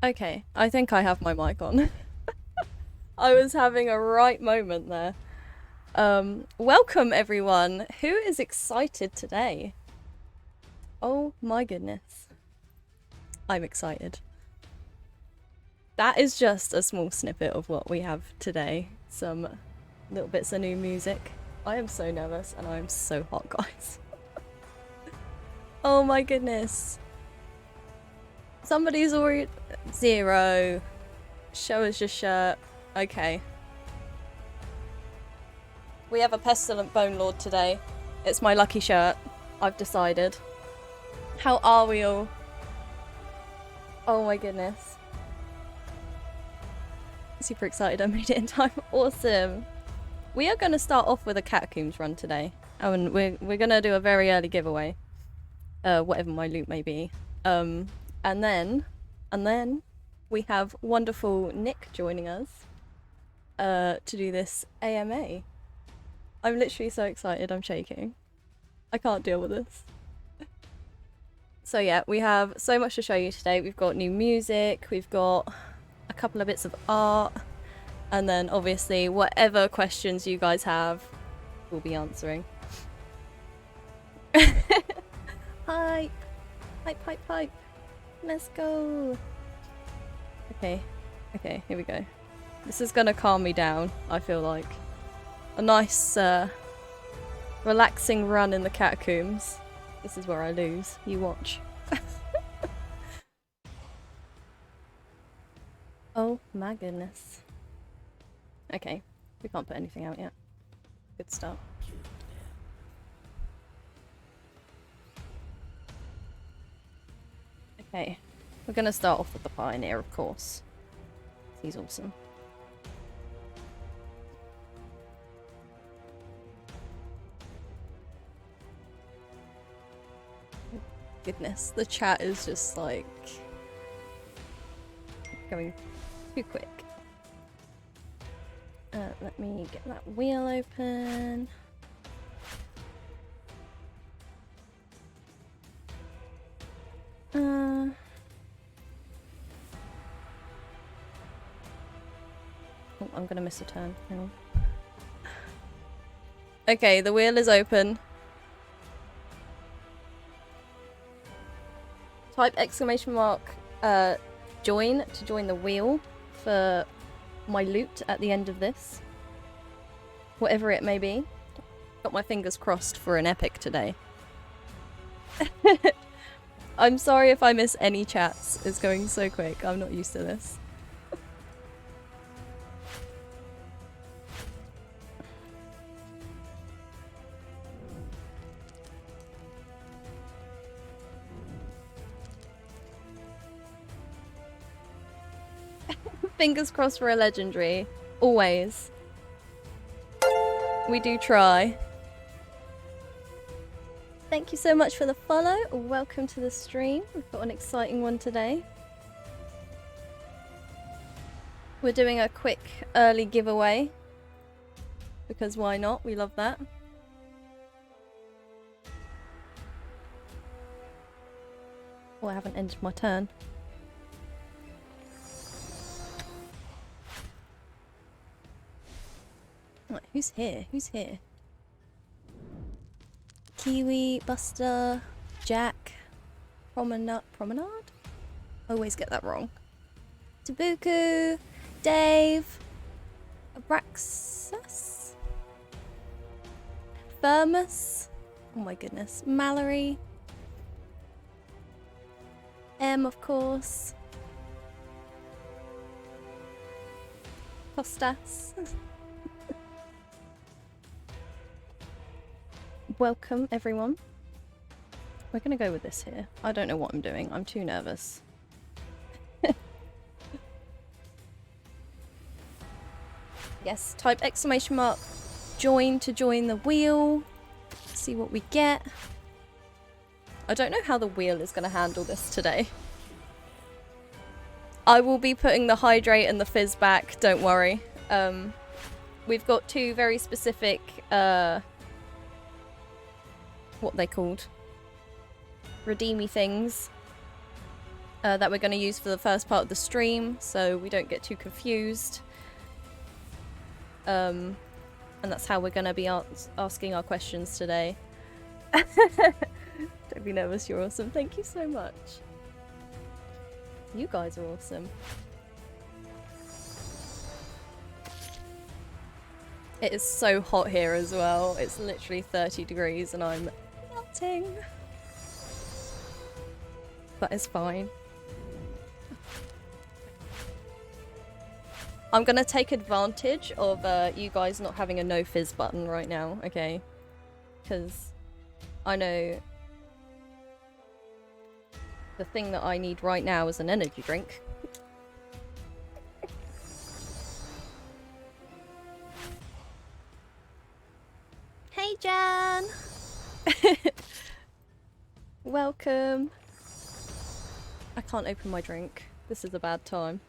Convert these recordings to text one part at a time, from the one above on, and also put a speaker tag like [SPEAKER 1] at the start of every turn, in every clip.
[SPEAKER 1] Okay, I think I have my mic on. I was having a right moment there. Welcome everyone. Who is excited today? Oh my goodness. I'm excited. That is just a small snippet of what we have today. Some little bits of new music. I am so nervous and I am so hot, guys. Oh my goodness. Somebody's already... Zero. Show us your shirt. Okay. We have a pestilent bone lord today. It's my lucky shirt. I've decided. How are we all? Oh my goodness. Super excited I made it in time. Awesome. We are going to start off with a catacombs run today. Oh, and we're going to do a very early giveaway. Whatever my loot may be. And then we have wonderful Nick joining us to do this AMA. I'm literally so excited, I'm shaking. I can't deal with this. So yeah, we have so much to show you today. We've got new music, we've got a couple of bits of art, and then obviously whatever questions you guys have, we'll be answering. Hype! Hype, hype, hype! Let's go! Okay, here we go. This is gonna calm me down, I feel like. A nice, relaxing run in the catacombs. This is where I lose. You watch. Oh my goodness. Okay, we can't put anything out yet. Good start. Okay, we're gonna start off with the pioneer, of course. He's awesome. Goodness, the chat is just like going too quick. Let me get that wheel open. Oh, I'm gonna miss a turn. Hang on. Okay, the wheel is open. Type exclamation mark join to join the wheel for my loot at the end of this. Whatever it may be. Got my fingers crossed for an epic today. I'm sorry if I miss any chats. It's going so quick. I'm not used to this. Fingers crossed for a legendary. Always. We do try. Thank you so much for the follow. Welcome to the stream. We've got an exciting one today. We're doing a quick early giveaway. Because why not? We love that. Oh, I haven't ended my turn. Right, who's here? Who's here? Kiwi, Buster, Jack, Promenade? I always get that wrong. Tabuku, Dave, Abraxas, Thermos, oh my goodness, Mallory, M of course, Costas. Welcome everyone. We're gonna go with this here. I don't know what I'm doing. I'm too nervous. Yes, type exclamation mark join to join the wheel. See what we get. I don't know how the wheel is gonna handle this today. I will be putting the hydrate and the fizz back, don't worry. We've got two very specific what they called redeemy things that we're going to use for the first part of the stream, so we don't get too confused. And that's how we're going to be asking our questions today. Don't be nervous, you're awesome. Thank you so much. You guys are awesome. It is so hot here as well. It's literally 30 degrees and I'm melting. But it's fine. I'm gonna take advantage of you guys not having a no fizz button right now, okay? Because I know the thing that I need right now is an energy drink. Hey Jan! Welcome. I can't open my drink. This is a bad time.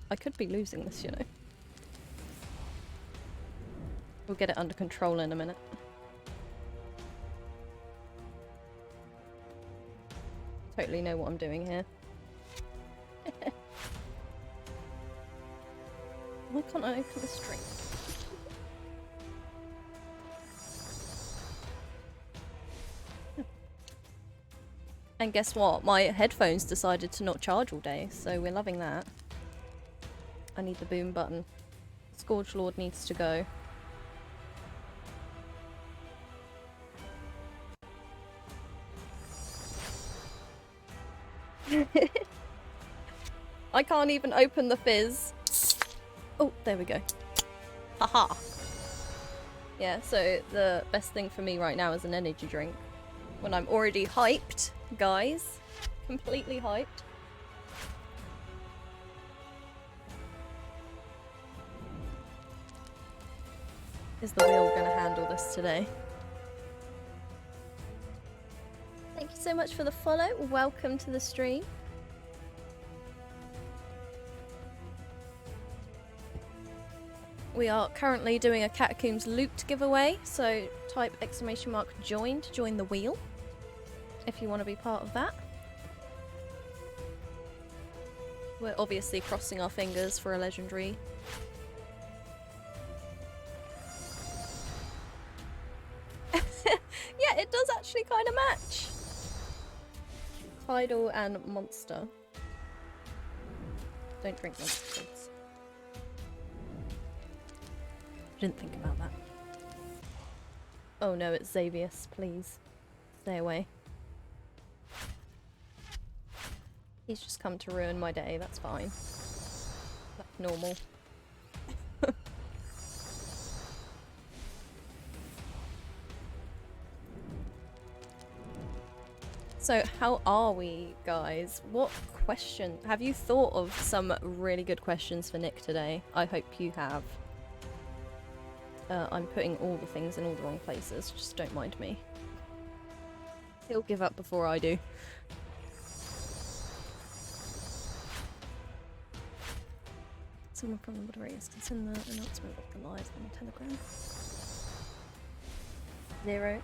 [SPEAKER 1] I could be losing this, you know. We'll get it under control in a minute. Totally know what I'm doing here. Why can't I open this drink? And guess what? My headphones decided to not charge all day, so we're loving that. I need the boom button. Scourge Lord needs to go. I can't even open the fizz. Oh, there we go. Haha. Yeah, so the best thing for me right now is an energy drink. When I'm already hyped, guys. Completely hyped. Is the wheel gonna handle this today? Thank you so much for the follow. Welcome to the stream. We are currently doing a Catacombs loot giveaway, so type !join to join the wheel if you want to be part of that. We're obviously crossing our fingers for a legendary. Yeah, it does actually kind of match. Tidal and monster. Don't drink monster, kids. Didn't think about that. Oh no, it's Xavius, please. Stay away. He's just come to ruin my day, that's fine. That's normal. So how are we, guys? What question? Have you thought of some really good questions for Nick today? I hope you have. I'm putting all the things in all the wrong places, just don't mind me. He'll give up before I do. Someone from the moderators can send the announcement of the live on Telegram. 0.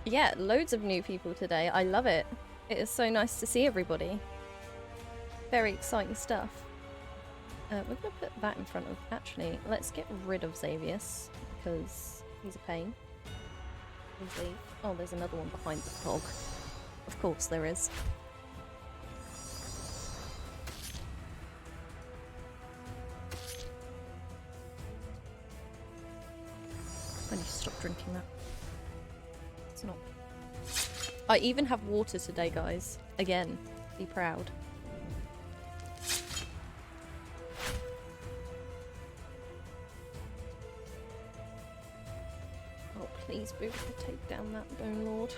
[SPEAKER 1] Yeah, loads of new people today. I love it. It is so nice to see everybody. Very exciting stuff. We're going to put that in front of... Actually, let's get rid of Xavius, because he's a pain. Please leave. Oh, there's another one behind the fog. Of course there is. I need to stop drinking that. It's not... I even have water today, guys. Again, be proud. Oh, please be able to take down that Bone Lord.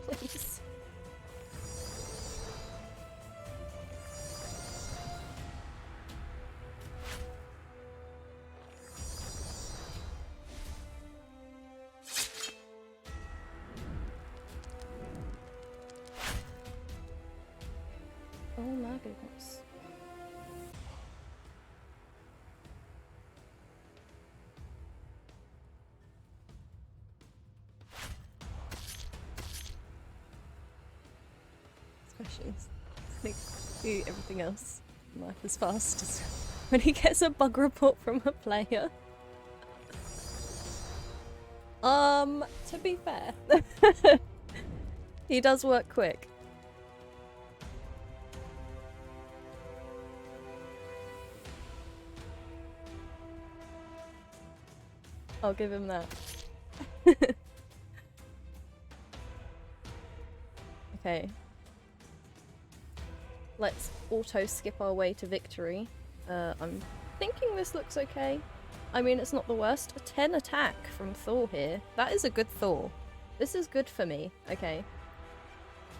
[SPEAKER 1] Please. Oh my goodness. missions. Nick do everything else in life as fast as when he gets a bug report from a player. To be fair, he does work quick. I'll give him that. Okay. Let's auto skip our way to victory. I'm thinking this looks okay. I mean, it's not the worst. A 10 attack from Thor here. That is a good Thor. This is good for me. Okay.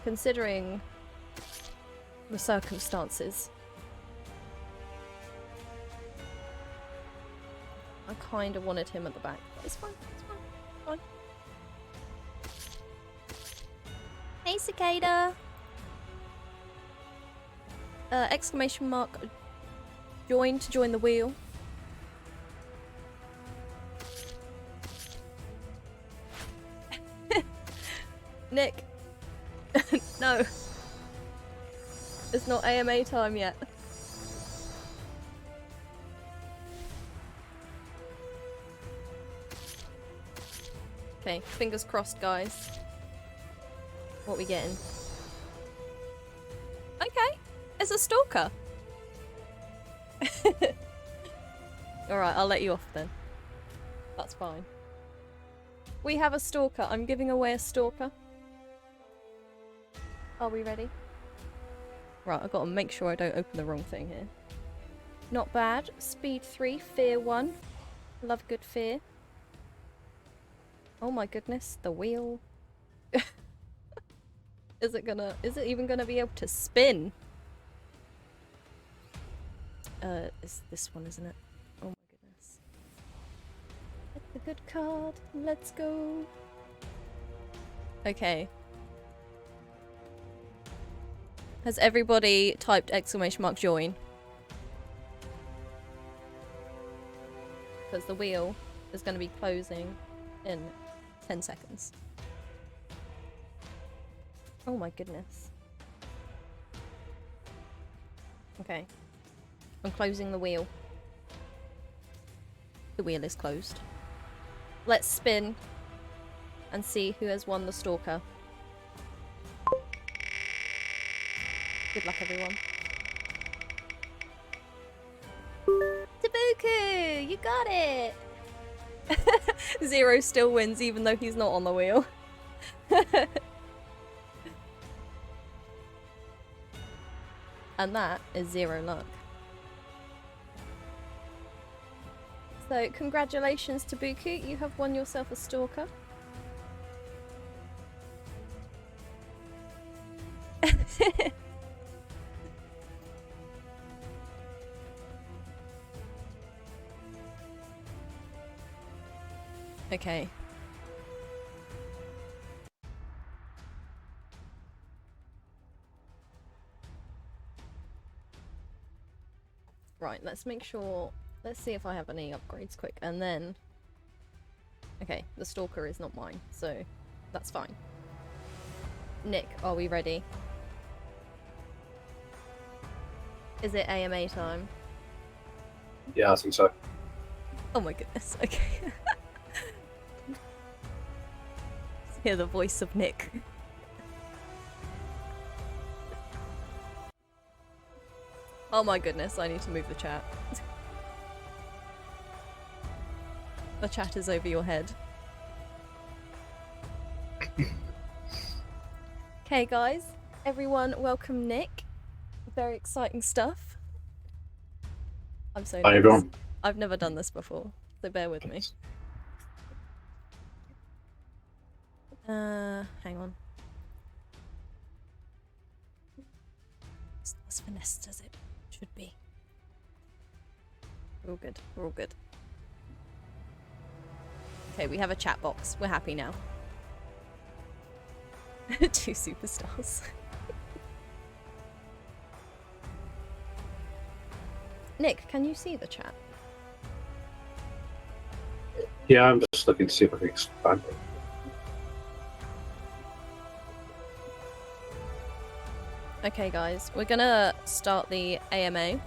[SPEAKER 1] Considering the circumstances. I kind of wanted him at the back, but it's fine. It's fine. It's fine. Hey, Cicada! Exclamation mark. Join to join the wheel. Nick! No! It's not AMA time yet. Okay, fingers crossed, guys. What we getting? Okay, it's a stalker. Alright, I'll let you off then. That's fine. We have a stalker. I'm giving away a stalker. Are we ready? Right, I've got to make sure I don't open the wrong thing here. Not bad. Speed 3, fear 1. Love good fear. Oh my goodness, the wheel. Is it even gonna be able to spin? It's this one, isn't it? Oh my goodness. Get the good card. Let's go. Okay. Has everybody typed exclamation mark join? Because the wheel is going to be closing in 10 seconds. Oh my goodness. Okay. I'm closing the wheel. The wheel is closed. Let's spin and see who has won the stalker. Good luck, everyone. Tabuku! You got it! Zero still wins even though he's not on the wheel. And that is zero luck. So, congratulations, Tabuku. You have won yourself a stalker. Okay. Right, let's make sure... Let's see if I have any upgrades quick, and then... Okay, the stalker is not mine, so that's fine. Nick, are we ready? Is it AMA time?
[SPEAKER 2] Yeah, I think so.
[SPEAKER 1] Oh my goodness, okay. Hear the voice of Nick. Oh my goodness, I need to move the chat. The chat is over your head. Okay guys, everyone welcome Nick. Very exciting stuff. I'm so
[SPEAKER 2] Hi
[SPEAKER 1] nervous.
[SPEAKER 2] everyone.
[SPEAKER 1] I've never done this before, so bear with me. Hang on. It's not as finessed as it should be. We're all good. We're all good. Okay, we have a chat box. We're happy now. 2 superstars. Nick, can you see the chat?
[SPEAKER 2] Yeah, I'm just looking to see if I can expand it.
[SPEAKER 1] Okay, guys, we're gonna start the AMA.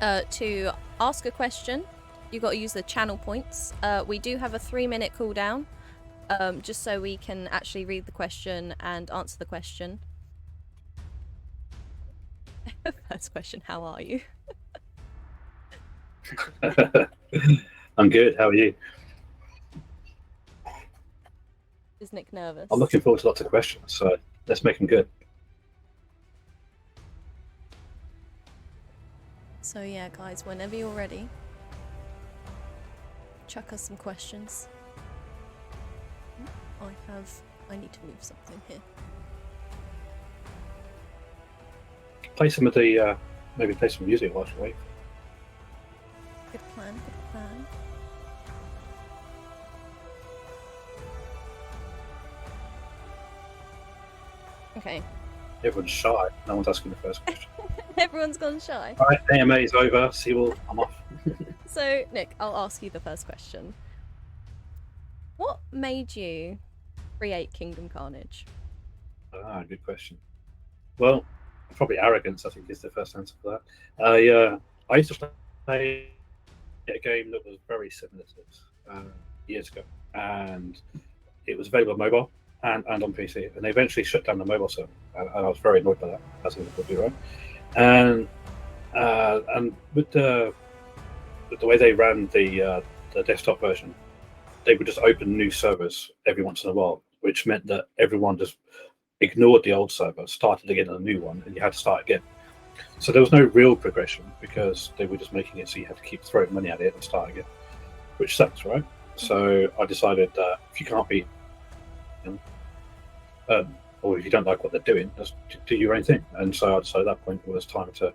[SPEAKER 1] To ask a question, you got to use the channel points. We do have a 3-minute cooldown, just so we can actually read the question and answer the question. First question, how are you?
[SPEAKER 2] I'm good. How are you?
[SPEAKER 1] Is Nick nervous?
[SPEAKER 2] I'm looking forward to lots of questions, so let's make them good.
[SPEAKER 1] So yeah, guys, whenever you're ready, chuck us some questions. I need to move something here.
[SPEAKER 2] Play some of the, maybe play some music whilst we wait.
[SPEAKER 1] Good plan, good plan. Okay.
[SPEAKER 2] Everyone's shy. No one's asking the first question.
[SPEAKER 1] Everyone's gone shy.
[SPEAKER 2] All right, AMA is over. See you all. I'm off.
[SPEAKER 1] So, Nick, I'll ask you the first question. What made you create Kingdom Karnage?
[SPEAKER 2] Ah, good question. Well, probably arrogance, I think, is the first answer for that. I used to play a game that was very similar to this years ago, and it was available on mobile and on PC, and they eventually shut down the mobile server, and I was very annoyed by that, as it would be, right? And with the way they ran the desktop version, they would just open new servers every once in a while, which meant that everyone just ignored the old server, started again on a new one, and you had to start again. So there was no real progression because they were just making it so you had to keep throwing money at it and start again, which sucks, right? So I decided that if you can't beat them, or if you don't like what they're doing, just do your own thing. And so I decided at that point it was time to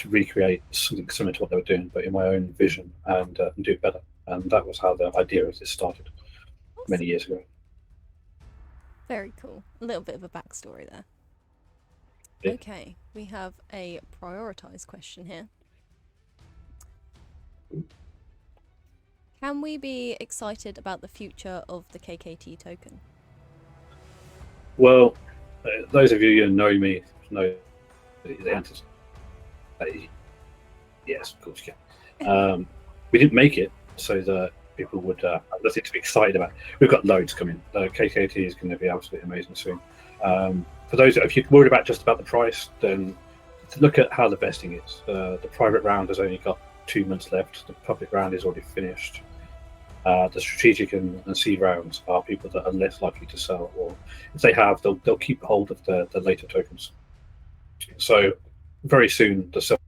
[SPEAKER 2] recreate something similar to what they were doing, but in my own vision and do it better. And that was how the idea of this started many years ago.
[SPEAKER 1] Very cool. A little bit of a backstory there.
[SPEAKER 2] Yeah.
[SPEAKER 1] Okay, we have a prioritized question here. Can we be excited about the future of the KKT token?
[SPEAKER 2] Well, those of you who know me know the answer is yes, of course you can. We didn't make it so that people would have nothing to be excited about. We've got loads coming. KKT is going to be absolutely amazing soon. For those, if you're worried just about the price, then look at how the vesting is. The private round has only got 2 months left. The public round is already finished. The strategic and seed rounds are people that are less likely to sell, or if they have, they'll keep hold of the later tokens. So very soon the sell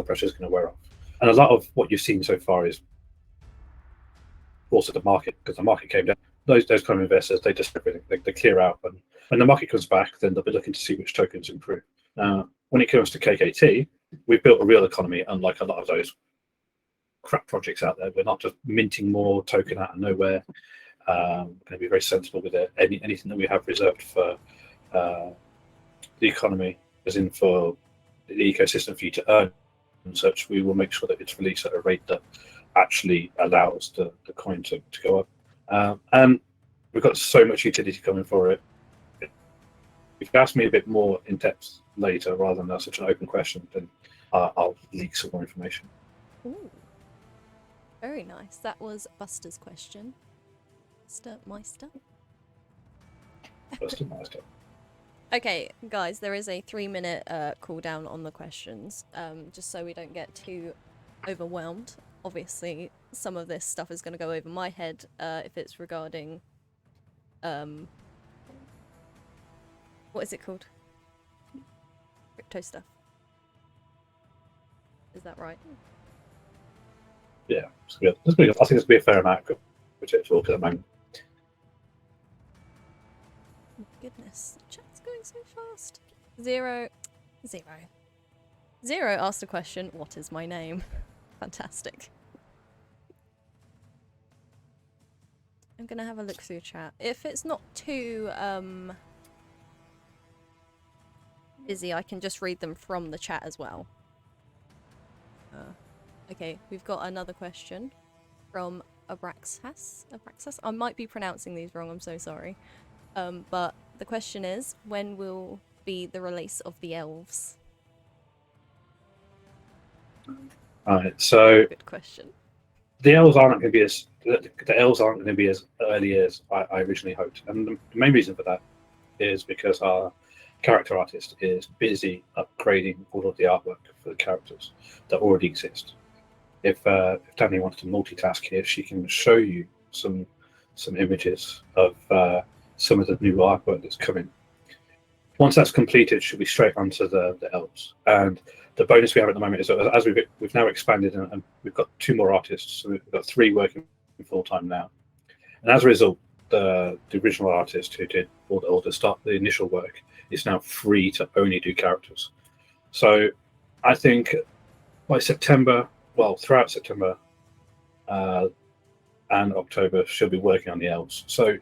[SPEAKER 2] pressure is going to wear off, and a lot of what you've seen so far is also the market, because the market came down. Those kind of investors, they just everything they clear out, and when the market comes back, then they'll be looking to see which tokens improve. When it comes to KKT, we've built a real economy, unlike a lot of those crap projects out there. We're not just minting more token out of nowhere. We're going to be very sensible with it. Anything that we have reserved for the economy, as in for the ecosystem for you to earn and such, we will make sure that it's released at a rate that actually allows the coin to go up. And we've got so much utility coming for it. If you ask me a bit more in depth later, rather than such an open question, then I'll leak some more information.
[SPEAKER 1] Ooh. Very nice. That was Buster's question. Buster Meister.
[SPEAKER 2] Buster Meister.
[SPEAKER 1] Okay, guys, there is a 3-minute cooldown on the questions, just so we don't get too overwhelmed. Obviously, some of this stuff is going to go over my head if it's regarding... what is it called? Crypto stuff. Is that right?
[SPEAKER 2] Yeah, it's good. I think it's going to be a fair amount of which it's all at the moment.
[SPEAKER 1] Oh, goodness, the chat's going so fast. Zero asked a question, what is my name? Fantastic. I'm gonna have a look through chat. If it's not too busy, I can just read them from the chat as well. Okay, we've got another question from Abraxas. I might be pronouncing these wrong, I'm so sorry. But the question is, when will be the release of the elves?
[SPEAKER 2] Alright, so
[SPEAKER 1] Good question.
[SPEAKER 2] the elves aren't going to be as early as I originally hoped, and the main reason for that is because our character artist is busy upgrading all of the artwork for the characters that already exist. If Dani wants to multitask here, she can show you some images of some of the new artwork that's coming. Once that's completed, she'll be straight onto the elves. And the bonus we have at the moment is that as we've now expanded and we've got 2 more artists, so we've got 3 working full time now. And as a result, the original artist who did all the initial work is now free to only do characters. So I think by September, well, throughout September and October, she'll be working on the elves. So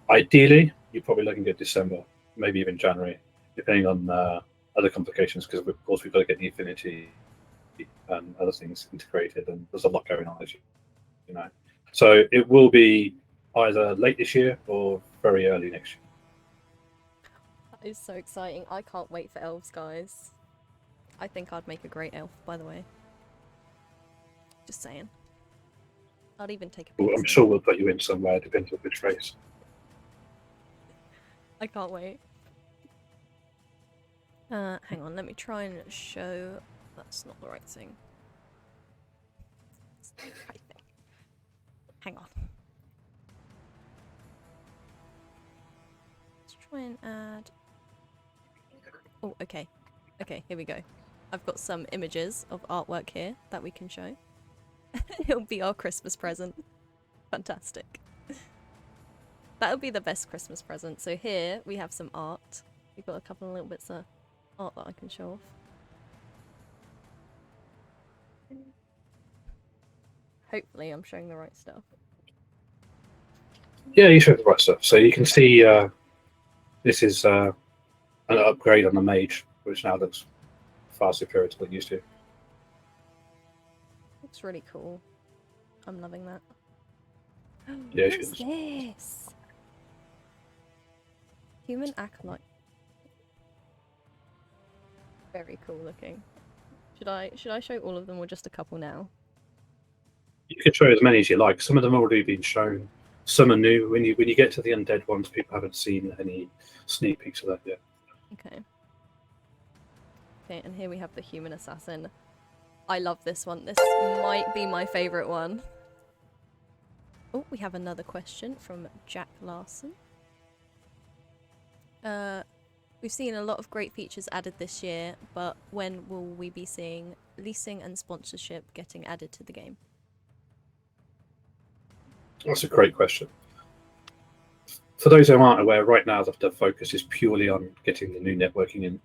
[SPEAKER 2] ideally, you're probably looking at December, maybe even January, depending on other complications, because of course we've got to get the Affinity and other things integrated, and there's a lot going on, as you know. So it will be either late this year or very early next year.
[SPEAKER 1] That is so exciting. I can't wait for elves, guys. I think I'd make a great elf, by the way. Just saying. I'd even take a picture.
[SPEAKER 2] I'm sure we'll put you in somewhere, depending on which race.
[SPEAKER 1] I can't wait. Hang on, let me try and show... That's not the right thing. It's the right thing. Hang on. Let's try and add... Oh, okay. Okay, here we go. I've got some images of artwork here that we can show. It'll be our Christmas present. Fantastic. That'll be the best Christmas present. So here we have some art. We've got a couple of little bits of art that I can show off. Hopefully I'm showing the right stuff.
[SPEAKER 2] Yeah, you showed the right stuff. So you can see this is an upgrade on the mage, which now looks far superior to what it used to.
[SPEAKER 1] Looks really cool. I'm loving that.
[SPEAKER 2] Yeah,
[SPEAKER 1] What's this? Human acolyte. Very cool looking. Should I show all of them or just a couple now?
[SPEAKER 2] You can show as many as you like. Some of them have already been shown. Some are new. When you get to the undead ones, people haven't seen any sneak peeks of that yet.
[SPEAKER 1] Okay. Okay, and here we have the human assassin. I love this one. This might be my favourite one. Oh, we have another question from Jack Larson. We've seen a lot of great features added this year, but when will we be seeing leasing and sponsorship getting added to the game?
[SPEAKER 2] That's a great question. For those who aren't aware, right now the focus is purely on getting the new networking in.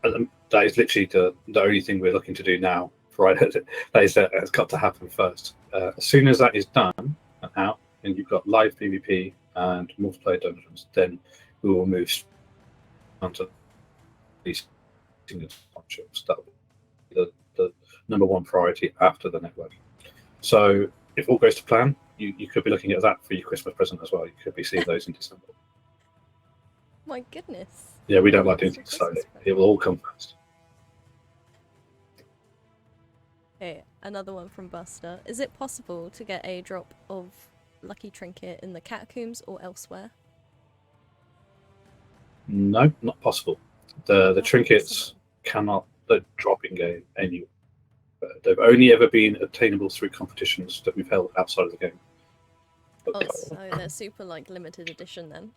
[SPEAKER 2] And that is literally the only thing we're looking to do now. Right, that has got to happen first. As soon as that is done and out, and you've got live PvP and multiplayer dungeons, then we will move on to these sponsorships. That will be the number one priority after the network. So if all goes to plan, you could be looking at that for your Christmas present as well. You could be seeing those in December.
[SPEAKER 1] My goodness.
[SPEAKER 2] Yeah, we don't like doing things slowly. It will all come first.
[SPEAKER 1] Okay, another one from Buster. Is it possible to get a drop of Lucky Trinket in the catacombs or elsewhere?
[SPEAKER 2] No, not possible. The
[SPEAKER 1] Not
[SPEAKER 2] trinkets
[SPEAKER 1] possible.
[SPEAKER 2] cannot drop in game anywhere. They've only ever been obtainable through competitions that we've held outside of the game.
[SPEAKER 1] Oh, so they're super like limited edition then.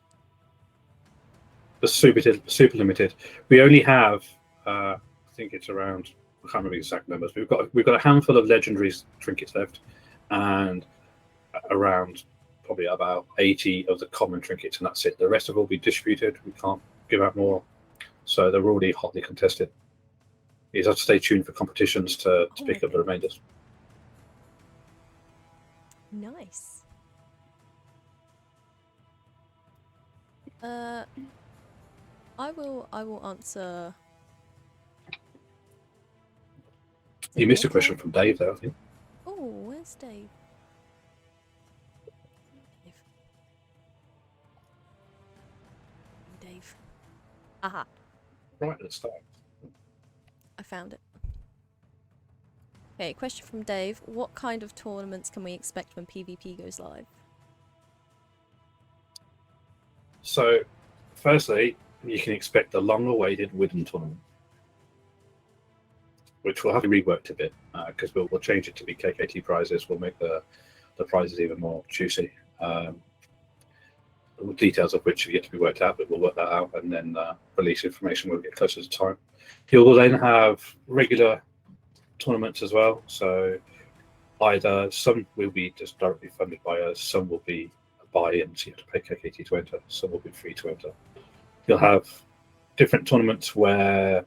[SPEAKER 2] The super limited. We only have, I think it's around. I can't remember the exact numbers. We've got a handful of legendary trinkets left, and around probably about 80 of the common trinkets, and that's it. The rest of it will be distributed. We can't give out more, so they're already hotly contested. You just have to stay tuned for competitions to pick up the remainders.
[SPEAKER 1] Nice. I will answer.
[SPEAKER 2] You missed a question from Dave there, I think.
[SPEAKER 1] Oh, where's Dave? Aha.
[SPEAKER 2] Right at the start.
[SPEAKER 1] I found it. Okay, question from Dave. What kind of tournaments can we expect when PvP goes live?
[SPEAKER 2] So, firstly, you can expect a long-awaited Wooden tournament, which will have to be reworked a bit because we'll change it to be KKT prizes. We'll make the prizes even more juicy. The details of which are yet to be worked out, but we'll work that out and then release information when we get closer to time. He will then have regular tournaments as well. So either some will be just directly funded by us, some will be a buy-in, so you have to pay KKT to enter, some will be free to enter. You'll have different tournaments where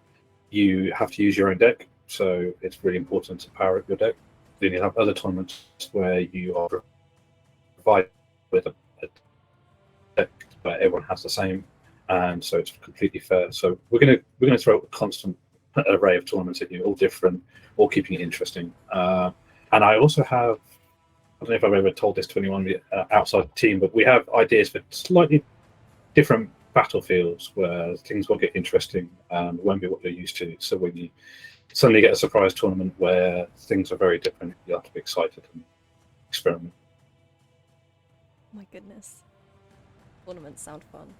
[SPEAKER 2] you have to use your own deck, so it's really important to power up your deck. Then you'll have other tournaments where you are provided with a deck where everyone has the same, and so it's completely fair. So we're gonna throw a constant array of tournaments at you, all different, all keeping it interesting. And I also have, I don't know if I've ever told this to anyone outside the team, but we have ideas for slightly different battlefields where things will get interesting and won't be what you're used to. So when you suddenly get a surprise tournament where things are very different, you have to be excited and experiment.
[SPEAKER 1] My goodness. Tournaments sound fun.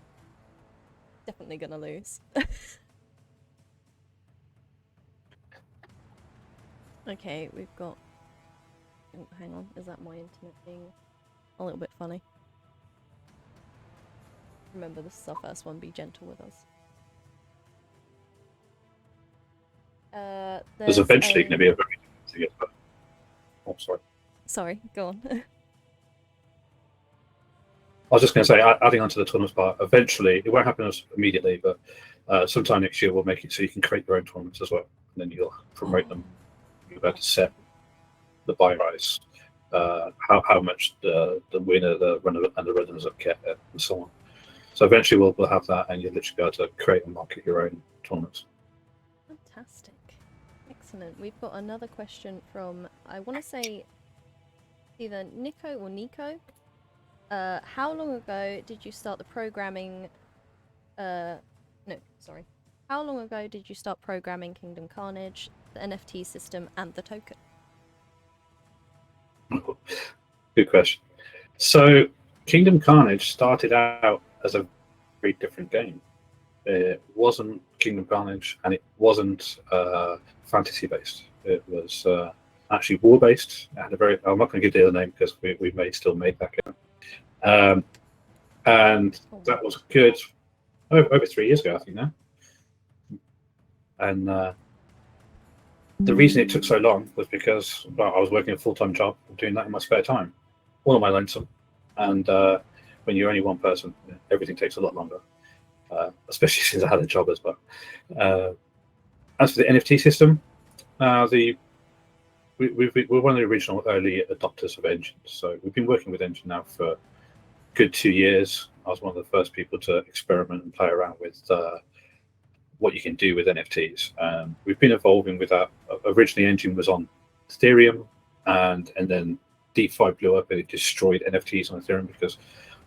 [SPEAKER 1] Definitely gonna lose. Okay, we've got... Oh, hang on, is that my internet being a little bit funny? Remember, this is our first one, be gentle with us.
[SPEAKER 2] There's eventually going to be a very different thing. Oh, sorry.
[SPEAKER 1] Sorry, go on.
[SPEAKER 2] I was just going to say, adding on to the tournaments part, eventually, it won't happen immediately, but sometime next year we'll make it so you can create your own tournaments as well, and then you'll promote them. You'll be able to set the buy price, how much the winner, the runner, and the runners up get, and so on. So eventually we'll have that, and you'll literally be able to create and market your own tournaments.
[SPEAKER 1] Fantastic. Excellent. We've got another question from, I want to say, either Nico or Nico. How long ago did you start the programming... no, sorry. How long ago did you start programming Kingdom Karnage, the NFT system, and the token?
[SPEAKER 2] Good question. So Kingdom Karnage started out as a very different game. It wasn't Kingdom Karnage, and it wasn't fantasy based. It was actually war based. It had a very, I'm not going to give the other name because we may still make that game. And that was good over 3 years ago, I think now. And the reason it took so long was because I was working a full-time job, doing that in my spare time, all on my lonesome. And when you're only one person, everything takes a lot longer, especially since I had a job as well. As for the NFT system, we're one of the original early adopters of Engine. So we've been working with Engine now for a good 2 years. I was one of the first people to experiment and play around with what you can do with NFTs. We've been evolving with that. Originally, Engine was on Ethereum, and then DeFi blew up and it destroyed NFTs on Ethereum because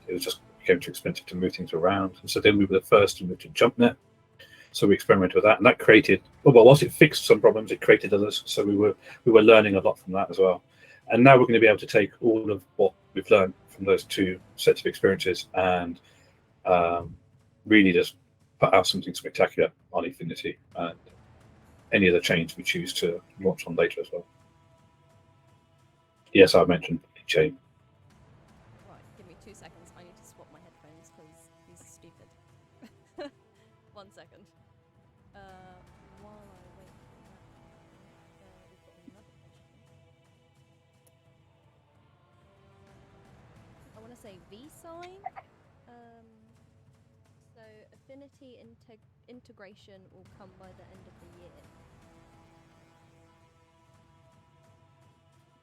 [SPEAKER 2] it was just became too expensive to move things around. And so then we were the first to move to JumpNet. So we experimented with that, and that created, well, whilst it fixed some problems, it created others. So we were learning a lot from that as well. And now we're going to be able to take all of what we've learned from those two sets of experiences and really just put out something spectacular on Infinity and any other chains we choose to launch on later as well. Yes, I mentioned chain.
[SPEAKER 1] Right, give me 2 seconds. I need to swap my headphones because these are stupid. 1 second. While I wait for that, we've got another question. I want to say V-sign. So affinity integration will come by the end of the year.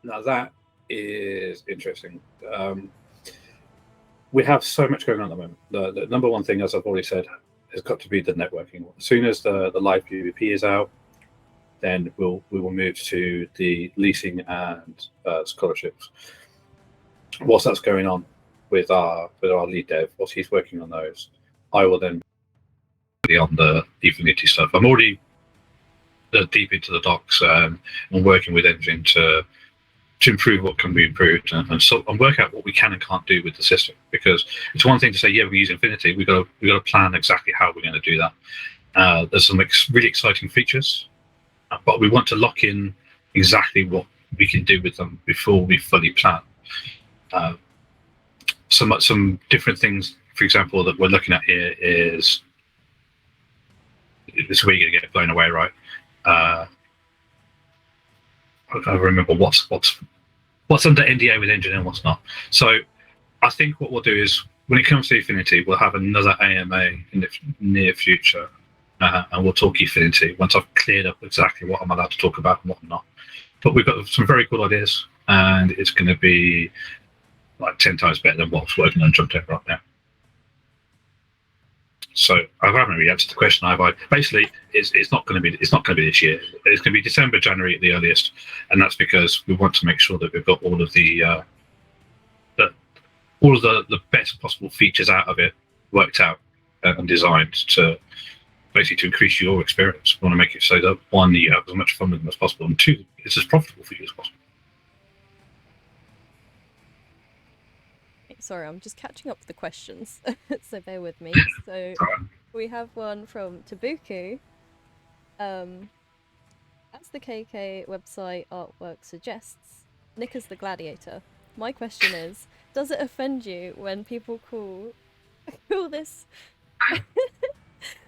[SPEAKER 2] Now that is interesting. We have so much going on at the moment. The number one thing, as I've already said, has got to be the networking. As soon as the live PvP is out, then we will move to the leasing and scholarships. Whilst that's going on with our lead dev, whilst he's working on those, I will then on the Infinity stuff. I'm already deep into the docs and working with Engine to improve what can be improved and work out what we can and can't do with the system. Because it's one thing to say, yeah, we use Infinity. We got to plan exactly how we're going to do that. There's some really exciting features, but we want to lock in exactly what we can do with them before we fully plan. Some different things, for example, that we're looking at here is this is where you're going to get blown away, right? I can't remember what's under NDA with Engine and what's not. So I think what we'll do is when it comes to Infinity, we'll have another AMA in the near future, and we'll talk Infinity once I've cleared up exactly what I'm allowed to talk about and what I'm not. But we've got some very cool ideas, and it's going to be like 10 times better than what's working on Jump Tech right now. So I haven't really answered the question, have I? Basically, it's not going to be this year. It's going to be December, January at the earliest, and that's because we want to make sure that we've got all of the best possible features out of it worked out and designed to basically to increase your experience. We want to make it so that one, you have as much fun with them as possible, and two, it's as profitable for you as possible.
[SPEAKER 1] Sorry, I'm just catching up with the questions, so bear with me. So we have one from Tabuku. As the KK website artwork suggests, Nick is the gladiator. My question is, does it offend you when people call this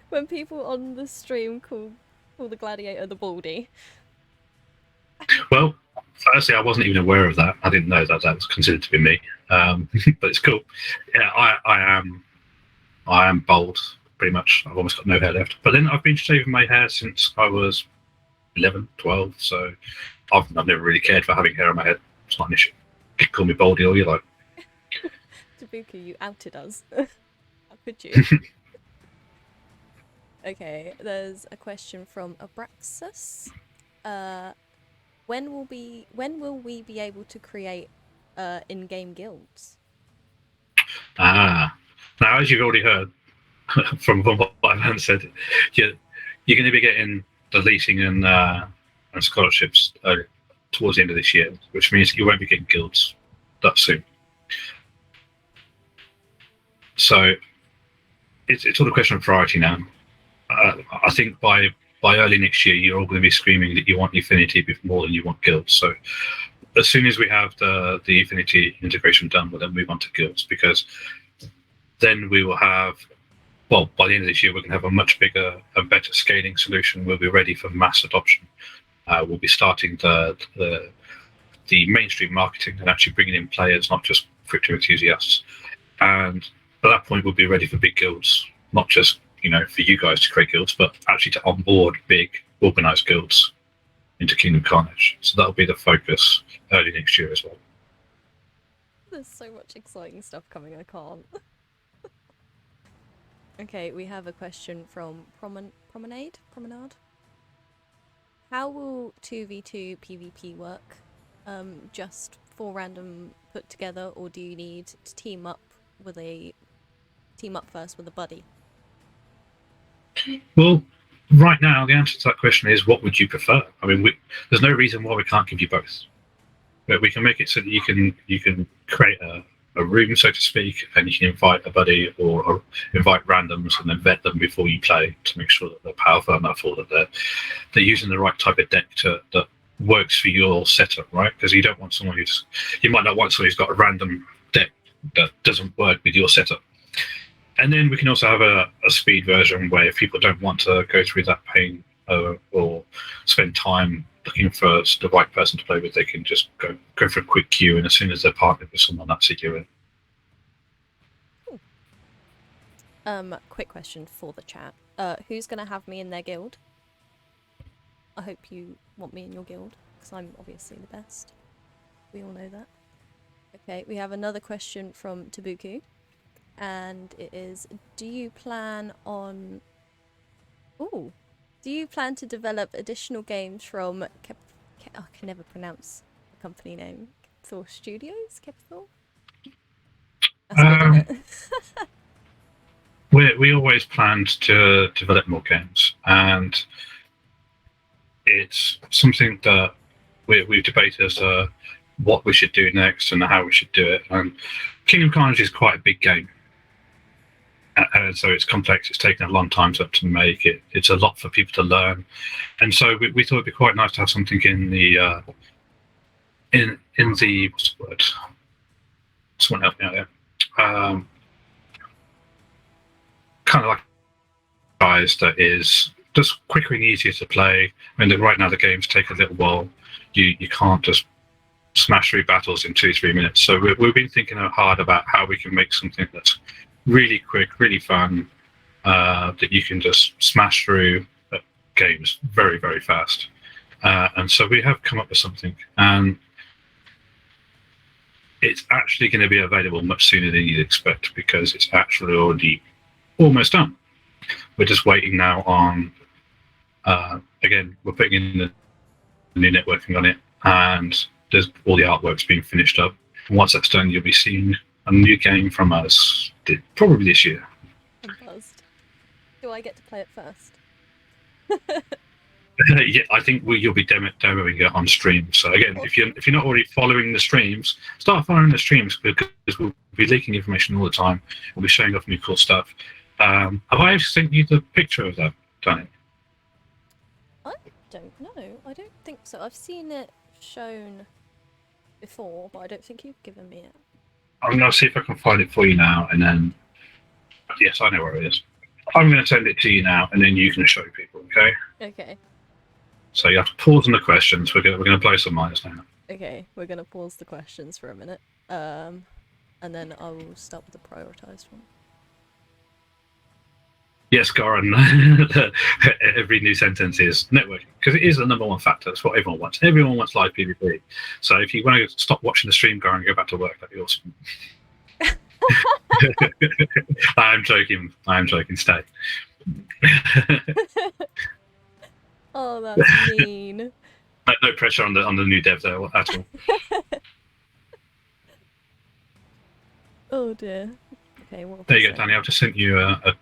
[SPEAKER 1] when people on the stream call the gladiator the baldy?
[SPEAKER 2] Well, firstly, I wasn't even aware of that. I didn't know that was considered to be me. But it's cool. Yeah, I am bald, pretty much. I've almost got no hair left. But then I've been shaving my hair since I was 11, 12. So I've never really cared for having hair on my head. It's not an issue. You can call me baldy all you like.
[SPEAKER 1] Tabuku, you outed us. How could you? Okay, there's a question from Abraxas. When will we be able to create in-game guilds?
[SPEAKER 2] Now, as you've already heard from what I've said, you're going to be getting the leasing and scholarships towards the end of this year, which means you won't be getting guilds that soon. So it's all a question of priority now. I think by early next year, you're all going to be screaming that you want Infinity more than you want guilds. So as soon as we have the Infinity integration done, we'll then move on to guilds, because then we will have, well, by the end of this year, we're going to have a much bigger and better scaling solution. We'll be ready for mass adoption. We'll be starting the mainstream marketing and actually bringing in players, not just crypto enthusiasts. And at that point, we'll be ready for big guilds, not just for you guys to create guilds, but actually to onboard big organized guilds into Kingdom Karnage. So that'll be the focus early next year as well.
[SPEAKER 1] There's so much exciting stuff coming, I can't. Okay, we have a question from Promenade? How will 2v2 PvP work? Just 4 random put together, or do you need to team up first with a buddy?
[SPEAKER 2] Well, right now, the answer to that question is, what would you prefer? I mean, there's no reason why we can't give you both. But we can make it so that you can create a room, so to speak, and you can invite a buddy or invite randoms and then vet them before you play to make sure that they're powerful enough, or that they're using the right type of deck that works for your setup, right? Because you don't want someone you might not want someone who's got a random deck that doesn't work with your setup. And then we can also have a speed version where if people don't want to go through that pain or spend time looking for the right person to play with, they can just go for a quick queue, and as soon as they're partnered with someone, that's it, you're in.
[SPEAKER 1] Cool. Quick question for the chat. Who's going to have me in their guild? I hope you want me in your guild, because I'm obviously the best. We all know that. Okay, we have another question from Tabuku. And it is, do you plan to develop additional games from I can never pronounce the company name. Kepithor Studios? Kepithor? That's good, isn't it?
[SPEAKER 2] we always planned to develop more games, and it's something that we've debated as what we should do next and how we should do it. And Kingdom Karnage is quite a big game, and so it's complex. It's taken a long time to make it. It's a lot for people to learn, and so we thought it'd be quite nice to have something in the what's the word? Someone help me out there. Kind of like guys that is just quicker and easier to play. I mean, right now the games take a little while. You can't just smash through battles in 2-3 minutes. So we've been thinking hard about how we can make something that's really quick, really fun, that you can just smash through games very, very fast. And so we have come up with something, and it's actually going to be available much sooner than you'd expect, because it's actually already almost done. We're just waiting now on, again, we're putting in the new networking on it, and there's all the artwork's being finished up. And once that's done, you'll be seeing a new game from us, probably this year.
[SPEAKER 1] I'm buzzed. Do I get to play it first?
[SPEAKER 2] Yeah, I think you'll be demoing it on stream. So again, if you're not already following the streams, start following the streams, because we'll be leaking information all the time. We'll be showing off new cool stuff. Have I sent you the picture of that, Dani?
[SPEAKER 1] I don't know. I don't think so. I've seen it shown before, but I don't think you've given me it.
[SPEAKER 2] I'm going to see if I can find it for you now, and then yes, I know where it is. I'm going to send it to you now, and then you can show people. Okay.
[SPEAKER 1] Okay.
[SPEAKER 2] So you have to pause on the questions. We're going to blow some minds now.
[SPEAKER 1] Okay, we're going to pause the questions for a minute, and then I will start with the prioritized one.
[SPEAKER 2] Yes, Goran. Every new sentence is networking, because it is the number one factor. That's what everyone wants. Everyone wants live PvP. So if you want to stop watching the stream, Goran, and go back to work, that'd be awesome. I'm joking. Stay.
[SPEAKER 1] Oh, that's mean.
[SPEAKER 2] No pressure on the new dev there at all.
[SPEAKER 1] Oh dear. Okay, well.
[SPEAKER 2] There you go, Dani. I've just sent you a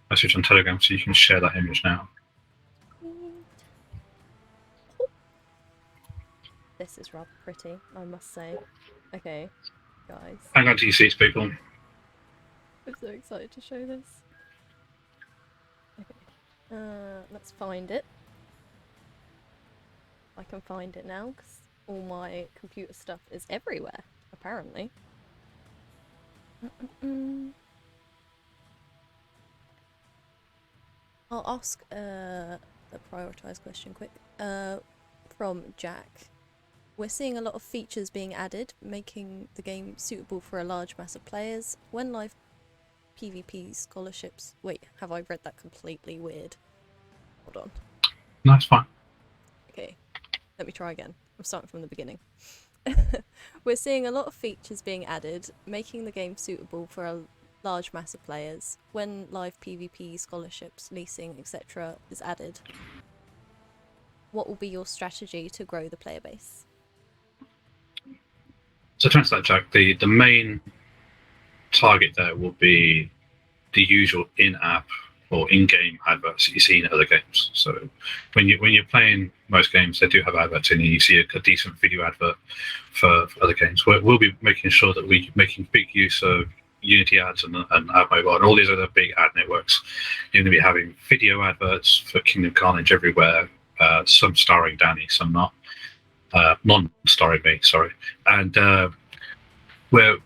[SPEAKER 2] message on Telegram, so you can share that image now.
[SPEAKER 1] This is rather pretty, I must say. Okay, guys.
[SPEAKER 2] Hang on to your seats, people.
[SPEAKER 1] I'm so excited to show this. Okay, let's find it. I can find it now, because all my computer stuff is everywhere, apparently. I'll ask the prioritized question quick. From Jack. We're seeing a lot of features being added, making the game suitable for a large mass of players. When live PvP scholarships... Wait, have I read that completely weird? Hold on.
[SPEAKER 2] No, it's fine.
[SPEAKER 1] Okay, let me try again. I'm starting from the beginning. We're seeing a lot of features being added, making the game suitable for a large mass of players. When live PvP scholarships, leasing, etc. is added, what will be your strategy to grow the player base?
[SPEAKER 2] So to answer that, Jack, the main target there will be the usual in-app or in-game adverts that you see in other games. So when you're playing most games, they do have adverts in, and you see a decent video advert for other games. We'll be making sure that we're making big use of Unity ads and AdMobile and all these other big ad networks. You're going to be having video adverts for Kingdom Karnage everywhere, some starring Dani, some not. Non-starring me, sorry. And we're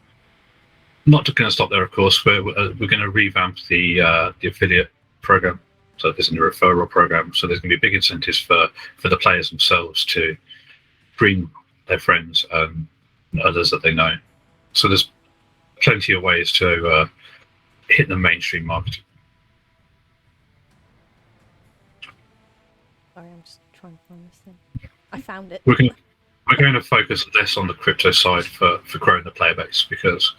[SPEAKER 2] not going to stop there, of course. We're going to revamp the affiliate program. So there's a referral program. So there's going to be big incentives for the players themselves to bring their friends and others that they know. So there's plenty of ways to hit the mainstream market.
[SPEAKER 1] Sorry, I'm just trying to find this thing. I found it.
[SPEAKER 2] We're going to focus less on the crypto side for growing the player base, because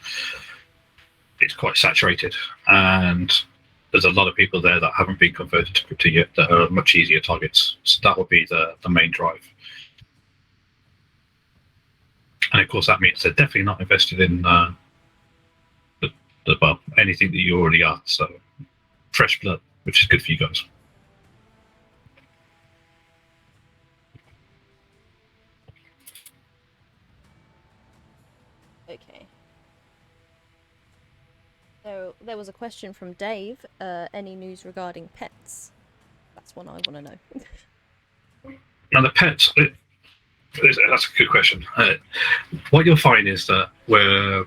[SPEAKER 2] it's quite saturated, and there's a lot of people there that haven't been converted to crypto yet that are much easier targets. So that would be the main drive. And of course, that means they're definitely not invested in well, anything that you already are. So fresh blood, which is good for you guys.
[SPEAKER 1] Okay. So there was a question from Dave. Any news regarding pets? That's one I want to know.
[SPEAKER 2] Now the pets, that's a good question. What you'll find is that we're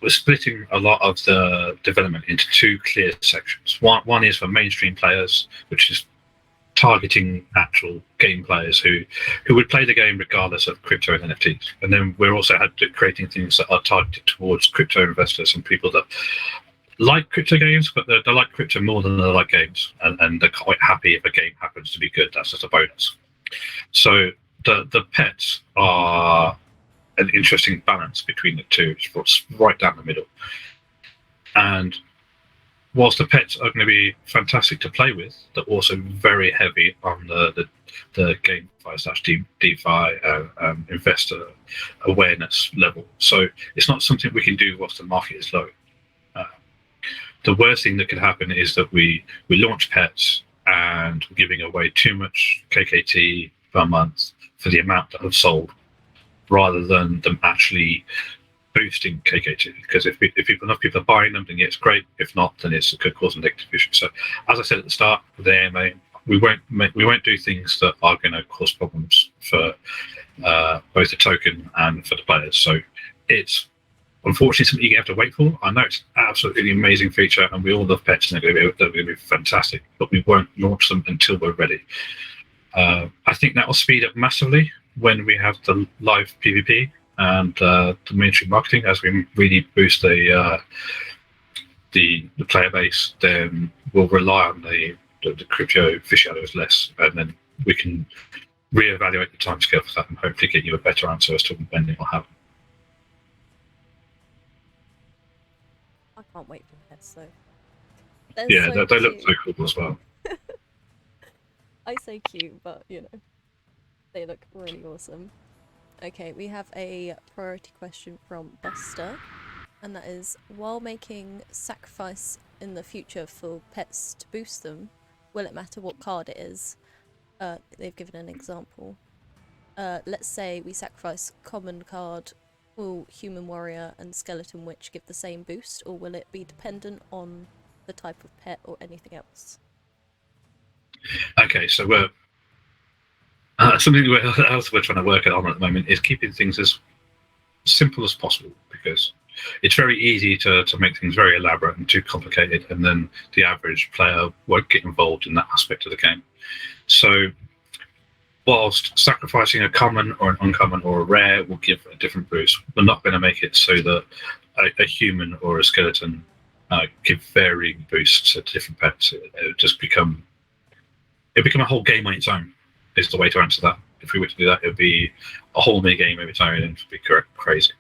[SPEAKER 2] splitting a lot of the development into two clear sections. One is for mainstream players, which is targeting actual game players who would play the game regardless of crypto and NFTs. And then we're also creating things that are targeted towards crypto investors and people that like crypto games, but they like crypto more than they like games, and they're quite happy if a game happens to be good. That's just a bonus. So the pets are an interesting balance between the two. It's right down the middle. And whilst the pets are going to be fantastic to play with, they're also very heavy on the GameFi / DeFi investor awareness level. So it's not something we can do whilst the market is low. The worst thing that could happen is that we launch pets and we're giving away too much KKT per month for the amount that have sold, rather than them actually boosting KKT. Because if enough people are buying them, then yeah, it's great. If not, then it could cause a negative issue. So, as I said at the start, with the AMA, we won't do things that are going to cause problems for both the token and for the players. So it's unfortunately something you have to wait for. I know it's absolutely an amazing feature, and we all love pets, and they're going to be fantastic. But we won't launch them until we're ready. I think that will speed up massively when we have the live PvP and the mainstream marketing. As we really boost the player base, then we'll rely on the crypto aficionados less, and then we can reevaluate the timescale for that and hopefully get you a better answer as to when it will happen.
[SPEAKER 1] I can't wait for pets though.
[SPEAKER 2] Yeah, they look so cool as well.
[SPEAKER 1] I say cute, but you know, they look really awesome. Okay, we have a priority question from Buster, and that is, while making sacrifice in the future for pets to boost them, will it matter what card it is? They've given an example. Let's say we sacrifice common card, will human warrior and skeleton witch give the same boost, or will it be dependent on the type of pet or anything else?
[SPEAKER 2] Okay, so we're something else we're trying to work on at the moment is keeping things as simple as possible, because it's very easy to make things very elaborate and too complicated, and then the average player won't get involved in that aspect of the game. So whilst sacrificing a common or an uncommon or a rare will give a different boost, we're not going to make it so that a human or a skeleton give varying boosts to different pets. It'll just become a whole game on its own, is the way to answer that. If we were to do that, it would be a whole mini game of its own, and it would be crazy.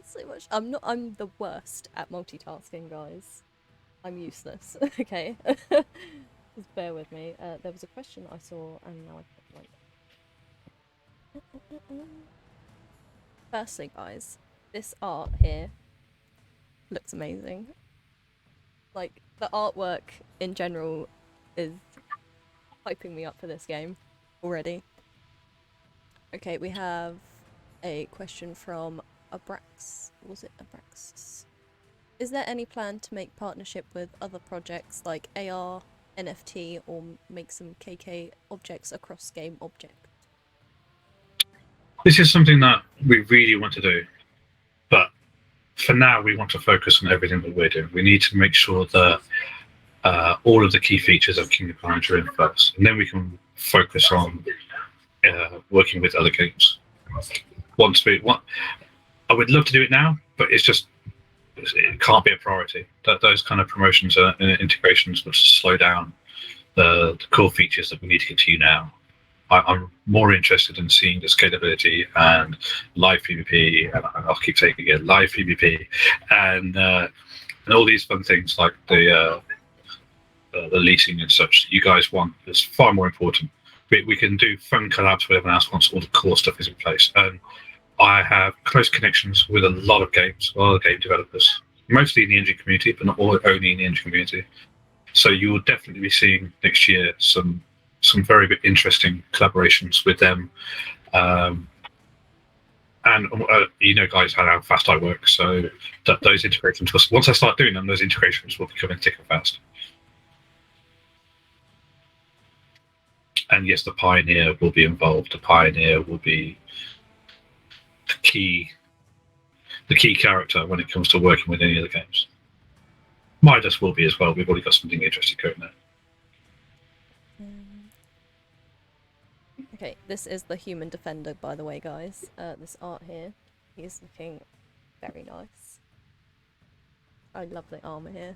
[SPEAKER 1] So much. I'm the worst at multitasking, guys. I'm useless. Okay. Just bear with me. There was a question I saw, and now I can't like. Firstly, guys, this art here looks amazing. Like, the artwork in general is hyping me up for this game already. Okay, we have a question from Abrax. Was it Abraxas? Is there any plan to make partnership with other projects like AR, NFT, or make some KK objects across game object?
[SPEAKER 2] This is something that we really want to do, but for now we want to focus on everything that we're doing. We need to make sure that all of the key features of Kingdom Karnage are in first, and then we can focus on working with other games. I would love to do it now, but it can't be a priority. Those kind of promotions and integrations will slow down the core features that we need to get to now. I'm more interested in seeing the scalability and live PvP, and I'll keep saying it again, live PvP, and all these fun things like the leasing and such that you guys want is far more important. We can do fun collabs with everyone else once all the core stuff is in place. And I have close connections with a lot of games, a lot of game developers, mostly in the engine community, but not all, only in the engine community. So you will definitely be seeing next year some very interesting collaborations with them. And you know, guys, how fast I work. So those integrations, once I start doing them, those integrations will be coming thick and fast. And yes, the Pioneer will be involved. The Pioneer will be the key character when it comes to working with any of the games. Midas will be as well. We've already got something interesting going there.
[SPEAKER 1] Okay, this is the human defender, by the way, guys. This art here, he's looking very nice. I love the armor here.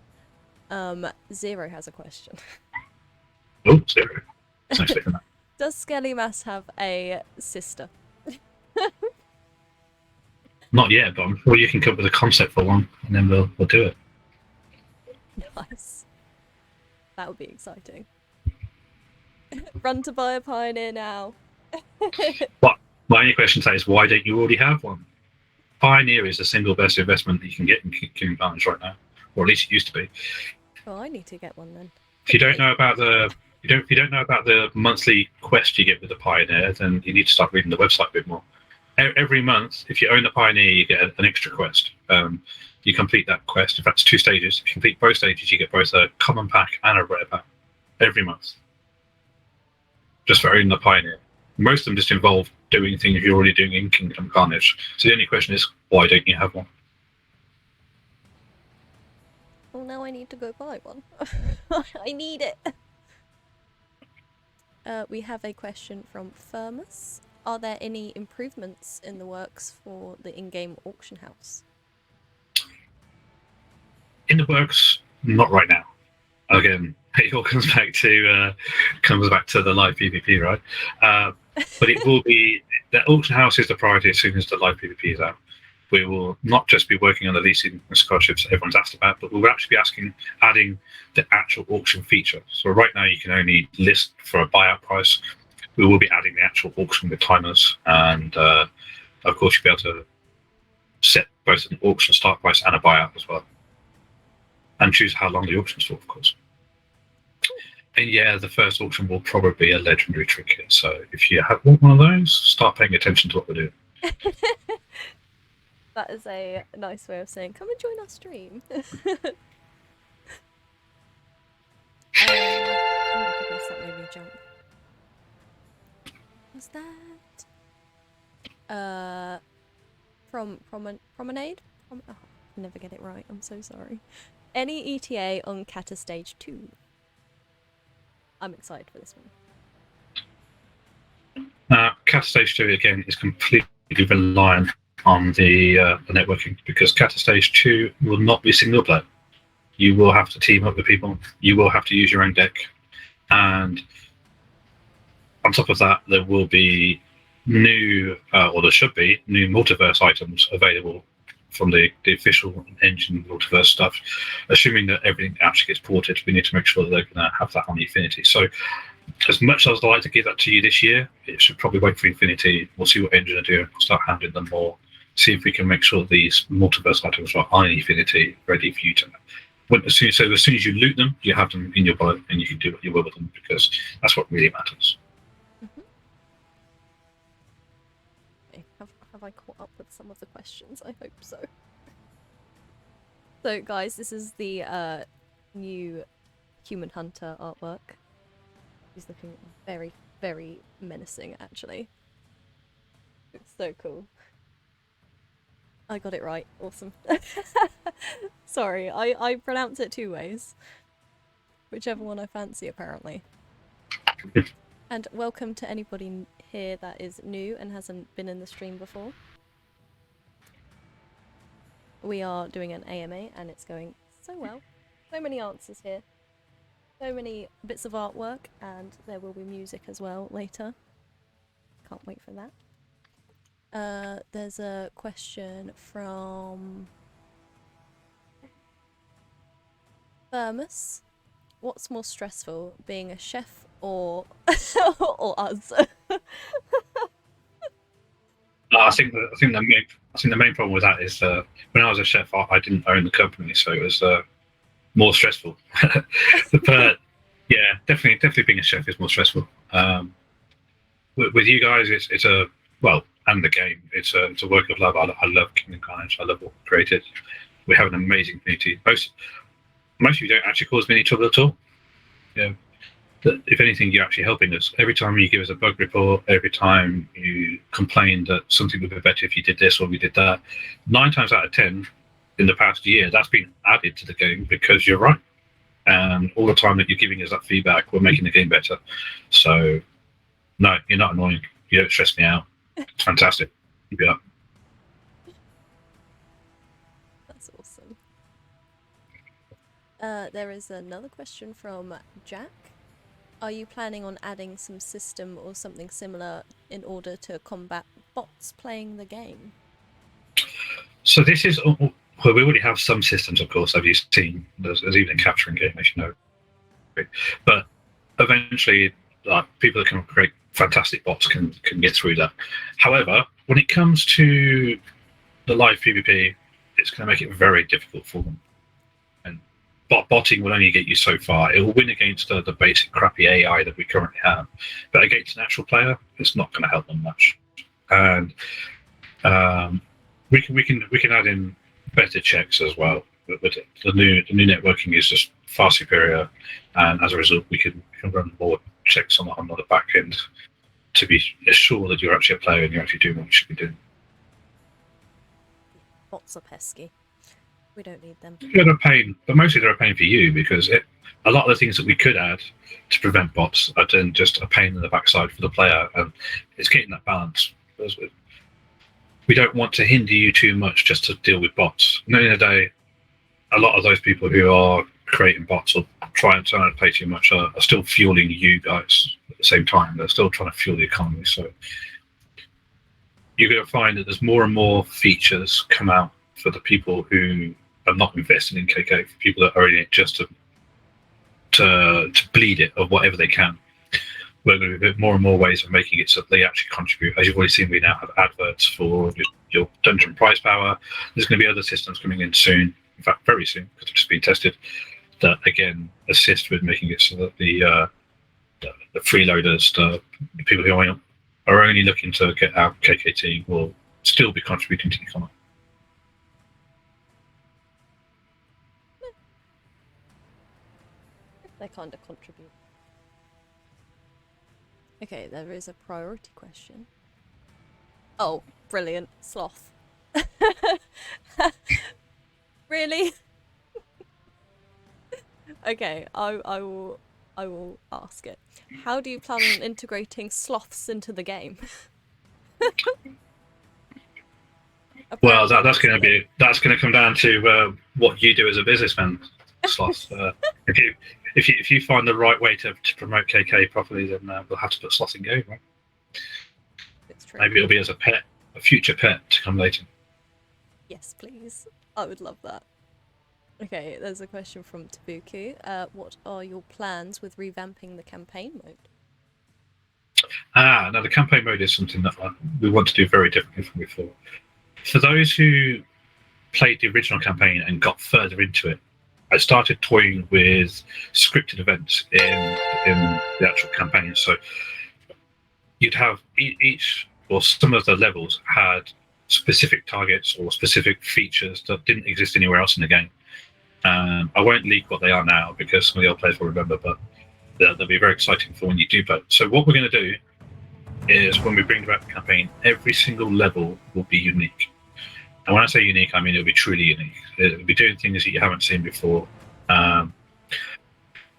[SPEAKER 1] Zero has a question.
[SPEAKER 2] Oh, Zero. It's nice that.
[SPEAKER 1] Does Skelly Mass have a sister?
[SPEAKER 2] Not yet, but I'm sure you can come up with a concept for one, and then we'll do it.
[SPEAKER 1] Nice. That would be exciting. Run to buy a Pioneer now.
[SPEAKER 2] But my only question today is, why don't you already have one? Pioneer is the single best investment that you can get in Kingdom Karnage right now, or at least it used to be.
[SPEAKER 1] Oh, I need to get one then.
[SPEAKER 2] If you don't know about the monthly quest you get with the Pioneer, then you need to start reading the website a bit more. Every month, if you own the Pioneer, you get an extra quest. You complete that quest. In fact, it's 2 stages. If you complete both stages, you get both a common pack and a rare pack every month. Just for owning the Pioneer. Most of them just involve doing things you're already doing in Kingdom Karnage. So the only question is, why don't you have one?
[SPEAKER 1] Well, now I need to go buy one. I need it. We have a question from Firmus. Are there any improvements in the works for the in-game auction house?
[SPEAKER 2] In the works, not right now. Again, it all comes back to the live PvP, right? But it will be, the auction house is the priority as soon as the live PvP is out. We will not just be working on the leasing and scholarships everyone's asked about, but we'll actually be adding the actual auction feature. So right now you can only list for a buyout price. We will be adding the actual auction with timers, and of course you'll be able to set both an auction start price and a buyout as well, and choose how long the auction's for, of course. And yeah, the first auction will probably be a legendary trinket. So if you have one of those, start paying attention to what we're doing.
[SPEAKER 1] That is a nice way of saying, come and join our stream. Oh my goodness, that made me jump. What's that? From Promenade? Oh, I never get it right, I'm so sorry. Any ETA on Kata Stage 2? I'm excited for this one.
[SPEAKER 2] Kata Stage 2, again, is completely reliant on the networking, because Kata Stage 2 will not be single player. You will have to team up with people. You will have to use your own deck. And on top of that, there will be new, or there should be, new multiverse items available from the official engine multiverse stuff. Assuming that everything actually gets ported, we need to make sure that they're going to have that on Infinity. So as much as I'd like to give that to you this year, it should probably wait for Infinity. We'll see what engine are doing. We'll start handling them more. See if we can make sure these multiverse items are on Infinity, ready for you to. As soon as you loot them, you have them in your wallet, and you can do what you will with them, because that's what really matters.
[SPEAKER 1] Okay. Have I caught up with some of the questions? I hope so. So guys, this is the new Human Hunter artwork. He's looking very, very menacing, actually. It's so cool. I got it right. Awesome. Sorry, I pronounce it 2 ways. Whichever one I fancy, apparently. And welcome to anybody here that is new and hasn't been in the stream before. We are doing an AMA and it's going so well. So many answers here. So many bits of artwork, and there will be music as well later. Can't wait for that. There's a question from Firmus. What's more stressful, being a chef or or us?
[SPEAKER 2] the main problem with that is when I was a chef, I didn't own the company, so it was more stressful. But yeah, definitely being a chef is more stressful. With you guys, it's a and the game. It's a work of love. I love Kingdom Karnage. I love what we created. We have an amazing community. Most of you don't actually cause me any trouble at all. If anything, you're actually helping us. Every time you give us a bug report, every time you complain that something would be better if you did this or we did that, 9 times out of 10 in the past year, that's been added to the game because you're right. And all the time that you're giving us that feedback, we're making the game better. So, no, you're not annoying. You don't stress me out. It's fantastic. Keep it up.
[SPEAKER 1] That's awesome. There is another question from Jack. Are you planning on adding some system or something similar in order to combat bots playing the game?
[SPEAKER 2] So this is, well, we already have some systems, of course, as you've seen. There's even a capturing game, as you know. But eventually, people that can create fantastic bots can get through that. However, when it comes to the live PvP, it's going to make it very difficult for them. And botting will only get you so far. It will win against the basic crappy AI that we currently have, but against an actual player, it's not going to help them much. And we can add in better checks as well. But the new networking is just far superior, and as a result, we can run more checks on the back end to be sure that you're actually a player and you're actually doing what you should be doing.
[SPEAKER 1] Bots are pesky. We don't need them.
[SPEAKER 2] They're a pain, but mostly they're a pain for you because a lot of the things that we could add to prevent bots are then just a pain in the backside for the player, and it's getting that balance. We don't want to hinder you too much just to deal with bots. At the end of the day, a lot of those people who are creating bots or trying to pay too much are still fueling you guys at the same time. They're still trying to fuel the economy. So you're going to find that there's more and more features come out for the people who are not invested in KK, for people that are in it just to bleed it of whatever they can. We're going to be more and more ways of making it so that they actually contribute. As you've already seen, we now have adverts for your dungeon prize power. There's going to be other systems coming in soon, in fact, very soon, because they've just been tested, that again assist with making it so that the freeloaders, the people who are only looking to get out KKT, will still be contributing to the economy.
[SPEAKER 1] They kind of contribute. Okay, there is a priority question. Oh, brilliant. Sloth. Really? Okay, I will ask it. How do you plan on integrating sloths into the game?
[SPEAKER 2] Well, that's going to come down to what you do as a businessman, sloths. If you find the right way to promote KK properly, then we'll have to put sloths in game, right?
[SPEAKER 1] It's true.
[SPEAKER 2] Maybe it'll be as a pet, a future pet to come later.
[SPEAKER 1] Yes, please. I would love that. Okay, there's a question from Tabuku. What are your plans with revamping the campaign mode?
[SPEAKER 2] Now the campaign mode is something that we want to do very differently from before. For those who played the original campaign and got further into it, I started toying with scripted events in the actual campaign. So you'd have each, or some of the levels had specific targets or specific features that didn't exist anywhere else in the game. I won't leak what they are now because some of the old players will remember, but they'll be very exciting for when you do play. So what we're going to do is when we bring back the campaign, every single level will be unique. And when I say unique, I mean it'll be truly unique. It'll be doing things that you haven't seen before.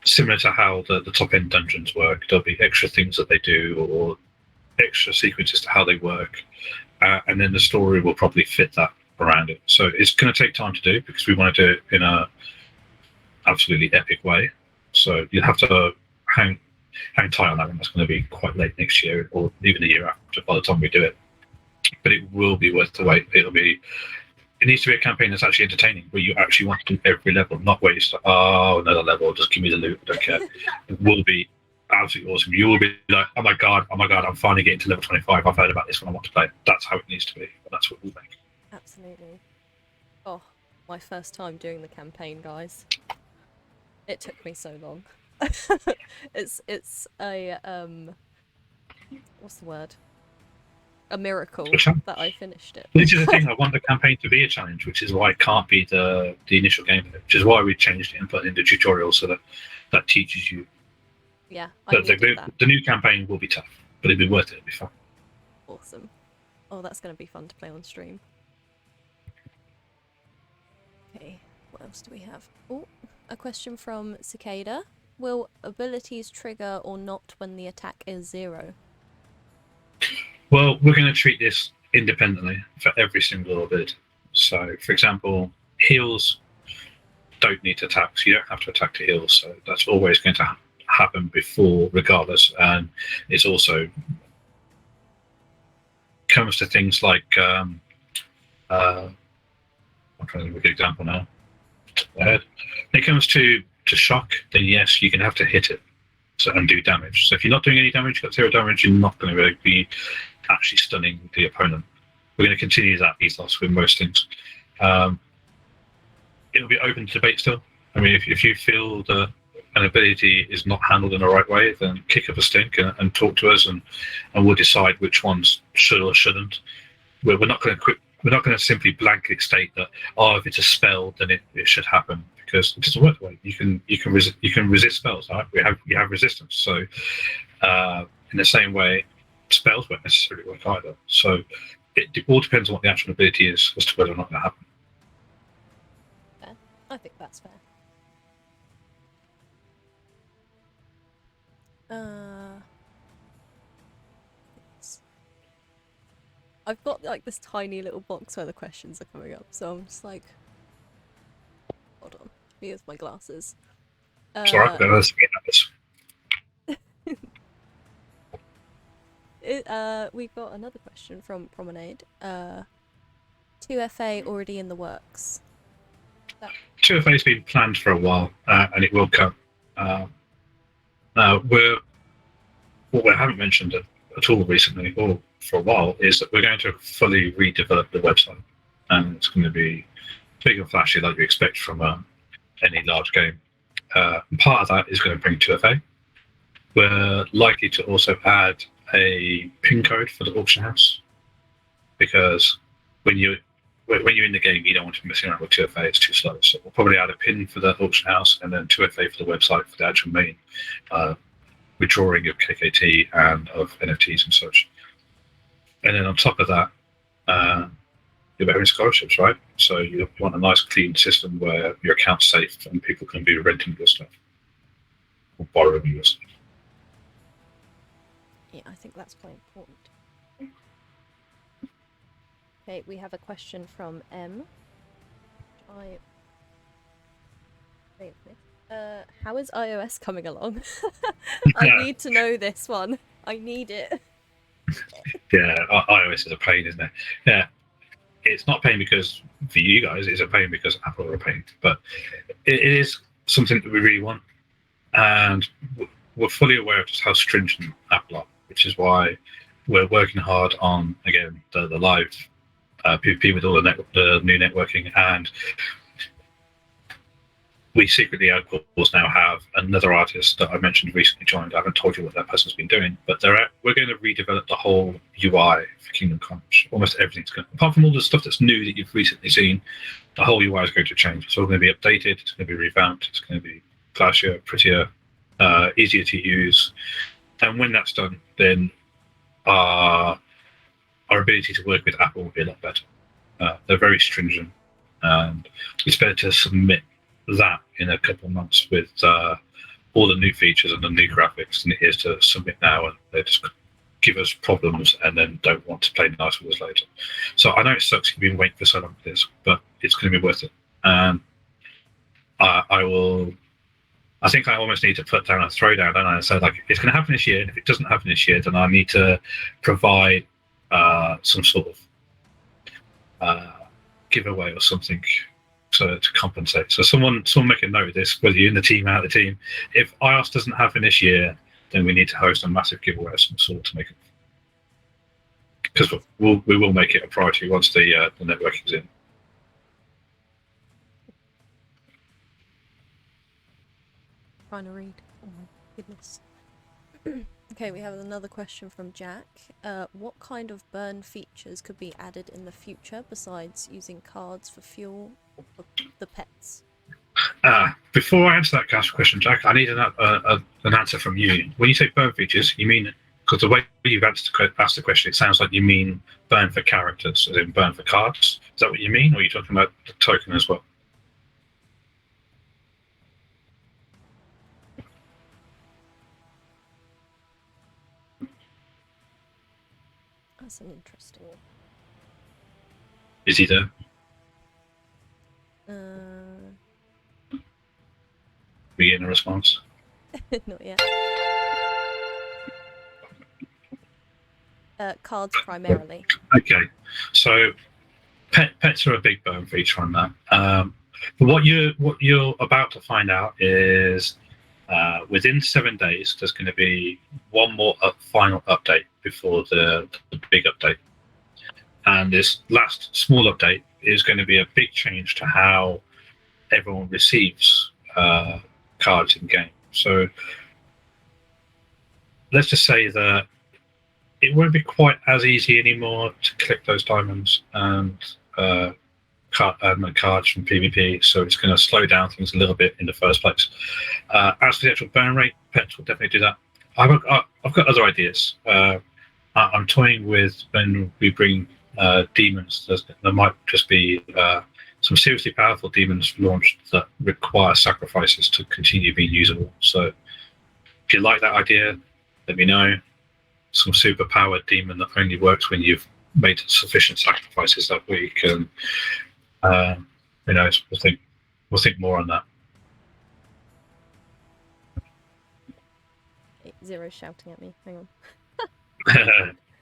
[SPEAKER 2] Similar to how the top-end dungeons work, there'll be extra things that they do or extra sequences to how they work. And then the story will probably fit that around it. So it's going to take time to do because we want to do it in a absolutely epic way. So you'll have to hang tight on that one. That's going to be quite late next year or even the year after by the time we do it. But it will be worth the wait. It needs to be a campaign that's actually entertaining, where you actually want to do every level, not where you start, another level, just give me the loot, I don't care. It will be absolutely awesome. You will be like, oh my god, I'm finally getting to level 25. I've heard about this one. I want to play. That's how it needs to be. And that's what we'll make.
[SPEAKER 1] Absolutely. Oh, my first time doing the campaign, guys. It took me so long. it's a what's the word? A miracle that I finished it.
[SPEAKER 2] This is the thing. I want the campaign to be a challenge, which is why it can't be the initial gameplay. Which is why we changed it and put it in the tutorial so that teaches you.
[SPEAKER 1] Yeah,
[SPEAKER 2] the new campaign will be tough, but it'll be worth it. It'll be fun.
[SPEAKER 1] Awesome. Oh, that's going to be fun to play on stream. Okay, what else do we have? Oh, a question from Cicada. Will abilities trigger or not when the attack is 0?
[SPEAKER 2] Well, we're going to treat this independently for every single ability. So, for example, heals don't need to attack, so you don't have to attack to heal. So that's always going to happen before, regardless. And it's also comes to things like I'm trying to think of a good example now. When it comes to shock, then yes, you can have to hit it and do damage. So if you're not doing any damage, you've got 0 damage, you're not going to be actually stunning the opponent. We're going to continue that ethos with most things. It'll be open to debate still. I mean, if you feel that an ability is not handled in the right way, then kick up a stink and talk to us, and we'll decide which ones should or shouldn't. We're not going to simply blanket state that if it's a spell, then it should happen, because it doesn't work that way. You can resist spells. Right? You have resistance. So in the same way, spells won't necessarily work either. So it all depends on what the actual ability is as to whether or not that happens.
[SPEAKER 1] Fair. I think that's fair. I've got like this tiny little box where the questions are coming up, so I'm just like, hold on, here's my glasses.
[SPEAKER 2] It's alright,
[SPEAKER 1] we've got another question from Promenade. 2FA already in the works.
[SPEAKER 2] 2FA has been planned for a while, and it will come. Now, what we haven't mentioned at all recently, or for a while, is that we're going to fully redevelop the website, and it's going to be big and flashy like you expect from any large game. Part of that is going to bring 2FA. We're likely to also add a pin code for the auction house, because when you're in the game, you don't want to be messing around with 2FA. It's too slow. So we'll probably add a pin for the auction house, and then 2FA for the website for the actual main withdrawing of KKT and of NFTs and such. And then on top of that, you're having scholarships, right? So you want a nice, clean system where your account's safe and people can be renting your stuff or borrowing your stuff.
[SPEAKER 1] Yeah, I think that's quite important. Okay, we have a question from M. How is iOS coming along? I need to know this one. I need it.
[SPEAKER 2] Yeah, iOS is a pain, isn't it? Yeah, it's not a pain because for you guys, it's a pain because Apple are a pain. But it is something that we really want, and we're fully aware of just how stringent Apple are, which is why we're working hard on, again, the live PvP with all the new networking. And we secretly, of course, now have another artist that I mentioned recently joined. I haven't told you what that person's been doing, but we're going to redevelop the whole UI for Kingdom Karnage. Almost everything's going to, apart from all the stuff that's new that you've recently seen, the whole UI is going to change. It's all going to be updated, it's going to be revamped, it's going to be flashier, prettier, easier to use. And when that's done, then our ability to work with Apple will be a lot better. They're very stringent, and it's better to submit that in a couple of months with all the new features and the new graphics than it is to submit now and they just give us problems and then don't want to play nice with us later. So I know it sucks you've been waiting for so long for this, but it's going to be worth it. And I think I almost need to put down a throwdown, don't I? And say, like, it's going to happen this year, and if it doesn't happen this year, then I need to provide some sort of giveaway or something to compensate. So someone make a note of this, whether you're in the team, out of the team. If iOS doesn't happen this year, then we need to host a massive giveaway of some sort to make it. Because we will make it a priority once the networking's in.
[SPEAKER 1] Trying to read. Oh my goodness. Okay, we have another question from Jack. What kind of burn features could be added in the future besides using cards for fuel or for the pets?
[SPEAKER 2] Before I answer that question, Jack, I need an answer from you. When you say burn features, you mean, because the way you've asked the question, it sounds like you mean burn for characters, as in burn for cards. Is that what you mean, or are you talking about the token as well?
[SPEAKER 1] That's an interesting one.
[SPEAKER 2] Is he there? Be in a response?
[SPEAKER 1] Not yet. Cards primarily.
[SPEAKER 2] Okay, so pets are a big burn feature on that. But what you're about to find out is within 7 days, there's going to be one more final update before the big update. And this last small update is going to be a big change to how everyone receives cards in game. So let's just say that it won't be quite as easy anymore to collect those diamonds and cards from PvP, so it's going to slow down things a little bit in the first place. As for the actual burn rate, pets will definitely do that. I've got other ideas. I'm toying with when we bring demons. There might just be some seriously powerful demons launched that require sacrifices to continue being usable. So if you like that idea, let me know. Some super powered demon that only works when you've made sufficient sacrifices that we can, we'll think more on that.
[SPEAKER 1] Zero's shouting at me. Hang on.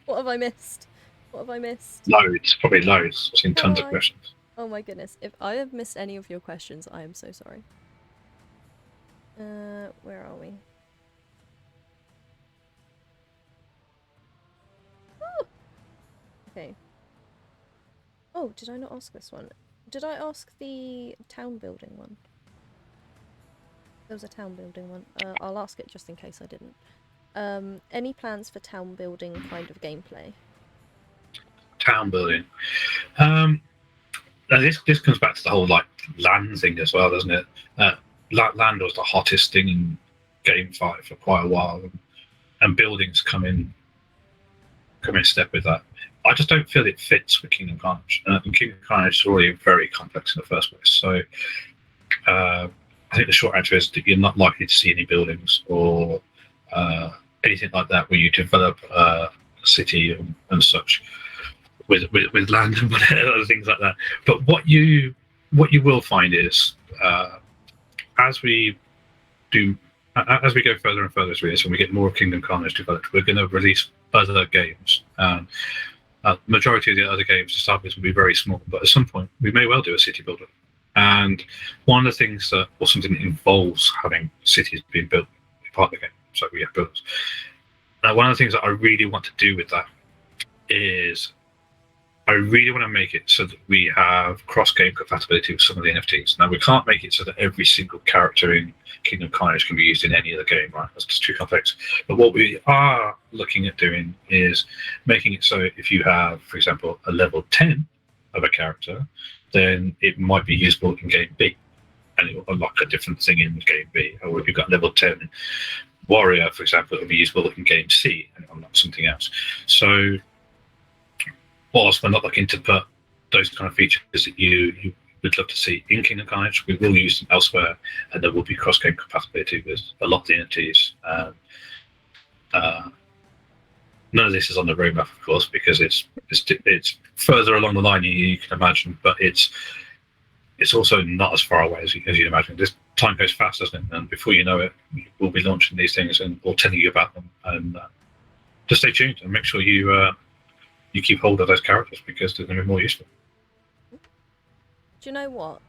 [SPEAKER 1] What have I missed? What have I missed?
[SPEAKER 2] Loads, probably loads. I've seen tons of questions.
[SPEAKER 1] Oh my goodness. If I have missed any of your questions, I am so sorry. Where are we? Oh! Okay. Oh, did I not ask this one? Did I ask the town building one? There was a town building one. I'll ask it just in case I didn't. Any plans for town building kind of gameplay?
[SPEAKER 2] Town building. Now this comes back to the whole land thing as well, doesn't it? Land was the hottest thing in GameFi for quite a while, and buildings come in step with that. I just don't feel it fits with Kingdom Karnage. And Kingdom Karnage is already very complex in the first place. So I think the short answer is that you're not likely to see any buildings or anything like that where you develop a city and such with land and other things like that. But what you will find is as we go further and further through this, and we get more of Kingdom Karnage developed, we're going to release other games. Majority of the other games to start with will be very small, but at some point we may well do a city builder. And one of the things or something that involves having cities being built part of the game, so we have builders. Now, one of the things that I really want to do with that is I really want to make it so that we have cross-game compatibility with some of the NFTs. Now, we can't make it so that every single character in Kingdom Karnage can be used in any other game, right? That's just too complex. But what we are looking at doing is making it so if you have, for example, a level 10 of a character, then it might be usable in game B, and it will unlock a different thing in game B. Or if you've got level 10 warrior, for example, it will be usable in game C and unlock something else. So whilst we're not looking to put those kind of features that you would love to see in Kingdom Karnage, we will use them elsewhere, and there will be cross-game compatibility with a lot of the entities. None of this is on the roadmap, of course, because it's further along the line you can imagine, but it's also not as far away as you imagine. This time goes fast, doesn't it? And before you know it, we'll be launching these things or telling you about them. And just stay tuned and make sure you keep hold of those characters, because they're going to be more useful.
[SPEAKER 1] Do you know what?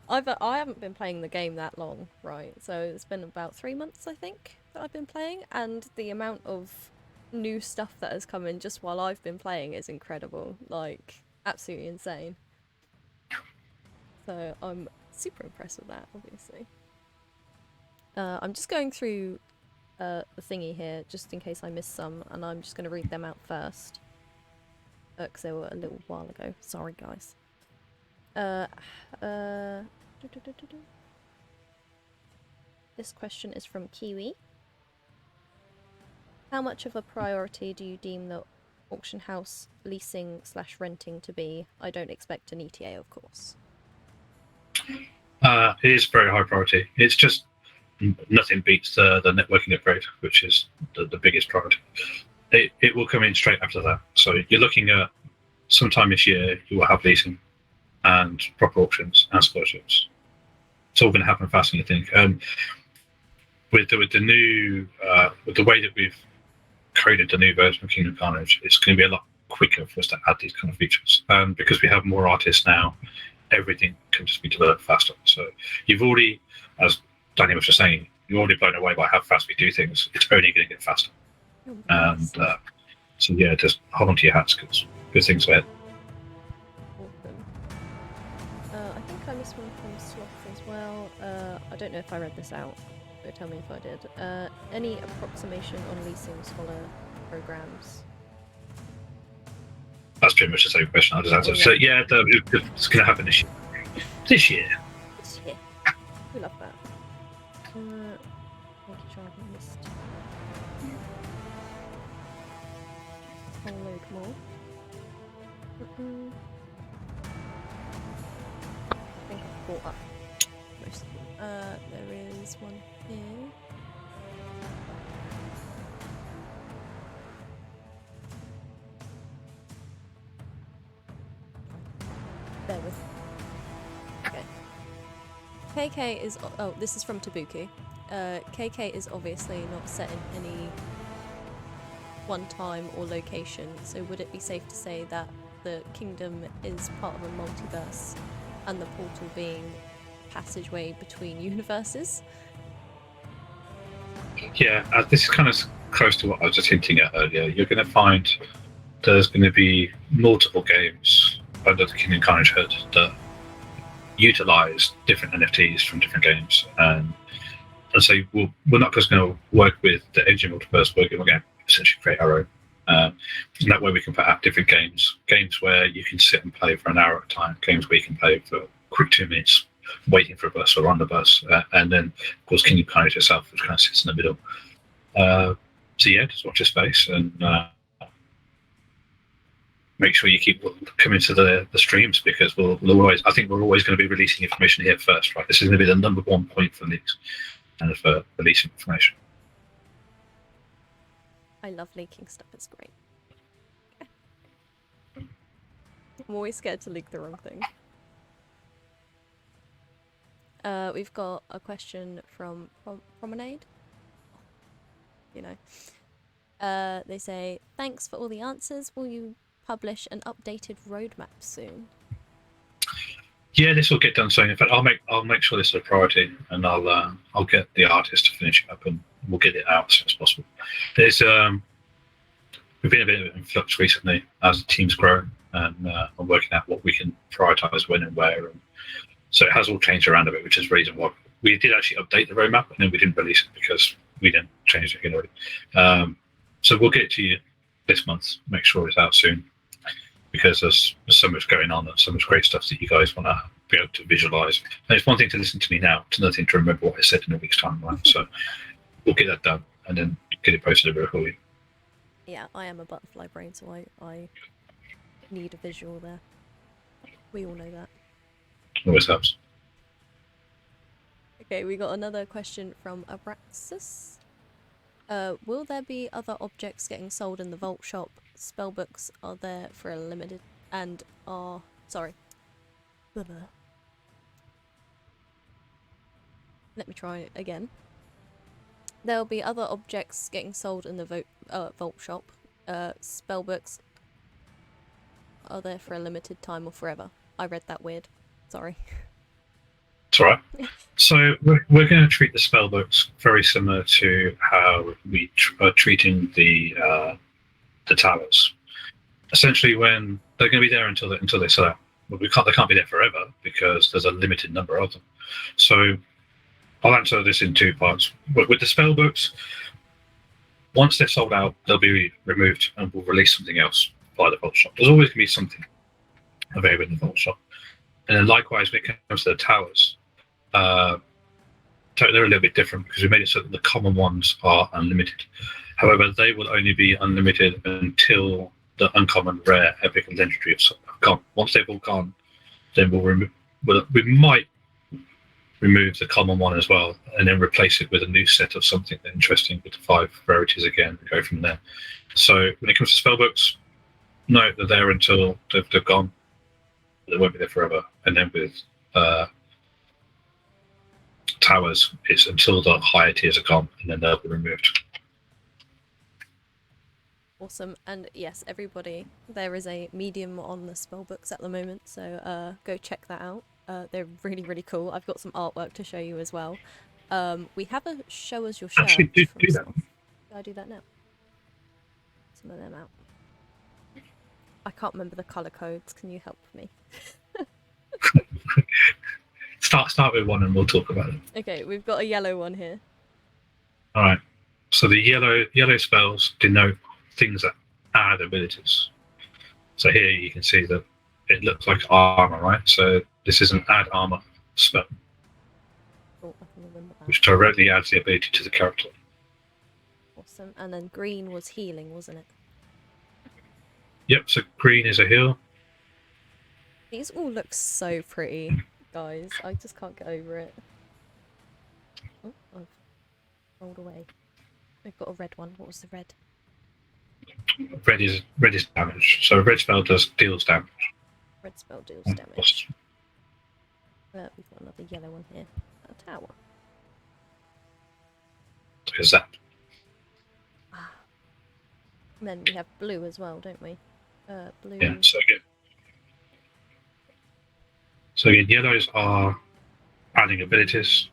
[SPEAKER 1] I haven't been playing the game that long, right? So it's been about 3 months, I think. that I've been playing, and the amount of new stuff that has come in just while I've been playing is incredible. Like, absolutely insane. So I'm super impressed with that, obviously. I'm just going through the thingy here, just in case I missed some, and I'm just going to read them out first. Because they were a little while ago. Sorry, guys. This question is from Kiwi. How much of a priority do you deem the auction house leasing / renting to be? I don't expect an ETA, of course.
[SPEAKER 2] It is very high priority. It's just nothing beats the networking upgrade, which is the biggest priority. It will come in straight after that. So you're looking at sometime this year, you will have leasing and proper auctions and scholarships. It's all going to happen faster than you think. With the new, with the way that we've created the new version of Kingdom Karnage, it's going to be a lot quicker for us to add these kind of features. Because we have more artists now, everything can just be developed faster. So you've already, as Dani was just saying, you're already blown away by how fast we do things. It's only going to get faster. And so yeah, just hold on to your hats because good things ahead.
[SPEAKER 1] Awesome. I think I missed one from Sloth as well. I don't know if I read this out, but tell me if I did. Any approximation on leasing scholar programs?
[SPEAKER 2] That's pretty much the same question I just answered. So yeah, it's going to happen this year. This year.
[SPEAKER 1] We love that. Making sure I haven't missed. I'll load more. I think I've brought up most of them. There is one here. Bear with. Okay. KK is... Oh, this is from Tabuki. KK is obviously not set in any one time or location, so would it be safe to say that the kingdom is part of a multiverse and the portal being passageway between universes?
[SPEAKER 2] Yeah, this is kind of close to what I was just hinting at earlier. You're going to find there's going to be multiple games under the Kingdom Karnage hood that utilize different NFTs from different games, and so we're not just going to work with the engine multiverse. We're going to essentially create our own. And that way we can put out different games where you can sit and play for an hour at a time, games where you can play for a quick 2 minutes waiting for a bus or on the bus, and then of course Kingdom Karnage itself, which kind of sits in the middle. So yeah, just watch your space and make sure you keep coming to the streams, because we'll always, I think we're always going to be releasing information here first, right? This is going to be the number one point for leaks and for releasing information.
[SPEAKER 1] I love leaking stuff, it's great. I'm always scared to leak the wrong thing. We've got a question from Promenade. You know. They say, thanks for all the answers. Will you publish an updated roadmap soon?
[SPEAKER 2] Yeah, this will get done soon. In fact, I'll make sure this is a priority, and I'll get the artist to finish it up, and we'll get it out as soon as possible. There's we've been a bit in flux recently as the team's grown, and I'm working out what we can prioritize when and where, and so it has all changed around a bit, which is the reason why we did actually update the roadmap, and then we didn't release it because we didn't change it again already. So we'll get it to you this month. Make sure it's out soon, because there's so much going on and so much great stuff that you guys want to be able to visualize. And it's one thing to listen to me now, it's another thing to remember what I said in a week's time, right? So we'll get that done and then get it posted over for you.
[SPEAKER 1] Yeah, I am a butterfly brain, so I need a visual there. We all know that.
[SPEAKER 2] Always helps.
[SPEAKER 1] Okay, we got another question from Abraxas. Will there be other objects getting sold in the vault shop? Spellbooks are there for a limited and are... Sorry. Blah, blah. Let me try it again. There'll be other objects getting sold in the vault shop. Spellbooks are there for a limited time or forever. I read that weird. Sorry.
[SPEAKER 2] It's all right. So we're going to treat the spell books very similar to how we are treating the towers. Essentially, when they're going to be there until they sell out. Well, they can't be there forever because there's a limited number of them. So I'll answer this in two parts. With the spell books, once they're sold out, they'll be removed and we'll release something else by the vault shop. There's always going to be something available in the vault shop. And then likewise, when it comes to the towers, they're a little bit different because we made it so that the common ones are unlimited. However, they will only be unlimited until the uncommon, rare, epic, and legendary have gone. Once they've all gone, then we might remove the common one as well, and then replace it with a new set of something interesting with the 5 rarities again, and go from there. So when it comes to spellbooks, no, they're there until they've gone. They won't be there forever. And then with towers, it's until the higher tiers are gone, and then they'll be removed.
[SPEAKER 1] Awesome. And yes, everybody, there is a medium on the spell books at the moment, so go check that out. They're really, really cool. I've got some artwork to show you as well. We have a show us your shirt.
[SPEAKER 2] Actually, do that.
[SPEAKER 1] Do I do that now? Some of them out. I can't remember the colour codes. Can you help me?
[SPEAKER 2] Start with one and we'll talk about it.
[SPEAKER 1] Okay, we've got a yellow one here.
[SPEAKER 2] All right. So the yellow spells denote things that add abilities. So here you can see that it looks like armor, right? So this is an add armor spell,
[SPEAKER 1] Oh, I can remember that.
[SPEAKER 2] which directly adds the ability to the character.
[SPEAKER 1] Awesome. And then green was healing, wasn't it?
[SPEAKER 2] Yep. So green is a heal.
[SPEAKER 1] These all look so pretty, guys. I just can't get over it. Oh, I've rolled away. We've got a red one. What was the red?
[SPEAKER 2] Red is damage. So a red spell deals damage.
[SPEAKER 1] Red spell deals damage. We've got another yellow one here. A tower.
[SPEAKER 2] Is that?
[SPEAKER 1] Ah. And then we have blue as well, don't we? Blue.
[SPEAKER 2] Yeah. So again, yellows are adding abilities.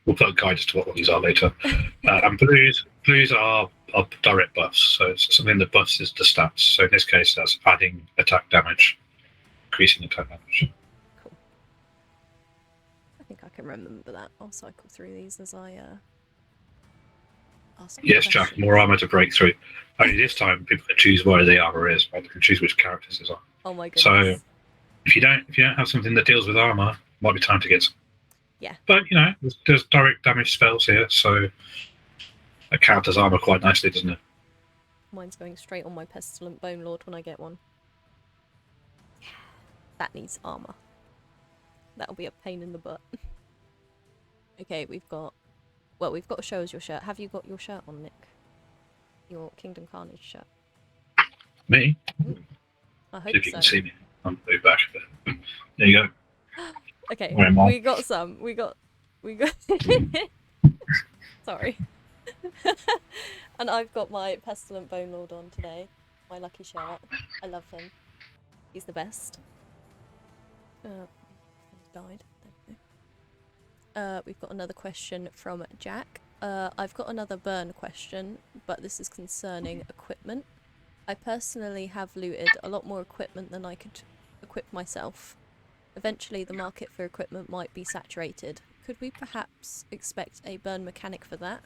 [SPEAKER 2] We'll put a guide as to what these are later. And blues are direct buffs. So it's something that buffs is the stats. So in this case, that's adding attack damage, increasing attack damage.
[SPEAKER 1] Cool. I think I can remember that. I'll cycle through these as I ask.
[SPEAKER 2] Yes, Jack. More armor to break through. Only this time, people can choose where the armor is. Right? They can choose which characters is on.
[SPEAKER 1] Oh my goodness.
[SPEAKER 2] So if you don't have something that deals with armor, it might be time to get some.
[SPEAKER 1] Yeah.
[SPEAKER 2] But there's direct damage spells here, so it counters armor quite nicely, doesn't it?
[SPEAKER 1] Mine's going straight on my pestilent bone lord when I get one. That needs armor. That'll be a pain in the butt. Okay, we've got to show us your shirt. Have you got your shirt on, Nick? Your Kingdom Karnage shirt.
[SPEAKER 2] Me?
[SPEAKER 1] I hope
[SPEAKER 2] If you
[SPEAKER 1] so.
[SPEAKER 2] can see me, I'll move back a bit. There you go.
[SPEAKER 1] Okay,
[SPEAKER 2] Where am I?
[SPEAKER 1] we got some. We got. Sorry. And I've got my pestilent bone lord on today. My lucky shirt. I love him. He's the best. Died. We've got another question from Jack. I've got another burn question, but this is concerning equipment. I personally have looted a lot more equipment than I could equip myself. Eventually, the market for equipment might be saturated. Could we perhaps expect a burn mechanic for that?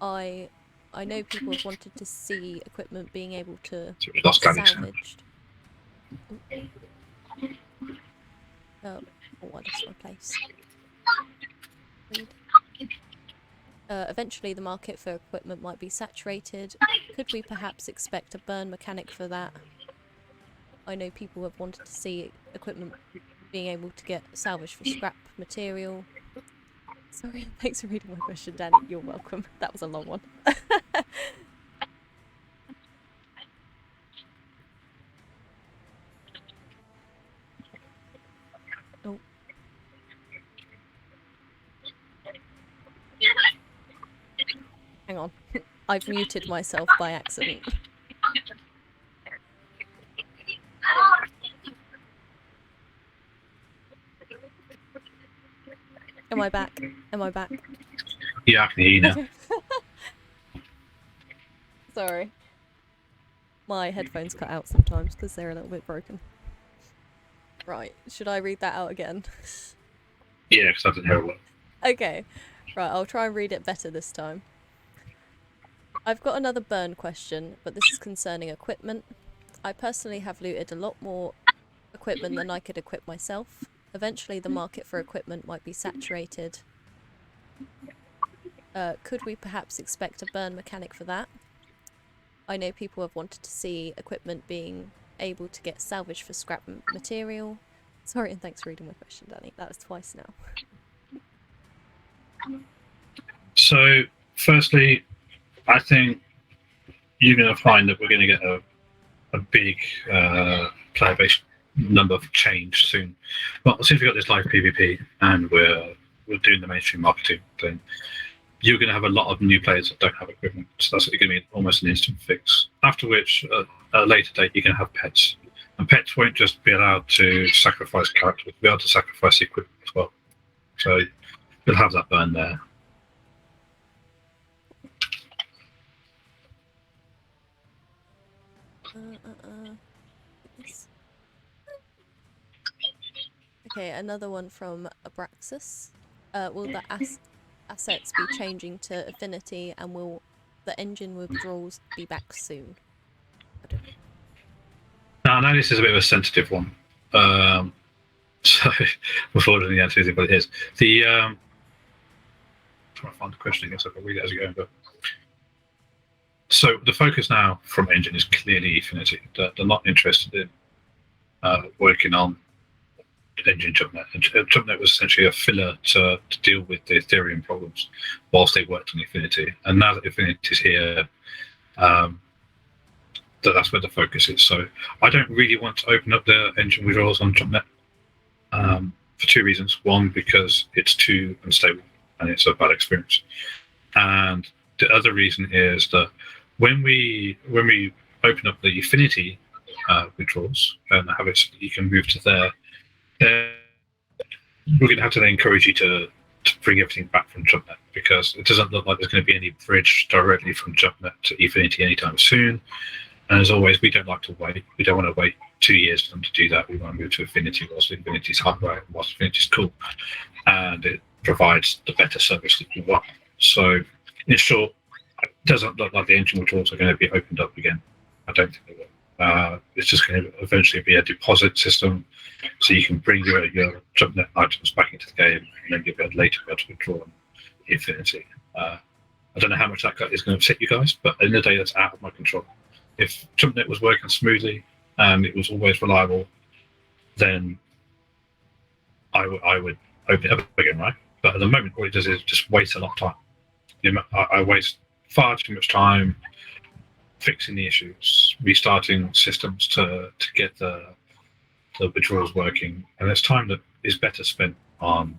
[SPEAKER 1] I know people have wanted to see equipment being able to be salvaged. Oh, I lost my place. Eventually, the market for equipment might be saturated. Could we perhaps expect a burn mechanic for that? I know people have wanted to see equipment being able to get salvaged for scrap material. Sorry, thanks for reading my question, Dani. You're welcome. That was a long one. Oh. Hang on. I've muted myself by accident. Am I back? Am I back?
[SPEAKER 2] Yeah, I can hear you now.
[SPEAKER 1] Okay. Sorry. My headphones cut out sometimes because they're a little bit broken. Right, should I read that out again?
[SPEAKER 2] Yeah, because I didn't hear a word.
[SPEAKER 1] Okay, right, I'll try and read it better this time. I've got another burn question, but this is concerning equipment. I personally have looted a lot more equipment than I could equip myself. Eventually the market for equipment might be saturated. Could we perhaps expect a burn mechanic for that? I know people have wanted to see equipment being able to get salvaged for scrap material. Sorry, and thanks for reading my question, Dani. That was twice now.
[SPEAKER 2] So, firstly, I think you're going to find that we're going to get a big player base number change soon. Well, since we've got this live PvP and we're doing the mainstream marketing thing, you're going to have a lot of new players that don't have equipment. So that's going to be almost an instant fix. After which, at a later date, you're going to have pets. And pets won't just be allowed to sacrifice characters, they'll be able to sacrifice the equipment as well. So you'll have that burn there.
[SPEAKER 1] Okay, another one from Abraxas. Will the assets be changing to Affinity, and will the engine withdrawals be back soon? I don't know.
[SPEAKER 2] Now, I know this is a bit of a sensitive one. So, before the answer is what it is. I'm trying to find the question again so I can read it as I go. But so the focus now from engine is clearly Affinity. They're not interested in working on engine jumpnet. Jumpnet was essentially a filler to deal with the Ethereum problems whilst they worked on Affinity. And now that Affinity is here, that's where the focus is. So I don't really want to open up the engine withdrawals on Jumpnet for two reasons. One, because it's too unstable and it's a bad experience. And the other reason is that when we open up the Affinity withdrawals and have it so you can move to there, we're going to have to then encourage you to bring everything back from Jumpnet, because it doesn't look like there's going to be any bridge directly from Jumpnet to Affinity anytime soon. And as always, we don't like to wait. We don't want to wait 2 years for them to do that. We want to move to Affinity whilst Affinity's hardware, whilst Affinity's cool, and it provides the better service that you want. So, in short, it doesn't look like the engine withdrawals are going to be opened up again. I don't think they will. It's just going to eventually be a deposit system, so you can bring your Jumpnet items back into the game, and then you'll be later be able to withdraw on Affinity. I don't know how much that is going to upset you guys, but in the day, that's out of my control. If Jumpnet was working smoothly and it was always reliable, then I would open it up again, right? But at the moment, what it does is just waste a lot of time. I waste far too much time fixing the issues, restarting systems to get the withdrawals working, and it's time that is better spent on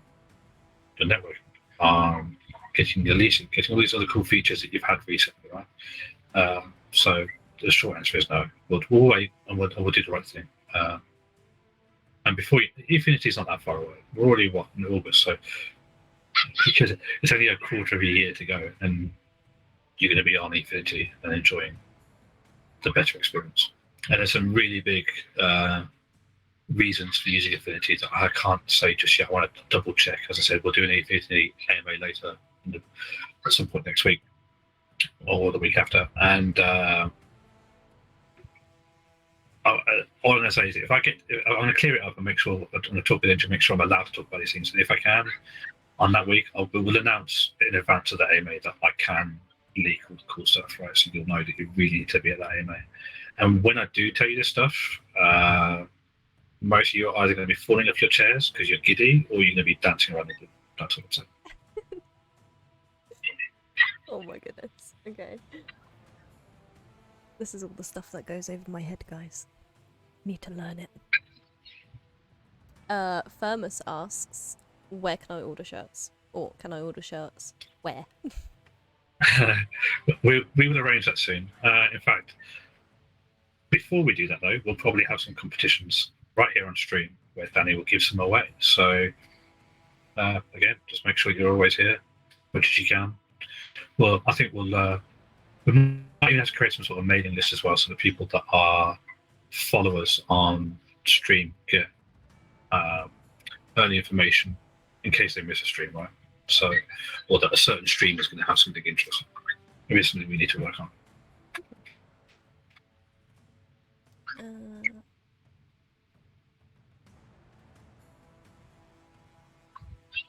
[SPEAKER 2] the network, getting the leasing, getting all these other cool features that you've had recently, right? So the short answer is no. We'll wait and we'll do the right thing. And before Infinity's not that far away. We're already in August, so because it's only a quarter of a year to go, and you're going to be on Infinity and enjoying the better experience. And there's some really big reasons for using Infinity that I can't say just yet. I want to double check. As I said, we'll do an Infinity AMA later at some point next week or the week after. And all I'm going to say is, I'm going to clear it up and make sure, I'm going to talk with Engine, make sure I'm allowed to talk about these things. And if I can, on that week, we'll announce in advance of the AMA that I can leak all the cool stuff, right? So you'll know that you really need to be at that AMA. And when I do tell you this stuff, most of you are either going to be falling off your chairs because you're giddy, or you're going to be dancing around the room. That's what I'm saying.
[SPEAKER 1] Oh my goodness. Okay. This is all the stuff that goes over my head, guys. Need to learn it. Firmus asks, where can I order shirts? Or can I order shirts? Where?
[SPEAKER 2] we will arrange that soon. In fact, before we do that though, we'll probably have some competitions right here on stream where Dani will give some away. So Again, just make sure you're always here, much as you can. Well, I think we might even have to create some sort of mailing list as well, so the people that are followers on stream get early information in case they miss a stream, right? So, or that a certain stream is going to have something interesting. Maybe it's something we need to work on.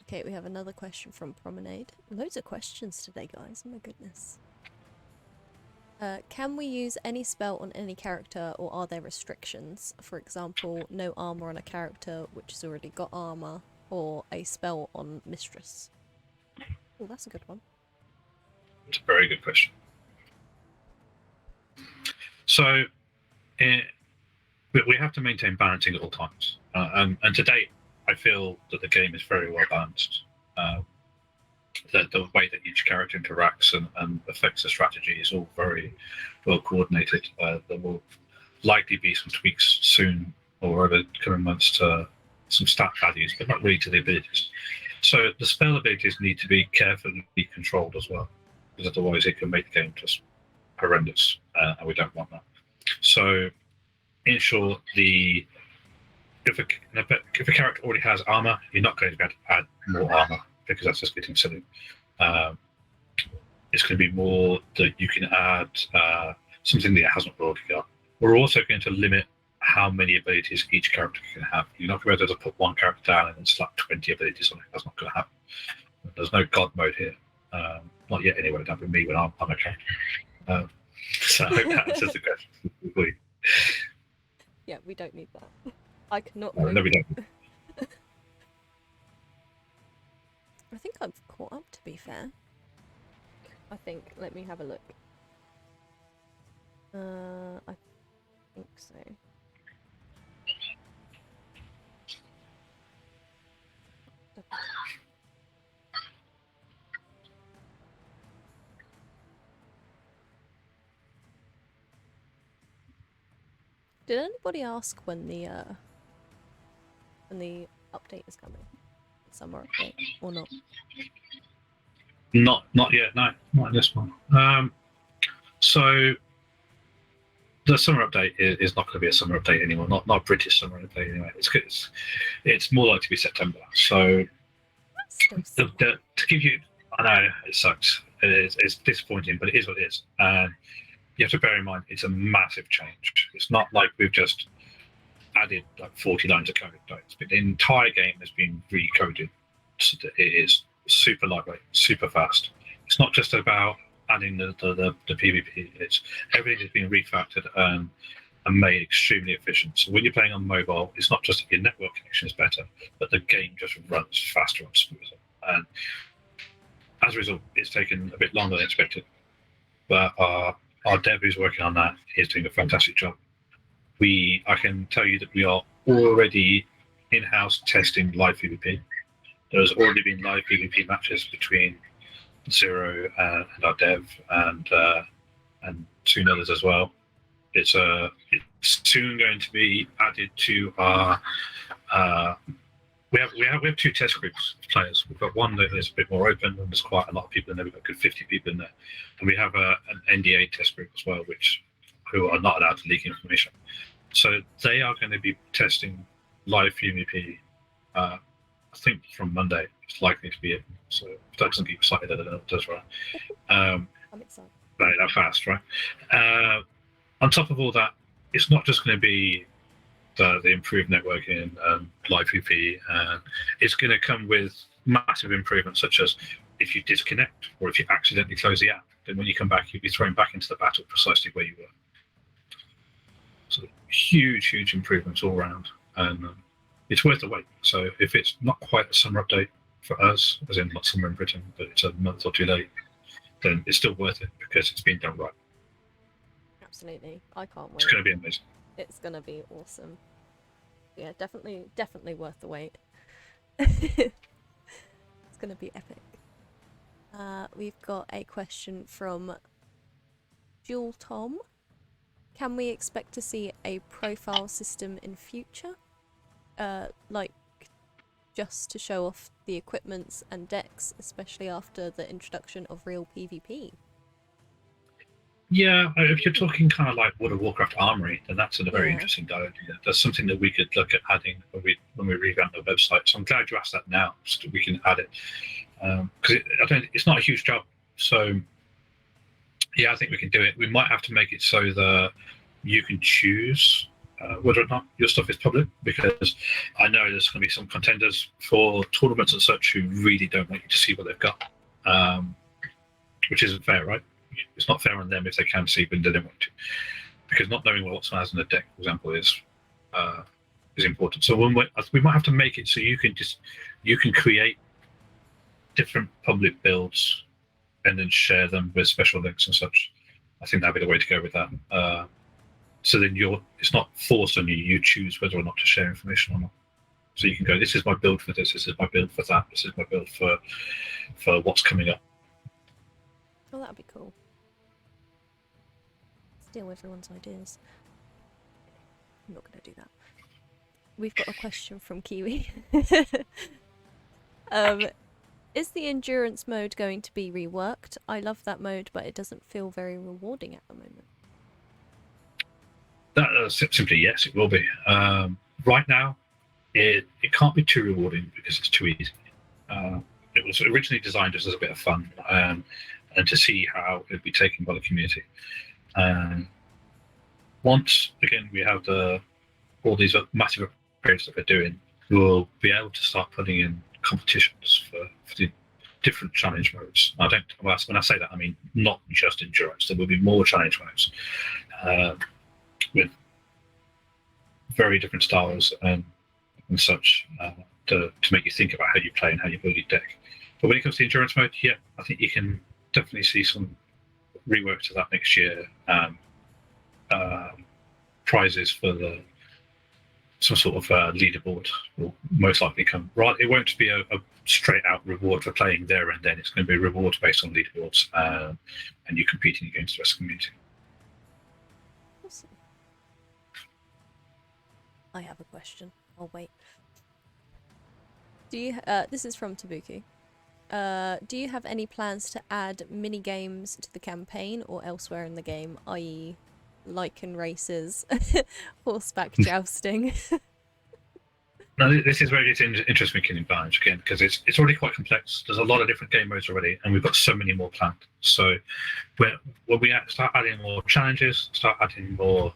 [SPEAKER 1] Okay, we have another question from Promenade. Loads of questions today, guys. Oh my goodness. Can we use any spell on any character, or are there restrictions? For example, no armor on a character which has already got armor, or a spell on mistress. Oh, that's a good one.
[SPEAKER 2] It's a very good question. So, we have to maintain balancing at all times, and to date, I feel that the game is very well balanced. The way that each character interacts and affects the strategy is all very well coordinated. There will likely be some tweaks soon or over the coming months to some stat values, but not really to the abilities. So the spell abilities need to be carefully controlled as well, because otherwise it can make the game just horrendous, and we don't want that. So, in short, if a character already has armor, you're not going to be able to add more armor, because that's just getting silly. It's going to be more that you can add something that it hasn't already got. We're also going to limit how many abilities each character can have. You're not going to be able to put one character down and then slap 20 abilities on it. That's not going to happen. There's no god mode here. Not yet, anyway. That'll be me when I'm a character. So I hope that answers the question.
[SPEAKER 1] Yeah, we don't need that. I cannot.
[SPEAKER 2] No, we don't.
[SPEAKER 1] I think I've caught up, to be fair. I think. Let me have a look. I think so. Did anybody ask when the update is coming? Summer update or not?
[SPEAKER 2] Not yet. No, not this one. So the summer update is not going to be a summer update anymore. Not a British summer update anyway. It's more likely to be September. So to give you, I know it sucks. It's disappointing, but it is what it is. You have to bear in mind it's a massive change. It's not like we've just added like 40 lines of code. The entire game has been recoded. So that it is super lightweight, super fast. It's not just about adding the PvP. It's everything has been refactored and made extremely efficient. So when you're playing on mobile, it's not just your network connection is better, but the game just runs faster and smoother. And as a result, it's taken a bit longer than expected. But our dev who's working on that is doing a fantastic job. I can tell you that we are already in-house testing live PvP. There's already been live PvP matches between Zero and our dev and soon others as well. It's soon going to be added to our. We have two test groups of players. We've got one that is a bit more open, and there's quite a lot of people in there. We've got a good 50 people in there, and we have an NDA test group as well, who are not allowed to leak information. So they are going to be testing live PvP. I think from Monday it's likely to be it. So if that doesn't get excited, I don't know what does, right?
[SPEAKER 1] I'm excited.
[SPEAKER 2] Right, that fast, right? On top of all that, it's not just going to be the improved networking and live PvP. It's going to come with massive improvements, such as if you disconnect or if you accidentally close the app, then when you come back, you'll be thrown back into the battle precisely where you were. So huge improvements all around, and it's worth the wait. So if it's not quite a summer update for us, as in not summer in Britain, but it's a month or two late, then it's still worth it because it's been done right.
[SPEAKER 1] Absolutely, I can't wait.
[SPEAKER 2] It's going to be amazing.
[SPEAKER 1] It's going to be awesome. Yeah, definitely worth the wait. It's going to be epic. We've got a question from Jewel Tom. Can we expect to see a profile system in future? Like just to show off the equipments and decks, especially after the introduction of real PvP.
[SPEAKER 2] Yeah, if you're talking kind of like World of Warcraft Armory, then that's a very
[SPEAKER 1] Yeah.
[SPEAKER 2] interesting idea. That's something that we could look at adding when we revamp the website. So I'm glad you asked that now, so that we can add it. Because it's not a huge job. So yeah, I think we can do it. We might have to make it so that you can choose whether or not your stuff is public, because I know there's going to be some contenders for tournaments and such who really don't want you to see what they've got, which isn't fair, right? It's not fair on them if they can see but they don't want to, because not knowing what someone has in the deck, for example, is important. So we might have to make it so you can create different public builds and then share them with special links and such. I think that'd be the way to go with that. So then it's not forced on you. You choose whether or not to share information or not. So you can go, this is my build for this. This is my build for that. This is my build for what's coming up.
[SPEAKER 1] Oh, that'd be cool. Steal everyone's ideas. I'm not going to do that. We've got a question from Kiwi. Is the endurance mode going to be reworked? I love that mode, but it doesn't feel very rewarding at the moment.
[SPEAKER 2] Simply yes, it will be. Right now, it can't be too rewarding because it's too easy. It was originally designed just as a bit of fun and to see how it would be taken by the community. Once again we have all these massive upgrades that we're doing, we'll be able to start putting in competitions for the different challenge modes. When I say that, I mean not just endurance. There will be more challenge modes with very different styles and such to make you think about how you play and how you build your deck. But when it comes to endurance mode, yeah, I think you can definitely see some rework to that next year. Prizes for some sort of leaderboard will most likely come. Right, it won't be a straight out reward for playing there and then. It's going to be a reward based on leaderboards and you competing against the rest of the community.
[SPEAKER 1] Awesome. I have a question. I'll wait. Do you? This is from Tabuki. Do you have any plans to add mini games to the campaign or elsewhere in the game, i.e., lichen races, horseback jousting?
[SPEAKER 2] Now, this is where it's interesting with Kingdom Karnage again, because it's already quite complex. There's a lot of different game modes already, and we've got so many more planned. So when we start adding more challenges, start adding more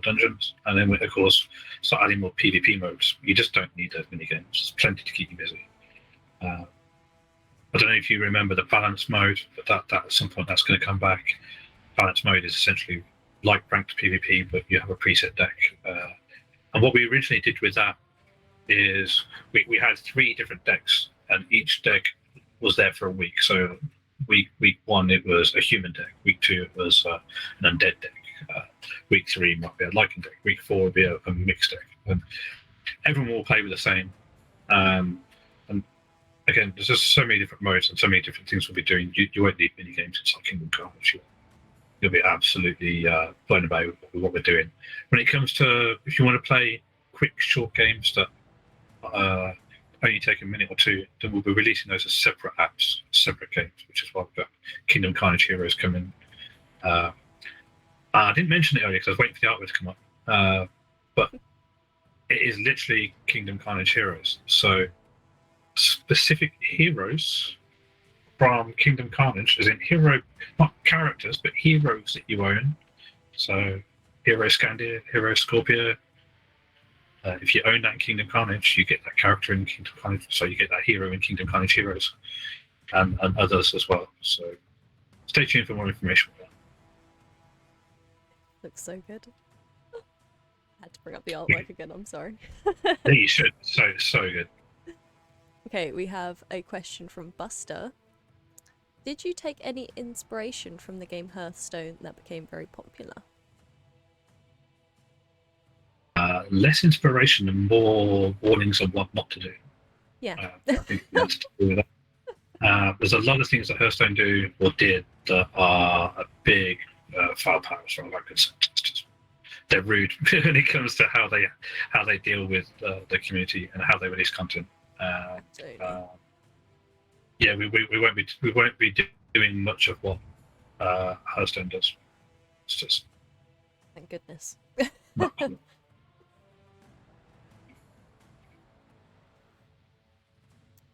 [SPEAKER 2] dungeons, and then we, of course, start adding more PvP modes, you just don't need those mini games. There's plenty to keep you busy. I don't know if you remember the balance mode, but that at some point that's going to come back. Balance mode is essentially like ranked PvP, but you have a preset deck. And what we originally did with that is we had 3 different decks, and each deck was there for a week. So week 1 it was a human deck, week 2 it was an undead deck, week 3 might be a lichen deck, week 4 would be a mixed deck, and everyone will play with the same. And again, there's just so many different modes and so many different things we'll be doing. You won't need mini games inside Kingdom Karnage. You'll be absolutely blown away with what we're doing. When it comes to, if you want to play quick, short games that only take a minute or 2, then we'll be releasing those as separate apps, separate games, which is why we've got Kingdom Karnage Heroes coming. I didn't mention it earlier because I was waiting for the artwork to come up, but it is literally Kingdom Karnage Heroes. So specific heroes from Kingdom Karnage, as in hero, not characters, but heroes that you own. So Hero Scandia, Hero Scorpio. If you own that in Kingdom Karnage, you get that character in Kingdom Karnage, so you get that hero in Kingdom Karnage Heroes, and others as well. So stay tuned for more information on that.
[SPEAKER 1] Looks so good. I had to bring up the artwork again, I'm sorry.
[SPEAKER 2] Yeah, you should. So good.
[SPEAKER 1] Okay, we have a question from Buster. Did you take any inspiration from the game Hearthstone that became very popular?
[SPEAKER 2] Less inspiration and more warnings on what not to do.
[SPEAKER 1] Yeah.
[SPEAKER 2] I think that's to do with that. There's a lot of things that Hearthstone do or did that are a big firepower. So they're rude when it comes to how they deal with the community and how they release content.
[SPEAKER 1] Absolutely.
[SPEAKER 2] Yeah, we won't be doing much of what Hearthstone does. It's just
[SPEAKER 1] Thank goodness.
[SPEAKER 2] not cool.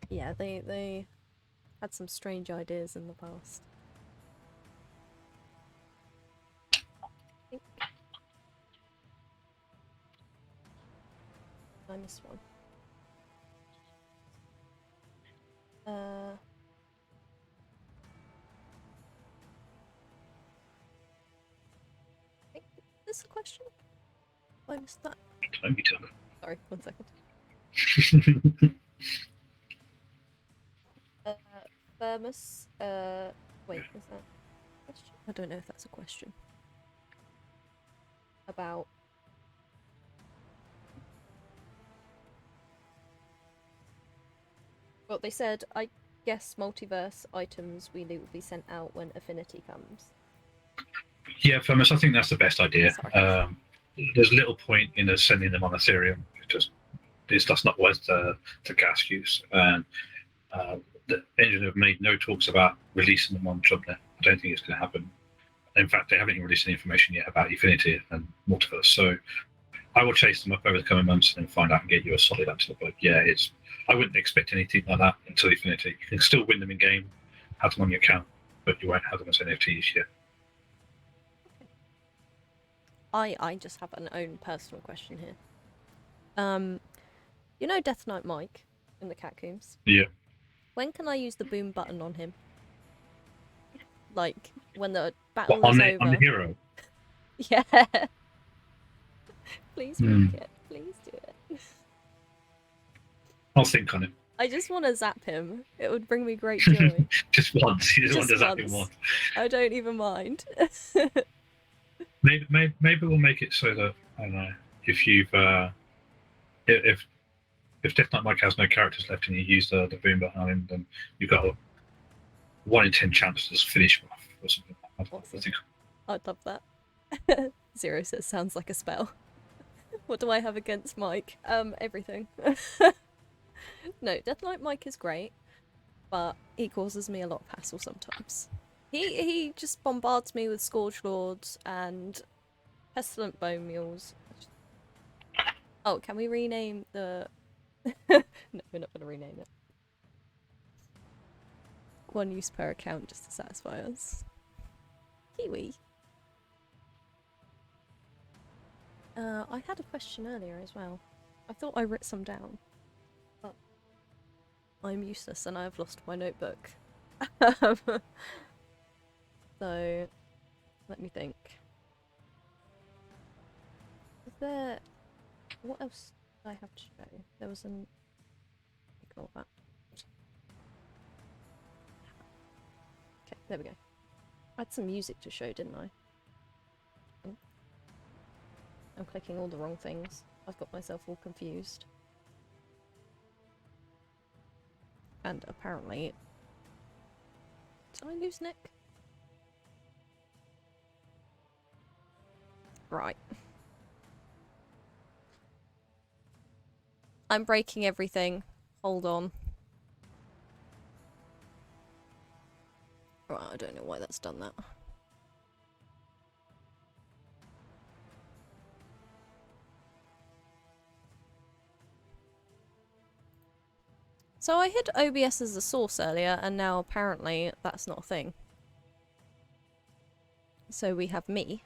[SPEAKER 1] Yeah, they had some strange ideas in the past. I missed one. Is this a question? I missed that.
[SPEAKER 2] Don't you tell me.
[SPEAKER 1] Sorry, 1 second. Thermos. Wait, is that a question? I don't know if that's a question. About. Well, they said, I guess multiverse items we will be sent out when Affinity comes.
[SPEAKER 2] Yeah, Firmus, I think that's the best idea.
[SPEAKER 1] Sorry.
[SPEAKER 2] There's little point in us sending them on Ethereum because that's not worth the gas use. And the engine have made no talks about releasing them on Clubnet. I don't think it's going to happen. In fact, they haven't even released any information yet about Affinity and Multiverse. So I will chase them up over the coming months and find out and get you a solid answer. But yeah, I wouldn't expect anything like that until Affinity. You can still win them in game, have them on your account, but you won't have them as NFTs yet.
[SPEAKER 1] I just have an own personal question here. You know Death Knight Mike in the Catacombs?
[SPEAKER 2] Yeah.
[SPEAKER 1] When can I use the boom button on him? Like, when the battle
[SPEAKER 2] on
[SPEAKER 1] is
[SPEAKER 2] the,
[SPEAKER 1] over?
[SPEAKER 2] On the hero?
[SPEAKER 1] Yeah. Please make it. Please do it.
[SPEAKER 2] I'll think on it.
[SPEAKER 1] I just want to zap him. It would bring me great joy.
[SPEAKER 2] Just once. You just want to zap him once.
[SPEAKER 1] I don't even mind.
[SPEAKER 2] Maybe we'll make it so that, I don't know, if you've if Death Knight Mike has no characters left and you use the boom button on him, then you've got a 1 in 10 chance to just finish him off or something.
[SPEAKER 1] Awesome. I'd love that. Zero says sounds like a spell. What do I have against Mike? Everything. No, Death Knight Mike is great, but he causes me a lot of hassle sometimes. He just bombards me with Scourge Lords and Pestilent Bone Mules. Oh, can we rename the... No, we're not going to rename it. 1 use per account just to satisfy us. Kiwi. I had a question earlier as well. I thought I wrote some down. But I'm useless and I've lost my notebook. So, let me think. Is there... What else did I have to show? There was an... Ignore that. Okay, there we go. I had some music to show, didn't I? I'm clicking all the wrong things. I've got myself all confused. And apparently... Did I lose Nick? Right. I'm breaking everything. Hold on. Right, I don't know why that's done that. So I hid OBS as a source earlier, and now apparently that's not a thing. So we have me.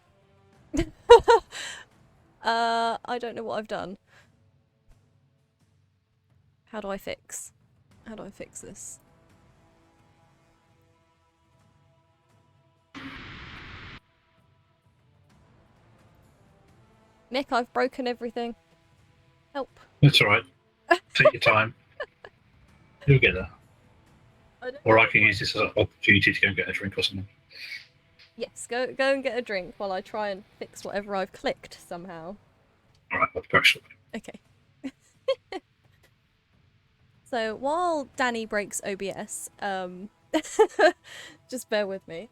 [SPEAKER 1] I don't know what I've done. How do I fix this? Nick, I've broken everything. Help.
[SPEAKER 2] That's alright. Take your time. You'll get there. Or I can use this as an opportunity to go and get a drink or something.
[SPEAKER 1] Yes, go and get a drink while I try and fix whatever I've clicked somehow.
[SPEAKER 2] Alright, I'll be shortly.
[SPEAKER 1] Okay. So while Dani breaks OBS, just bear with me.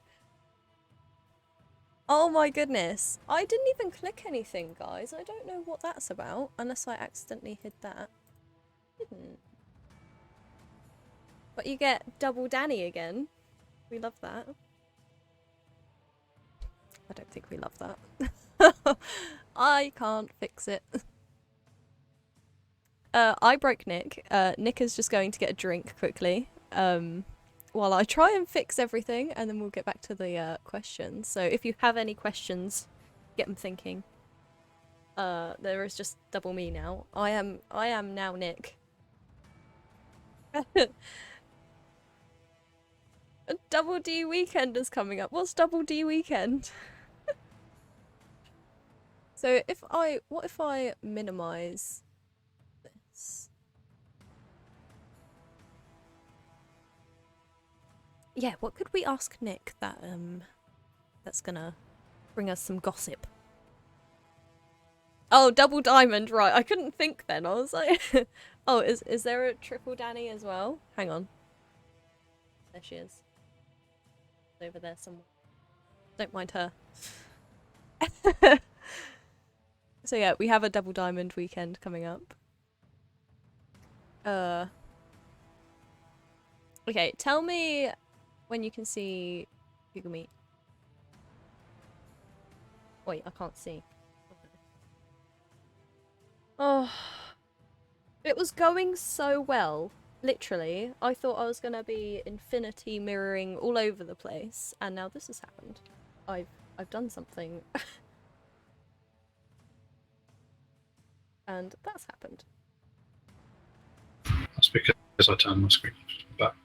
[SPEAKER 1] Oh my goodness. I didn't even click anything, guys. I don't know what that's about, unless I accidentally hid that. Didn't. But you get double Dani again. We love that. I don't think we love that. I can't fix it. I broke Nick. Nick is just going to get a drink quickly. While I try and fix everything, and then we'll get back to the questions. So if you have any questions, get them thinking. There is just double me now. I am now Nick. A double D weekend is coming up. What's double D weekend? So what if I minimize this? Yeah, what could we ask Nick that's gonna bring us some gossip? Oh, double diamond, right. I couldn't think then. I was like, oh, is there a triple Dani as well? Hang on. There she is. Over there somewhere. Don't mind her. So yeah, we have a double diamond weekend coming up. Okay, tell me when you can see Google Meet. Wait, I can't see. Oh, it was going so well. Literally, I thought I was gonna be infinity mirroring all over the place, and now this has happened. I've done something. And that's happened.
[SPEAKER 2] That's because I turned my screen back.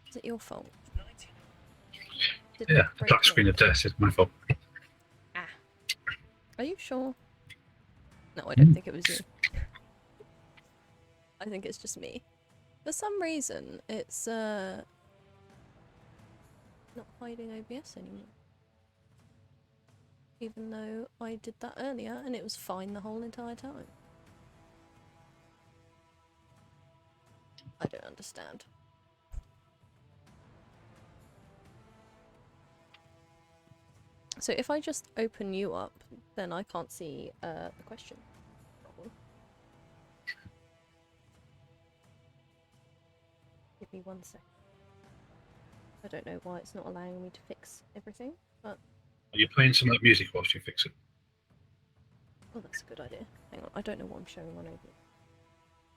[SPEAKER 1] Is it your fault?
[SPEAKER 2] Yeah, the black screen of death is my fault.
[SPEAKER 1] Ah. Are you sure? No, I don't think it was you. I think it's just me. For some reason, it's not hiding OBS anymore. Even though I did that earlier and it was fine the whole entire time. I don't understand. So if I just open you up, then I can't see the question. Give me 1 second. I don't know why it's not allowing me to fix everything, but...
[SPEAKER 2] Are you playing some of that music whilst you fix it?
[SPEAKER 1] Oh, that's a good idea. Hang on, I don't know what I'm showing on over.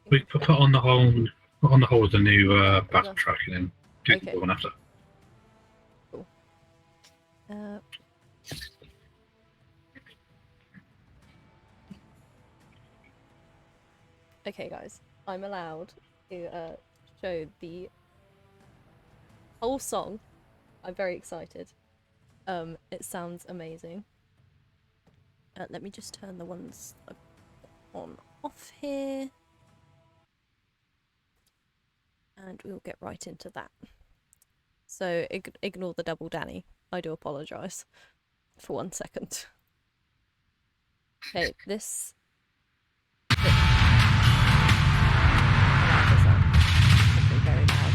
[SPEAKER 2] We put on the whole of the new battle track and then do the one after.
[SPEAKER 1] Cool. Okay, guys, I'm allowed to show the whole song. I'm very excited. It sounds amazing. Let me just turn the ones on off here. And we'll get right into that. So ignore the double Dani. I do apologise for 1 second. Okay, this... very loud.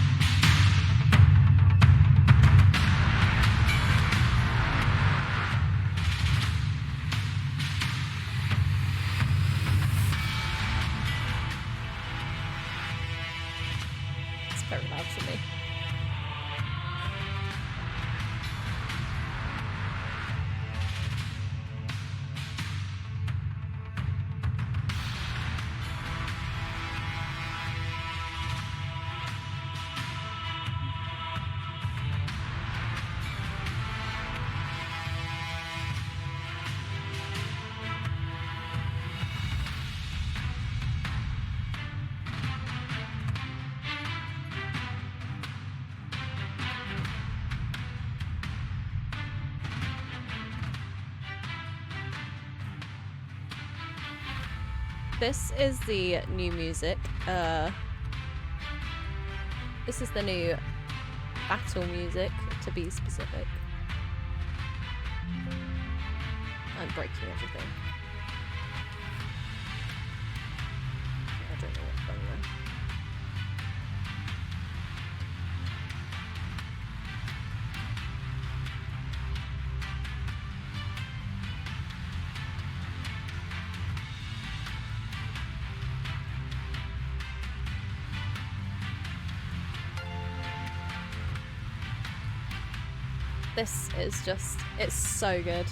[SPEAKER 1] It's very loud for me. This is the new music. This is the new battle music, to be specific. I'm breaking everything. I don't know what's going on. This is just, it's so good.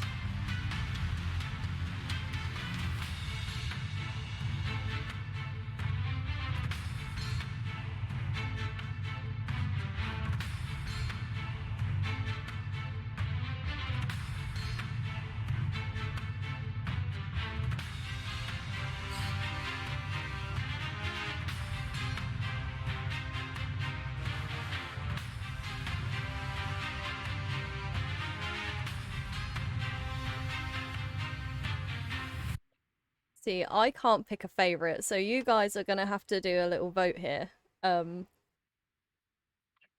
[SPEAKER 1] See, I can't pick a favorite, so you guys are gonna have to do a little vote here.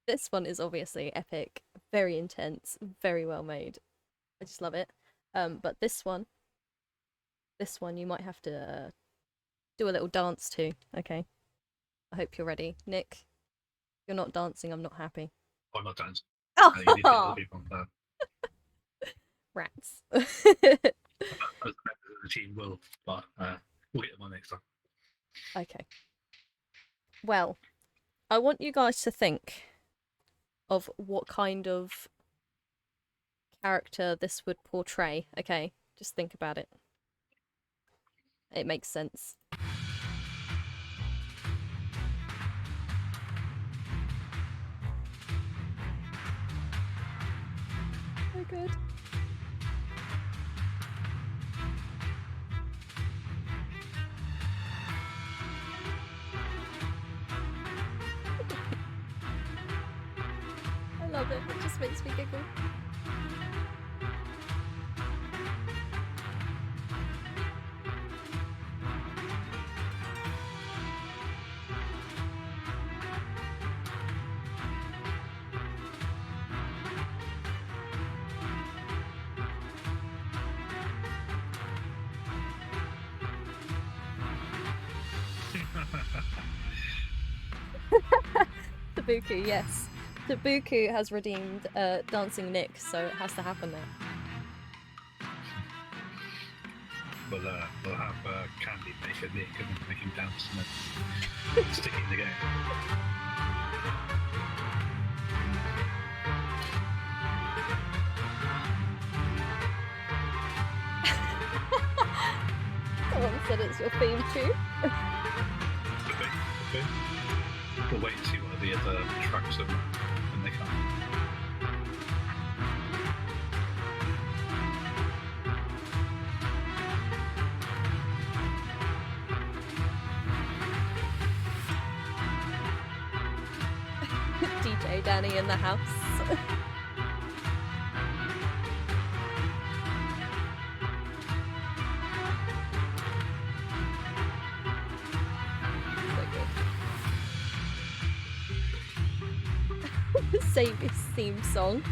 [SPEAKER 1] This one is obviously epic, very intense, very well made. I just love it. But this one you might have to do a little dance to. Okay, I hope you're ready. Nick, if you're not dancing, I'm not happy.
[SPEAKER 2] I'm not dancing.
[SPEAKER 1] Oh,
[SPEAKER 2] You need to get other people on that.
[SPEAKER 1] rats.
[SPEAKER 2] The team will, but we'll get them on next time.
[SPEAKER 1] Okay. Well, I want you guys to think of what kind of character this would portray. Okay, just think about it. It makes sense. So good. I love it. It just makes me giggle. Tabuku, yes. Tabuku has redeemed Dancing Nick, so it has to happen now.
[SPEAKER 2] We'll have Candy make a Nick and then make him dance and then stick it in the game.
[SPEAKER 1] Someone said it's your theme too.
[SPEAKER 2] Okay. We'll wait and see what the other tracks are when they come.
[SPEAKER 1] DJ Dani in the house. Save his theme song.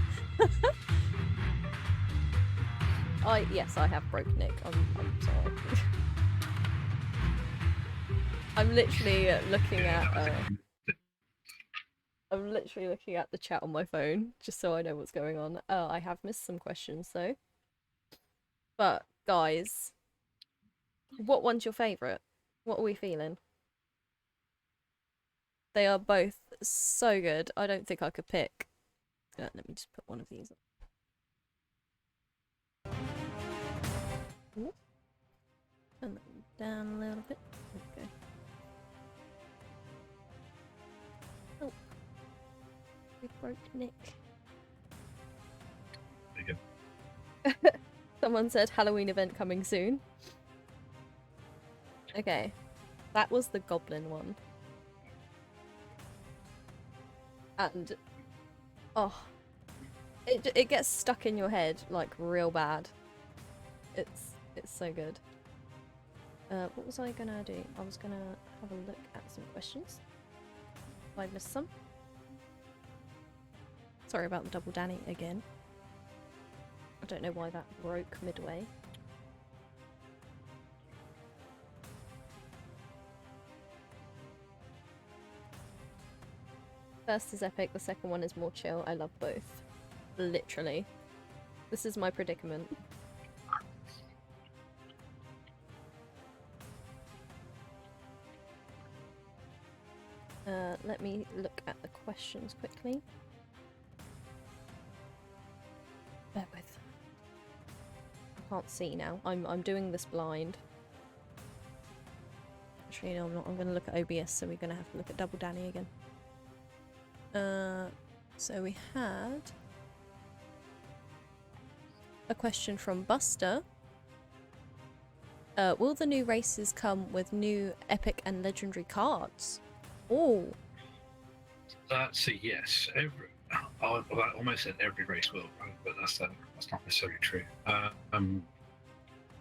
[SPEAKER 1] Yes, I have broke Nick. I'm sorry. I'm literally looking at I'm literally looking at the chat on my phone just so I know what's going on. I have missed some questions though. But guys, what one's your favourite? What are we feeling? They are both so good. I don't think I could pick. Let me just put one of these on. Ooh. Turn that down a little bit. Okay. Oh. We broke Nick.
[SPEAKER 2] There you go.
[SPEAKER 1] Someone said Halloween event coming soon. Okay. That was the goblin one. And oh, it gets stuck in your head like real bad. It's so good. What was I gonna do? I was gonna have a look at some questions. I missed some. Sorry about the double Dani again. I don't know why that broke midway. First is epic, the second one is more chill. I love both. Literally. This is my predicament. Let me look at the questions quickly. can't see now. I'm doing this blind. Actually, no, I'm not. I'm going to look at OBS, so we're going to have to look at Double Dani again. So we had a question from Buster. Will the new races come with new epic and legendary cards? Oh.
[SPEAKER 2] That's a yes. I almost said every race will, right? But that's not necessarily true.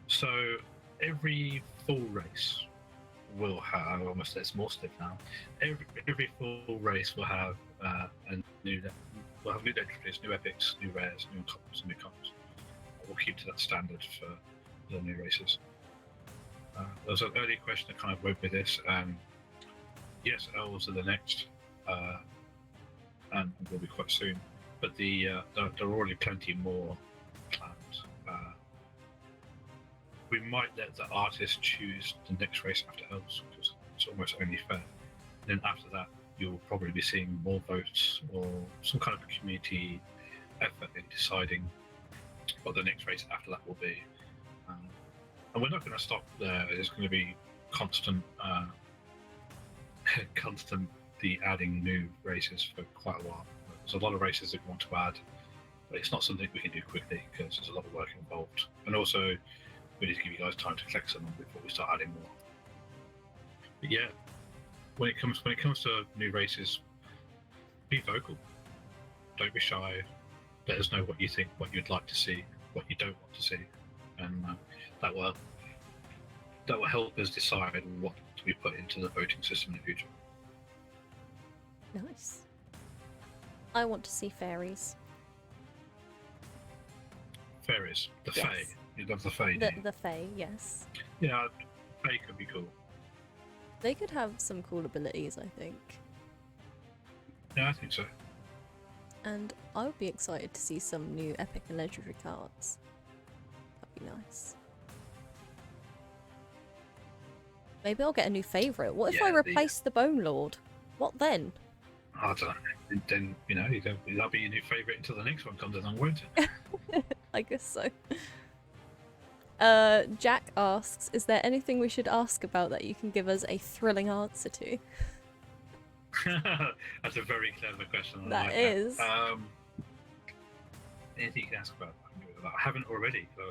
[SPEAKER 2] So every full race will have, I almost said it's more stiff now. Every full race will have new legendaries, new epics, new rares, new uncommons, new commons. We'll keep to that standard for the new races. There was an earlier question that kind of went with this. Yes, elves are the next, and will be quite soon. But there are already plenty more planned. We might let the artist choose the next race after elves, because it's almost only fair. Then after that, you'll probably be seeing more votes or some kind of community effort in deciding what the next race after that will be. And we're not going to stop there. There's going to be constantly adding new races for quite a while. There's a lot of races that we want to add, but it's not something we can do quickly because there's a lot of work involved. And also, we need to give you guys time to collect some before we start adding more. But yeah, when it comes to new races, be vocal. Don't be shy. Let us know what you think, what you'd like to see, what you don't want to see, and that will help us decide what to be put into the voting system in the future.
[SPEAKER 1] Nice. I want to see fairies.
[SPEAKER 2] Fairies, the
[SPEAKER 1] Yes.
[SPEAKER 2] Fae. You love the Fae.
[SPEAKER 1] The Fae, yes.
[SPEAKER 2] Yeah, Fae could be cool.
[SPEAKER 1] They could have some cool abilities, I think.
[SPEAKER 2] Yeah, I think so.
[SPEAKER 1] And I would be excited to see some new epic and legendary cards. That'd be nice. Maybe I'll get a new favourite. What if I replace the Bone Lord? What then?
[SPEAKER 2] I don't know. Then, that'll be your new favourite until the next one comes along, won't it?
[SPEAKER 1] I guess so. Jack asks, is there anything we should ask about that you can give us a thrilling answer to?
[SPEAKER 2] That's a very clever question.
[SPEAKER 1] That is.
[SPEAKER 2] Anything you can ask about, I haven't already. So,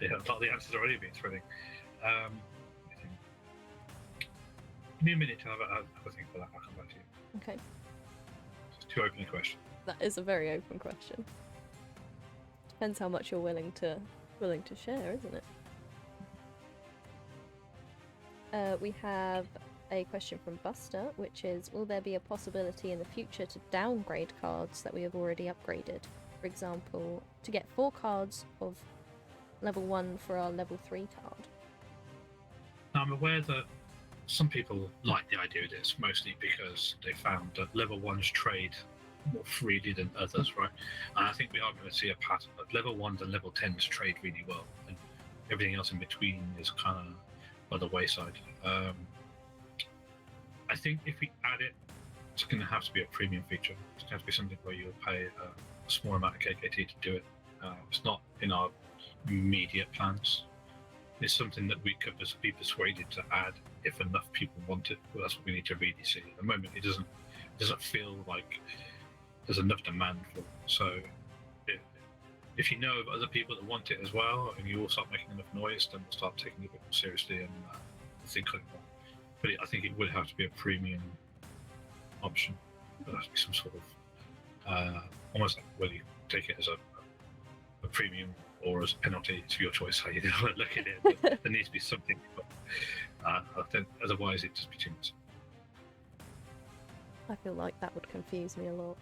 [SPEAKER 2] a lot of the answers have already been thrilling. Give me a minute to have a think for that. I'll come back to you.
[SPEAKER 1] Okay.
[SPEAKER 2] It's too open a question.
[SPEAKER 1] That is a very open question. Depends how much you're willing to share, isn't it? We have a question from Buster, which is, will there be a possibility in the future to downgrade cards that we have already upgraded? For example, to get 4 cards of level 1 for our level 3 card.
[SPEAKER 2] I'm aware that some people like the idea of this, mostly because they found that level 1s trade more freely than others, right? And I think we are going to see a pattern of level 1s and level 10s trade really well, and everything else in between is kind of by the wayside. I think if we add it, it's going to have to be a premium feature. It's going to have to be something where you'll pay a small amount of KKT to do it. It's not in our immediate plans. It's something that we could be persuaded to add if enough people want it. Well, that's what we need to really see. At the moment, it doesn't feel like there's enough demand for it. So if you know of other people that want it as well, and you all start making enough noise, then we'll start taking it a bit more seriously and think on it more. But I think it would have to be a premium option. There has to be some sort of almost like whether you take it as a premium or as a penalty. It's your choice how you look at it. But there needs to be something. But I think otherwise it'd just be too much.
[SPEAKER 1] I feel like that would confuse me a lot.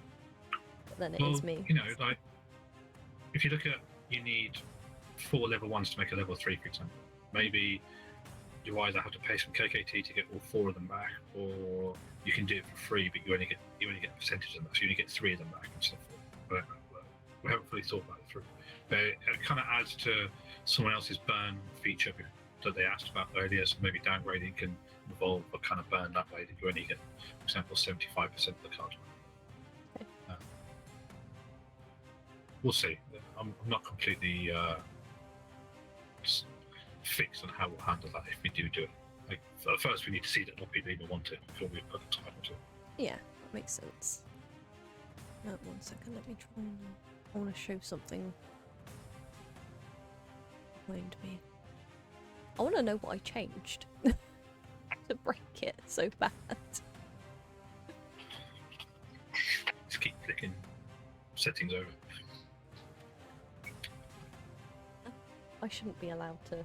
[SPEAKER 1] But then it
[SPEAKER 2] Well,
[SPEAKER 1] is me.
[SPEAKER 2] Like if you look at, you need 4 level 1s to make a level 3, for example. Maybe you either have to pay some KKT to get all 4 of them back, or you can do it for free, but you only get a percentage of them, so you only get 3 of them back and stuff. But we haven't fully thought that through. But it kind of adds to someone else's burn feature that they asked about earlier. So maybe downgrading can involve a kind of burn that way that you only get, for example, 75% of the card.
[SPEAKER 1] Okay.
[SPEAKER 2] We'll see. I'm not completely fixed on how we'll handle that if we do it. Like, first, we need to see that more people even want it before we put the time into it.
[SPEAKER 1] Yeah, that makes sense. No, 1 second, let me try and... I want to show something behind me. I want to know what I changed to break it so bad.
[SPEAKER 2] Just keep clicking settings over.
[SPEAKER 1] I shouldn't be allowed to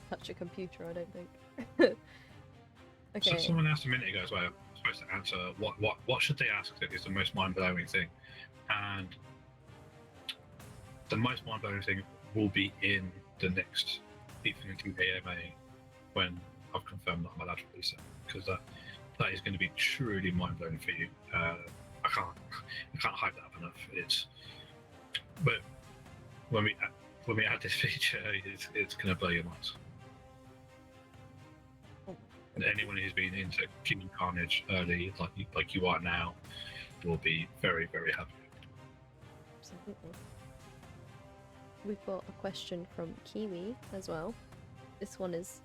[SPEAKER 1] touch a computer, I don't think. Okay.
[SPEAKER 2] So someone asked a minute ago as well, I'm supposed to answer what should they ask that is the most mind-blowing thing, and the most mind-blowing thing will be in the next Infinity AMA when I've confirmed that I'm allowed to release it, because that is going to be truly mind-blowing for you. I can't hype that up enough. But when we add this feature, it's going to blow your minds. And anyone who's been into Kingdom Karnage early, like you are now, will be very, very happy.
[SPEAKER 1] Absolutely. We've got a question from Kiwi as well. This one is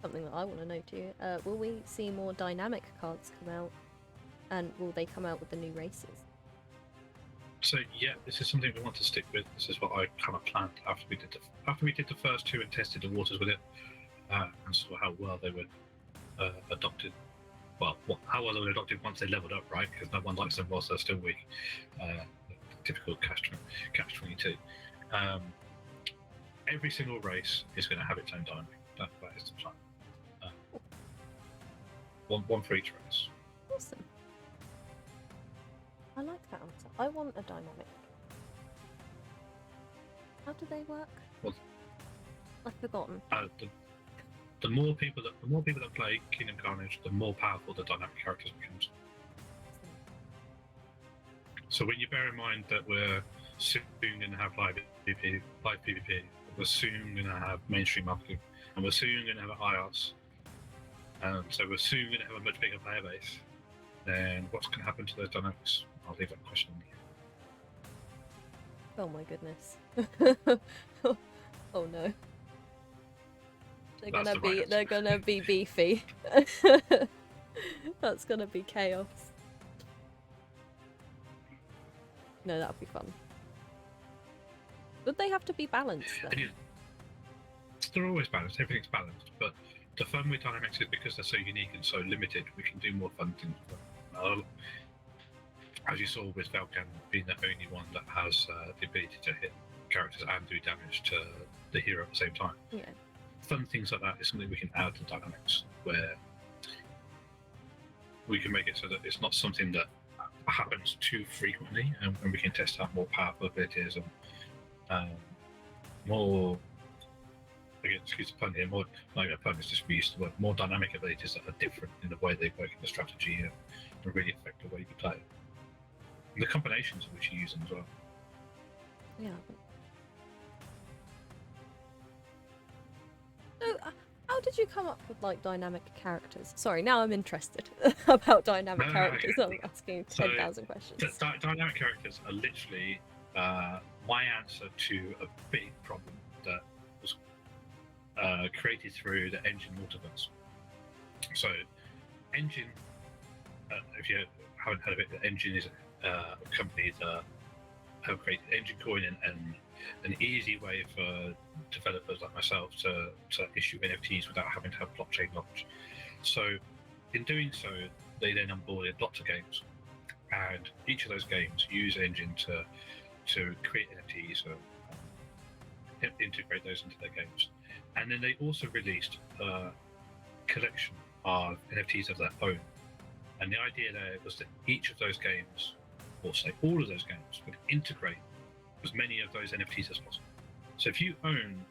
[SPEAKER 1] something that I want to know too. Will we see more dynamic cards come out, and will they come out with the new races?
[SPEAKER 2] So yeah, this is something we want to stick with. This is what I kind of planned after we did the first two and tested the waters with it, and saw how well they were adopted. Well, how well they were adopted once they leveled up, right? Because no one likes them whilst they're still weak. Typical catch 22. Every single race is going to have its own dynamic. That is the plan. One for each race.
[SPEAKER 1] Awesome. I like that answer. I want a dynamic. How do they work?
[SPEAKER 2] Well,
[SPEAKER 1] I've forgotten.
[SPEAKER 2] The more people that play Kingdom Karnage, the more powerful the dynamic characters becomes. So when you bear in mind that we're soon going to have live PvP, we're soon going to have mainstream marketing, and we're soon going to have IOS, and so we're soon going to have a much bigger player base, then what's going to happen to those dynamics? I'll leave that question in the
[SPEAKER 1] Oh my goodness. Oh no. They're gonna be beefy. That's gonna be chaos. No, that'll be fun. Would they have to be balanced then?
[SPEAKER 2] They're always balanced, everything's balanced, but the fun with dynamics is because they're so unique and so limited, we can do more fun things with them. As you saw with Velkan being the only one that has the ability to hit characters and do damage to the hero at the same time.
[SPEAKER 1] Yeah.
[SPEAKER 2] Fun things like that is something we can add to dynamics, where we can make it so that it's not something that happens too frequently, and we can test out more powerful abilities and more, again, excuse the pun here, more, like a pun is just we used to work, more dynamic abilities that are different in the way they work in the strategy and really affect the way you play. And the combinations of which you use them as well.
[SPEAKER 1] Yeah. So, how did you come up with like dynamic characters? Sorry, now I'm interested about dynamic characters.
[SPEAKER 2] Okay.
[SPEAKER 1] I'm asking 10,000 questions.
[SPEAKER 2] Dynamic characters are literally my answer to a big problem that was created through the Engine multiverse. So, Engine, if you haven't heard of it, the Engine is a company that have created Engine Coin and an easy way for developers like myself to issue NFTs without having to have blockchain knowledge. So, in doing so, they then onboarded lots of games, and each of those games use Engine to create NFTs and integrate those into their games. And then they also released a collection of NFTs of their own. And the idea there was that each of those games, or say all of those games, would integrate as many of those NFTs as possible. So if you own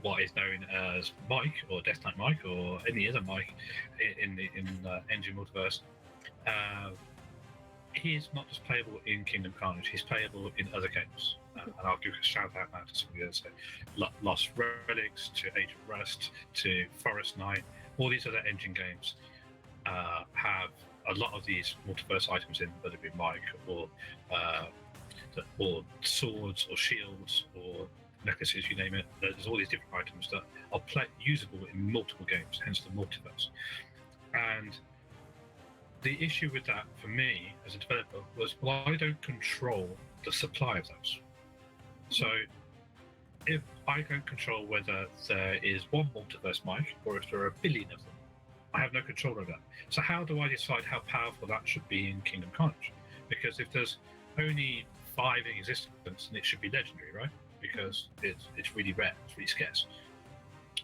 [SPEAKER 2] what is known as Mike or Death Knight Mike or any other Mike in the Engine multiverse, he is not just playable in Kingdom Karnage, he's playable in other games. And I'll give a shout out now to some of the others, so Lost Relics, to Age of Rust, to Forest Knight. All these other Engine games have a lot of these multiverse items in, whether it be Mike or or swords or shields or necklaces, you name it. There's all these different items that are usable in multiple games, hence the multiverse. And the issue with that for me as a developer was, well, I don't control the supply of those. So if I don't control whether there is one multiverse mic or if there are a billion of them, I have no control over that. So how do I decide how powerful that should be in Kingdom Karnage? Because if there's only 5 in existence, then it should be legendary, right? Because it's really rare, it's really scarce.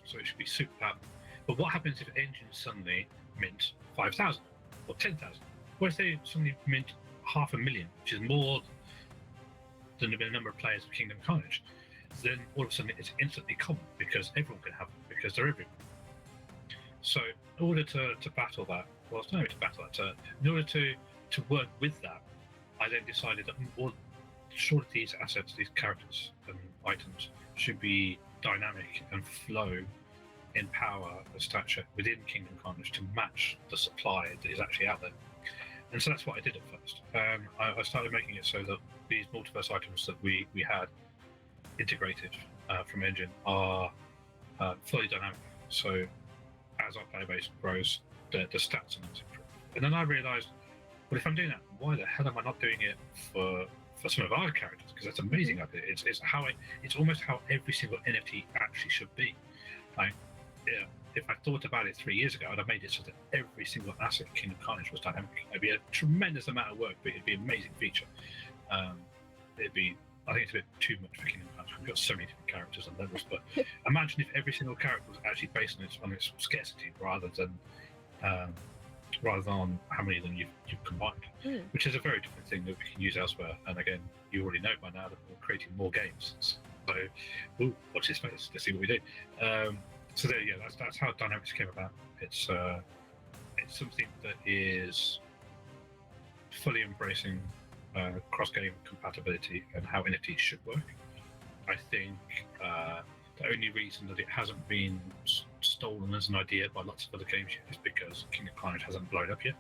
[SPEAKER 2] So it should be super powerful. But what happens if engines suddenly mint 5,000 or 10,000? What if they suddenly mint 500,000, which is more than the number of players of Kingdom Karnage? Then all of a sudden it's instantly common because everyone can have them because they're everywhere. So in order to battle that, well, it's not only to battle that, in order to work with that, I then decided that sure, these assets, these characters and items should be dynamic and flow in power and stature within Kingdom Karnage to match the supply that is actually out there. And so that's what I did at first. I started making it so that these multiverse items that we had integrated from engine are fully dynamic. So as our player base grows, the stats are not improved. And then I realised, well, if I'm doing that, why the hell am I not doing it for some of our characters? Because that's amazing. It's almost how every single NFT actually should be. Like, yeah, if I thought about it 3 years ago, I'd have made it so that every single asset in Kingdom Karnage was dynamic. It'd be a tremendous amount of work, but it'd be an amazing feature. I think it's a bit too much for Kingdom Karnage. We've got so many different characters and levels, but imagine if every single character was actually based on its scarcity rather than on how many of them you've combined, which is a very different thing that we can use elsewhere. And again, you already know by now that we're creating more games. So, watch this space. Let's see what we do. So there, yeah, that's how Dynamics came about. It's something that is fully embracing cross-game compatibility and how NFTs should work. I think the only reason that it hasn't been stolen as an idea by lots of other games yet is because Kingdom Karnage hasn't blown up yet.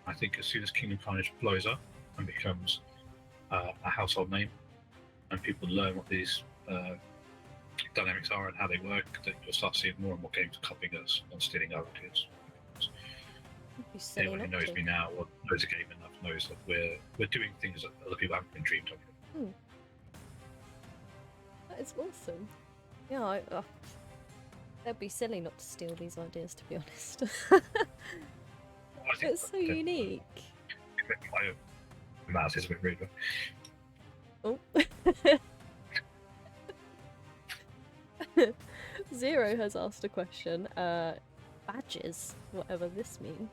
[SPEAKER 2] I think as soon as Kingdom Karnage blows up and becomes a household name, and people learn what these dynamics are and how they work, that you'll start seeing more and more games copying us and stealing our ideas. Anyone who knows me now or knows the game enough knows that we're doing things that other people haven't been dreamed of.
[SPEAKER 1] That is awesome. Yeah, that'd be silly not to steal these ideas, to be honest. It's so unique.
[SPEAKER 2] My mouse is a bit rude.
[SPEAKER 1] Oh. Zero has asked a question. Badges, whatever this means.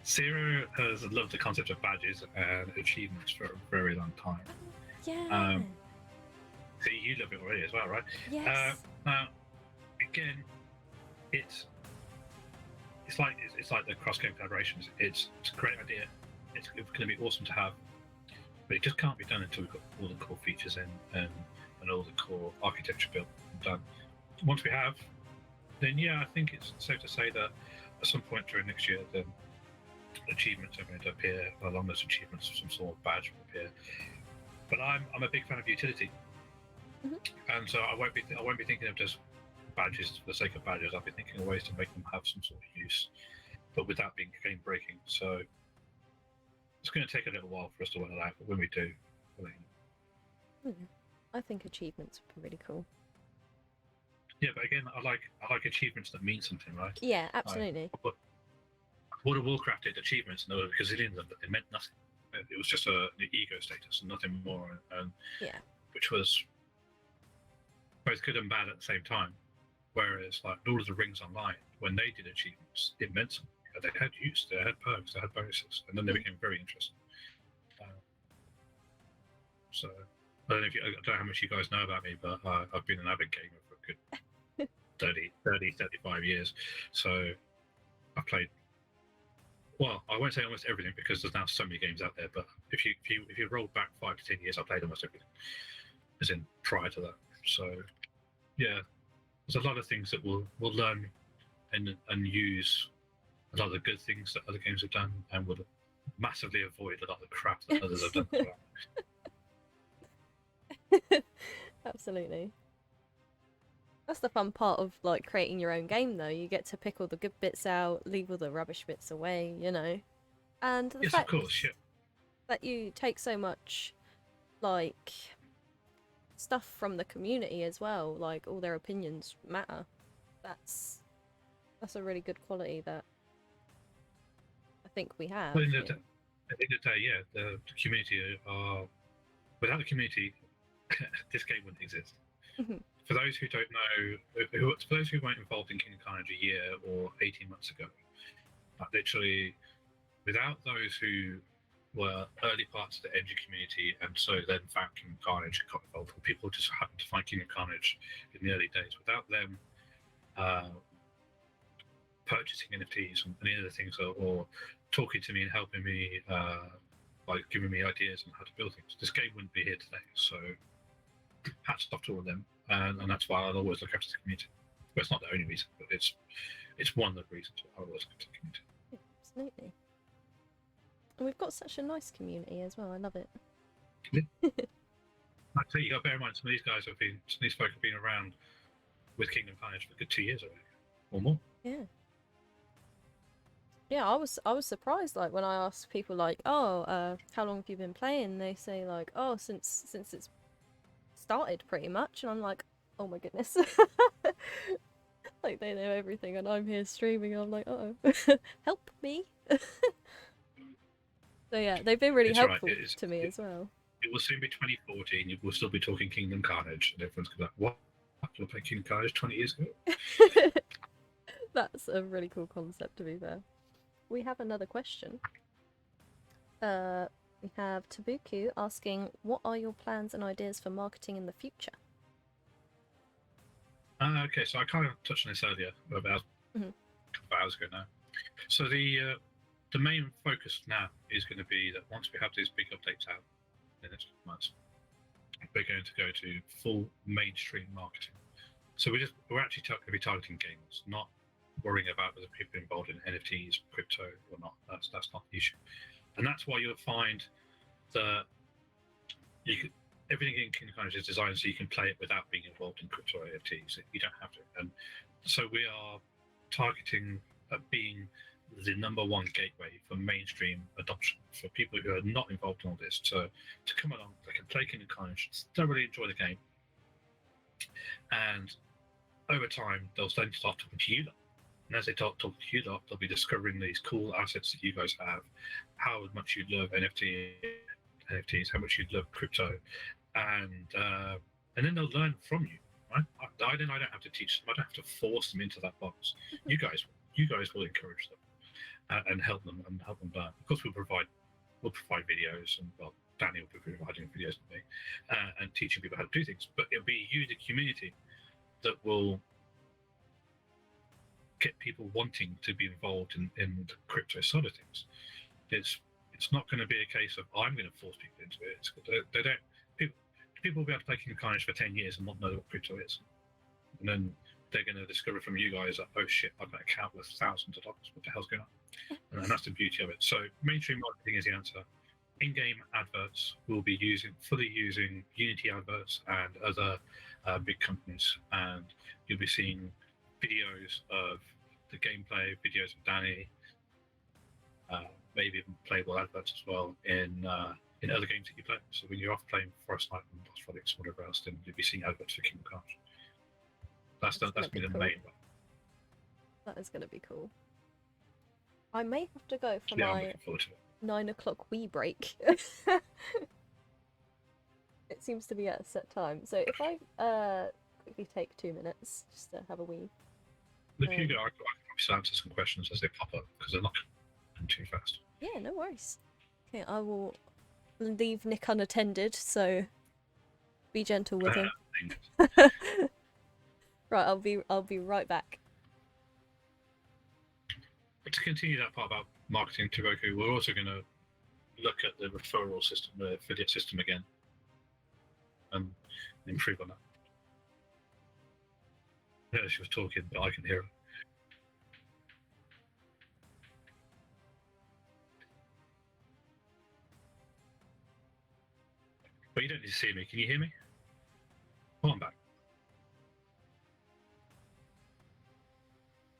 [SPEAKER 2] Zero has loved the concept of badges and achievements for a very long time.
[SPEAKER 1] Yeah.
[SPEAKER 2] See, you love it already as well, right?
[SPEAKER 1] Yes.
[SPEAKER 2] Now, again, it's like the cross-game collaborations. It's a great idea. It's going to be awesome to have, but it just can't be done until we've got all the core features in and all the core architecture built and done. Once we have, then yeah, I think it's safe to say that at some point during next year, the achievements are going to appear, along with achievements, some sort of badge will appear. But I'm a big fan of utility, and so I won't be thinking of just badges for the sake of badges. I'll be thinking of ways to make them have some sort of use, but without being game breaking. So it's going to take a little while for us to work that out, but when we do,
[SPEAKER 1] I think achievements would be really cool.
[SPEAKER 2] Yeah, but again, I like achievements that mean something, right?
[SPEAKER 1] Yeah, absolutely.
[SPEAKER 2] But World of Warcraft did achievements, and there were gazillions of them, but they meant nothing. It was just an ego status and nothing more, and which was both good and bad at the same time. Whereas, like Lord of the Rings Online, when they did achievements, it meant something. They had use, they had perks, they had bonuses, and then they became very interesting. So, I don't know how much you guys know about me, but I've been an avid gamer for a good 35 years. So, I've played. Well, I won't say almost everything because there's now so many games out there. But if you roll back 5 to 10 years, I played almost everything, as in prior to that. So, yeah, there's a lot of things that we'll learn and use a lot of the good things that other games have done, and we'll massively avoid a lot of the crap that others have done as well.
[SPEAKER 1] Absolutely. That's the fun part of like creating your own game, though. You get to pick all the good bits out, leave all the rubbish bits away, you know. And the
[SPEAKER 2] Yes, of
[SPEAKER 1] fact
[SPEAKER 2] course, yeah.
[SPEAKER 1] that you take so much like stuff from the community as well, like all their opinions matter. That's a really good quality that I think we have.
[SPEAKER 2] But at the end of the day, yeah, the community are. Without the community, this game wouldn't exist. For those who don't know, for those who weren't involved in Kingdom Karnage a year or 18 months ago, literally, without those who were early parts of the engine community and so then found Kingdom Karnage and got involved, or people just happened to find Kingdom Karnage in the early days, without them purchasing NFTs and any other things, or talking to me and helping me, like giving me ideas on how to build things, this game wouldn't be here today. So hats off to all of them, and that's why I'll always look after the community. Well, it's not the only reason, but it's one of the reasons I always look after the community.
[SPEAKER 1] Yeah, absolutely. And we've got such a nice community as well. I love it.
[SPEAKER 2] Yeah. I tell you, got to bear in mind some of these guys some of these folk have been around with Kingdom Karnage for a good 2 years already, or more.
[SPEAKER 1] Yeah. Yeah, I was surprised, like when I asked people like, oh, how long have you been playing? They say like, oh, since it's started pretty much, and I'm like, oh my goodness. Like they know everything and I'm here streaming. I'm like, uh-oh. Help me. So yeah, they've been really helpful to me as well.
[SPEAKER 2] It will soon be 2014. You will still be talking Kingdom Karnage, and everyone's going to be like, what? You were playing Kingdom Karnage 20 years ago?
[SPEAKER 1] That's a really cool concept, to be fair. We have another question. We have Tabuku asking, what are your plans and ideas for marketing in the future?
[SPEAKER 2] Okay, so I kind of touched on this earlier, about a couple of hours ago now. So the main focus now is going to be that once we have these big updates out in the next months, we're going to go to full mainstream marketing. So we're actually going to be targeting gamers, not worrying about whether people are involved in NFTs, crypto or not. That's not the issue, and that's why you'll find that everything in Kingdom Karnage is designed so you can play it without being involved in crypto or NFTs. You don't have to, and so we are targeting being the #1 gateway for mainstream adoption for people who are not involved in all this to come along. They can play Kingdom Karnage, thoroughly enjoy the game, and over time they'll then start talking to you lot. And as they talk to you lot, they'll be discovering these cool assets that you guys have, how much you love NFTs, how much you love crypto, and then they'll learn from you. Right? I don't have to teach them. I don't have to force them into that box. You guys will encourage them and help them learn. Of course, we'll provide videos, and well, Dani will be providing videos with me and teaching people how to do things. But it'll be you, the community, that will get people wanting to be involved in the crypto side of things. It's not going to be a case of I'm going to force people into it. People will be able to play Kingdom Karnage for 10 years and not know what crypto is, and then they're going to discover from you guys that, oh shit, I've got an account with thousands of dollars. What the hell's going on? And that's the beauty of it. So mainstream marketing is the answer. In-game adverts will be fully using Unity adverts and other big companies, and you'll be seeing videos of the gameplay, videos of Dani, maybe even playable adverts as well in other games that you play. So when you're off playing Forest Night and Lost Relics or whatever else, then you'll be seeing adverts for Kingdom Karnage. That's going to be the main one.
[SPEAKER 1] That is going to be cool. I may have to go for my 9 o'clock wee break. It seems to be at a set time. So if I quickly take 2 minutes just to have a wee.
[SPEAKER 2] If you go, I can probably answer some questions as they pop up because they're not coming too fast.
[SPEAKER 1] Yeah, no worries. Okay, I will leave Nick unattended, so be gentle with him. Right, I'll be right back.
[SPEAKER 2] But to continue that part about marketing to Roku, we're also going to look at the referral system, the affiliate system again, and improve on that. I know she was talking, but I can hear her. But you don't need to see me. Can you hear me? Oh, I'm back.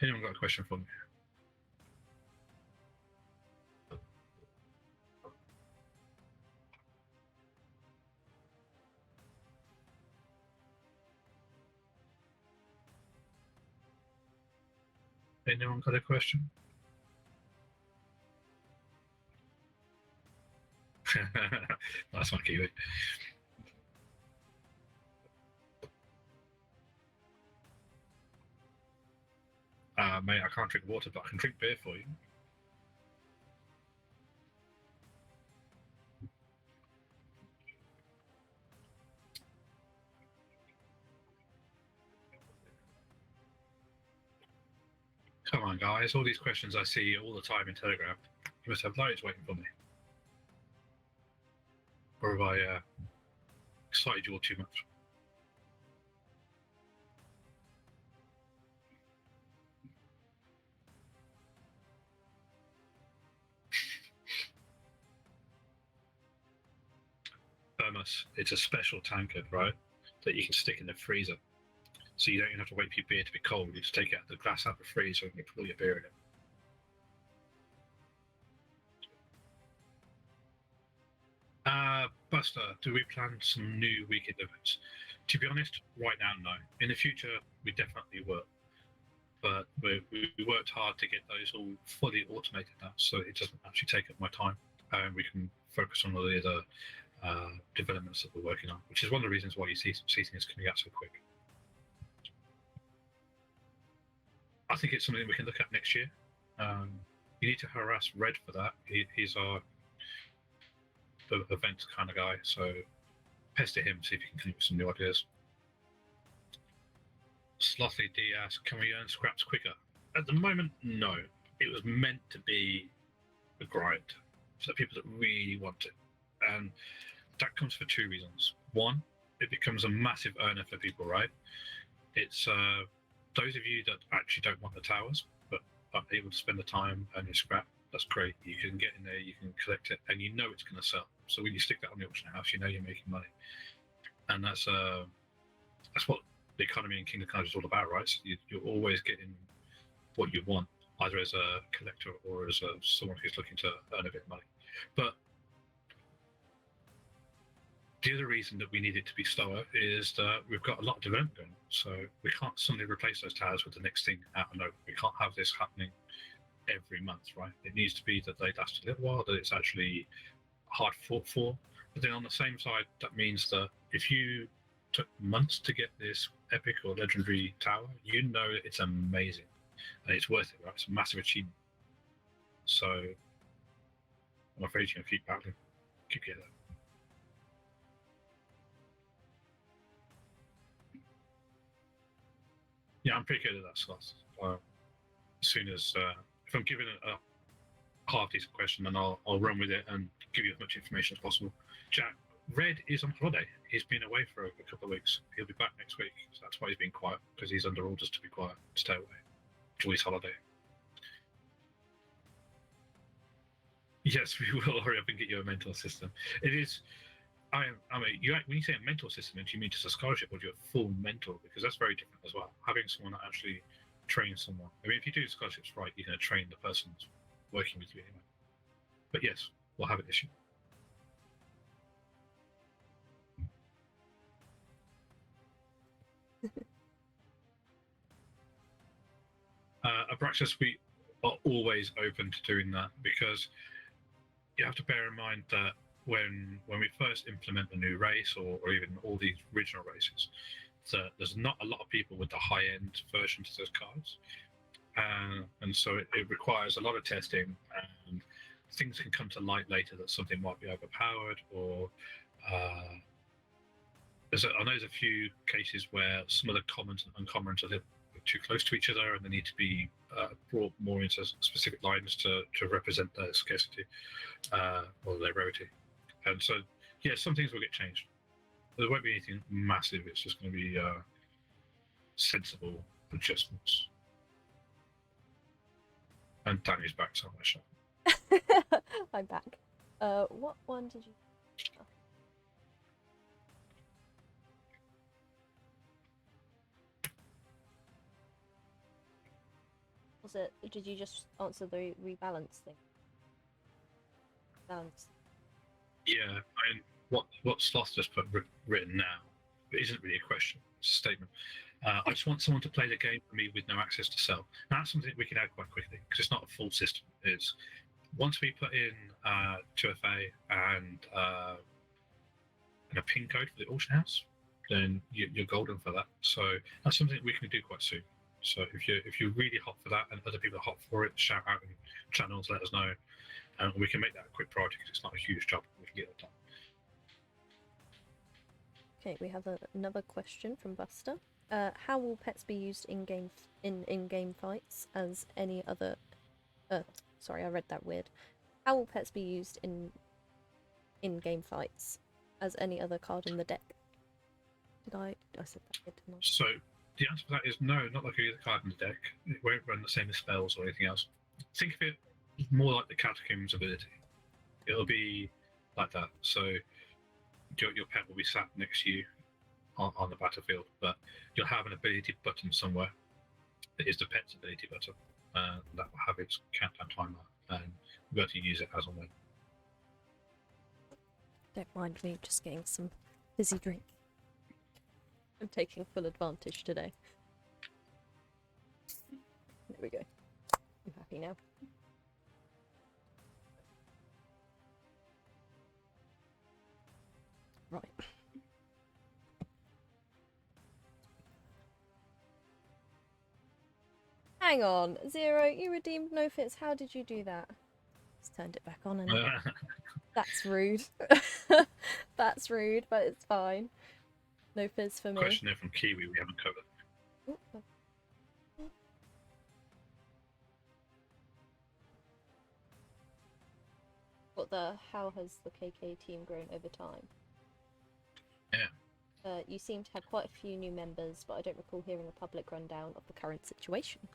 [SPEAKER 2] Anyone got a question for me? Anyone got a question? Nice one, Kiwi. Mate, I can't drink water, but I can drink beer for you. Come on, guys. All these questions I see all the time in Telegram. You must have loads waiting for me. Or have I excited you all too much? Thermos, it's a special tankard, right? That you can stick in the freezer. So you don't even have to wait for your beer to be cold. You just take it out the glass out of the freezer and you put all your beer in it. Buster, do we plan some new weekend events? To be honest, right now, no. In the future, we definitely will. But we worked hard to get those all fully automated now, so it doesn't actually take up my time. And we can focus on all the other developments that we're working on, which is one of the reasons why you see things coming out so quick. I think it's something we can look at next year. You need to harass Red for that. He's our event kind of guy, so pester him, see if you can come up with some new ideas. Slothy D asks, can we earn scraps quicker? At the moment, no. It was meant to be a grind for people that really want it. And that comes for two reasons. One, it becomes a massive earner for people, right? It's those of you that actually don't want the towers, but are able to spend the time and your scrap, that's great. You can get in there, you can collect it, and you know it's going to sell. So when you stick that on the auction house, you know you're making money. And that's what the economy in Kingdom Karnage is all about, right? So you're always getting what you want, either as a collector or as someone who's looking to earn a bit of money. But the other reason that we need it to be slower is that we've got a lot of development going on. So we can't suddenly replace those towers with the next thing out of nowhere. We can't have this happening every month, right? It needs to be that they last a little while, that it's actually hard fought for. But then on the same side, that means that if you took months to get this epic or legendary tower, you know it's amazing and it's worth it, right? It's a massive achievement. So I'm afraid you're going to keep battling, keep getting that. Yeah, I'm pretty good at that stuff. As soon as if I'm given a half-decent question, then I'll run with it and give you as much information as possible. Jack, Red is on holiday. He's been away for a couple of weeks. He'll be back next week. So that's why he's been quiet, because he's under orders to be quiet, to stay away. Enjoy his holiday. Yes, we will hurry up and get you a mentor system. It is. I mean, when you say a mentor system, do you mean just a scholarship, or do you have a full mentor? Because that's very different as well. Having someone that actually trains someone. I mean, if you do scholarships right, you're going to train the person that's working with you anyway. But yes, we'll have it this year. Abraxas, we are always open to doing that, because you have to bear in mind that when we first implement a new race, or even all these original races, that there's not a lot of people with the high-end versions of those cards, and so it requires a lot of testing, and things can come to light later that something might be overpowered, or I know there's a few cases where some of the commons and uncommons are a little bit too close to each other, and they need to be brought more into specific lines to represent their scarcity or their rarity. And so, yeah, some things will get changed. There won't be anything massive. It's just going to be sensible adjustments. And Dani's back, so I'm going to shut.
[SPEAKER 1] I'm back. What one did you... was it? Did you just answer the rebalance thing? Balance.
[SPEAKER 2] Yeah, I mean, what Sloth just put written now, it isn't really a question, it's a statement. I just want someone to play the game for me with no access to sell. Now, that's something we can add quite quickly because it's not a full system. It's once we put in 2FA and a pin code for the auction house, then you're golden for that. So that's something we can do quite soon. So if you're really hot for that and other people are hot for it, shout out in channels, let us know, and we can make that a quick priority because it's not a huge job. We can get it done.
[SPEAKER 1] Okay, we have another question from Buster. How will pets be used in-game fights as any other... sorry, I read that weird. How will pets be used in-game fights as any other card in the deck? I said that weird, didn't I?
[SPEAKER 2] So the answer for that is no, not like any other card in the deck. It won't run the same as spells or anything else. Think of it more like the Catacombs ability. It'll be like that. So your pet will be sat next to you on the battlefield, but you'll have an ability button somewhere that is the pet's ability button. That will have its countdown timer, and we'll be able to use it as and when.
[SPEAKER 1] Don't mind me just getting some fizzy drink. I'm taking full advantage today. There we go. I'm happy now. Right. Hang on, Zero, you redeemed no fits. How did you do that? Just turned it back on and that's rude. That's rude, but it's fine. No fizz for me.
[SPEAKER 2] Question there from Kiwi we haven't covered.
[SPEAKER 1] Ooh. How has the KK team grown over time?
[SPEAKER 2] Yeah.
[SPEAKER 1] You seem to have quite a few new members, but I don't recall hearing a public rundown of the current situation.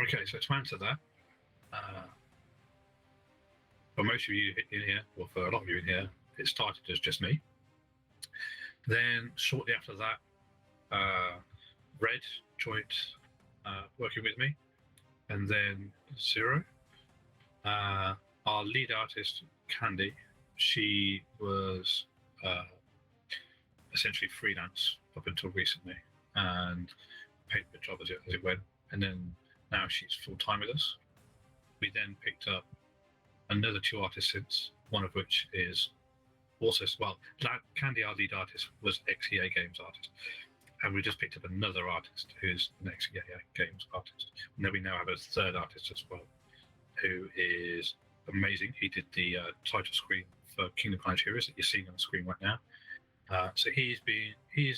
[SPEAKER 2] Okay, so to answer that, for most of you in here, or for a lot of you in here, it started as just me. Then shortly after that, Red joined working with me, and then Zero. Our lead artist, Candy, she was essentially freelance up until recently and paid the job as it went. And then now she's full-time with us. We then picked up another 2 artists since, one of which is also, well, Candy, our lead artist, was ex-EA Games artist. And we just picked up another artist who's an ex-EA Games artist. And then we now have a third artist as well, who is amazing. He did the title screen for Kingdom Karnage HEROES that you're seeing on the screen right now. So he's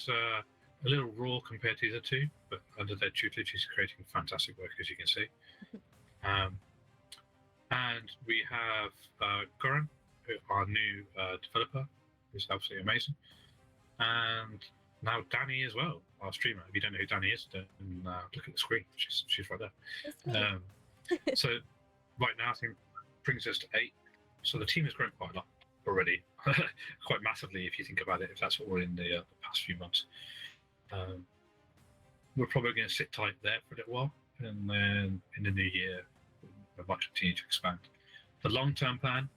[SPEAKER 2] a little raw compared to the other 2, but under their tutelage, he's creating fantastic work, as you can see. And we have Goran, our new developer, who's absolutely amazing. And now Dani as well, our streamer. If you don't know who Dani is, then look at the screen. She's right there. So right now, I think brings us to 8. So the team has grown quite a lot already, quite massively if you think about it. If that's what we're in the past few months, we're probably going to sit tight there for a little while, and then in the new year, we might continue to expand. The long-term plan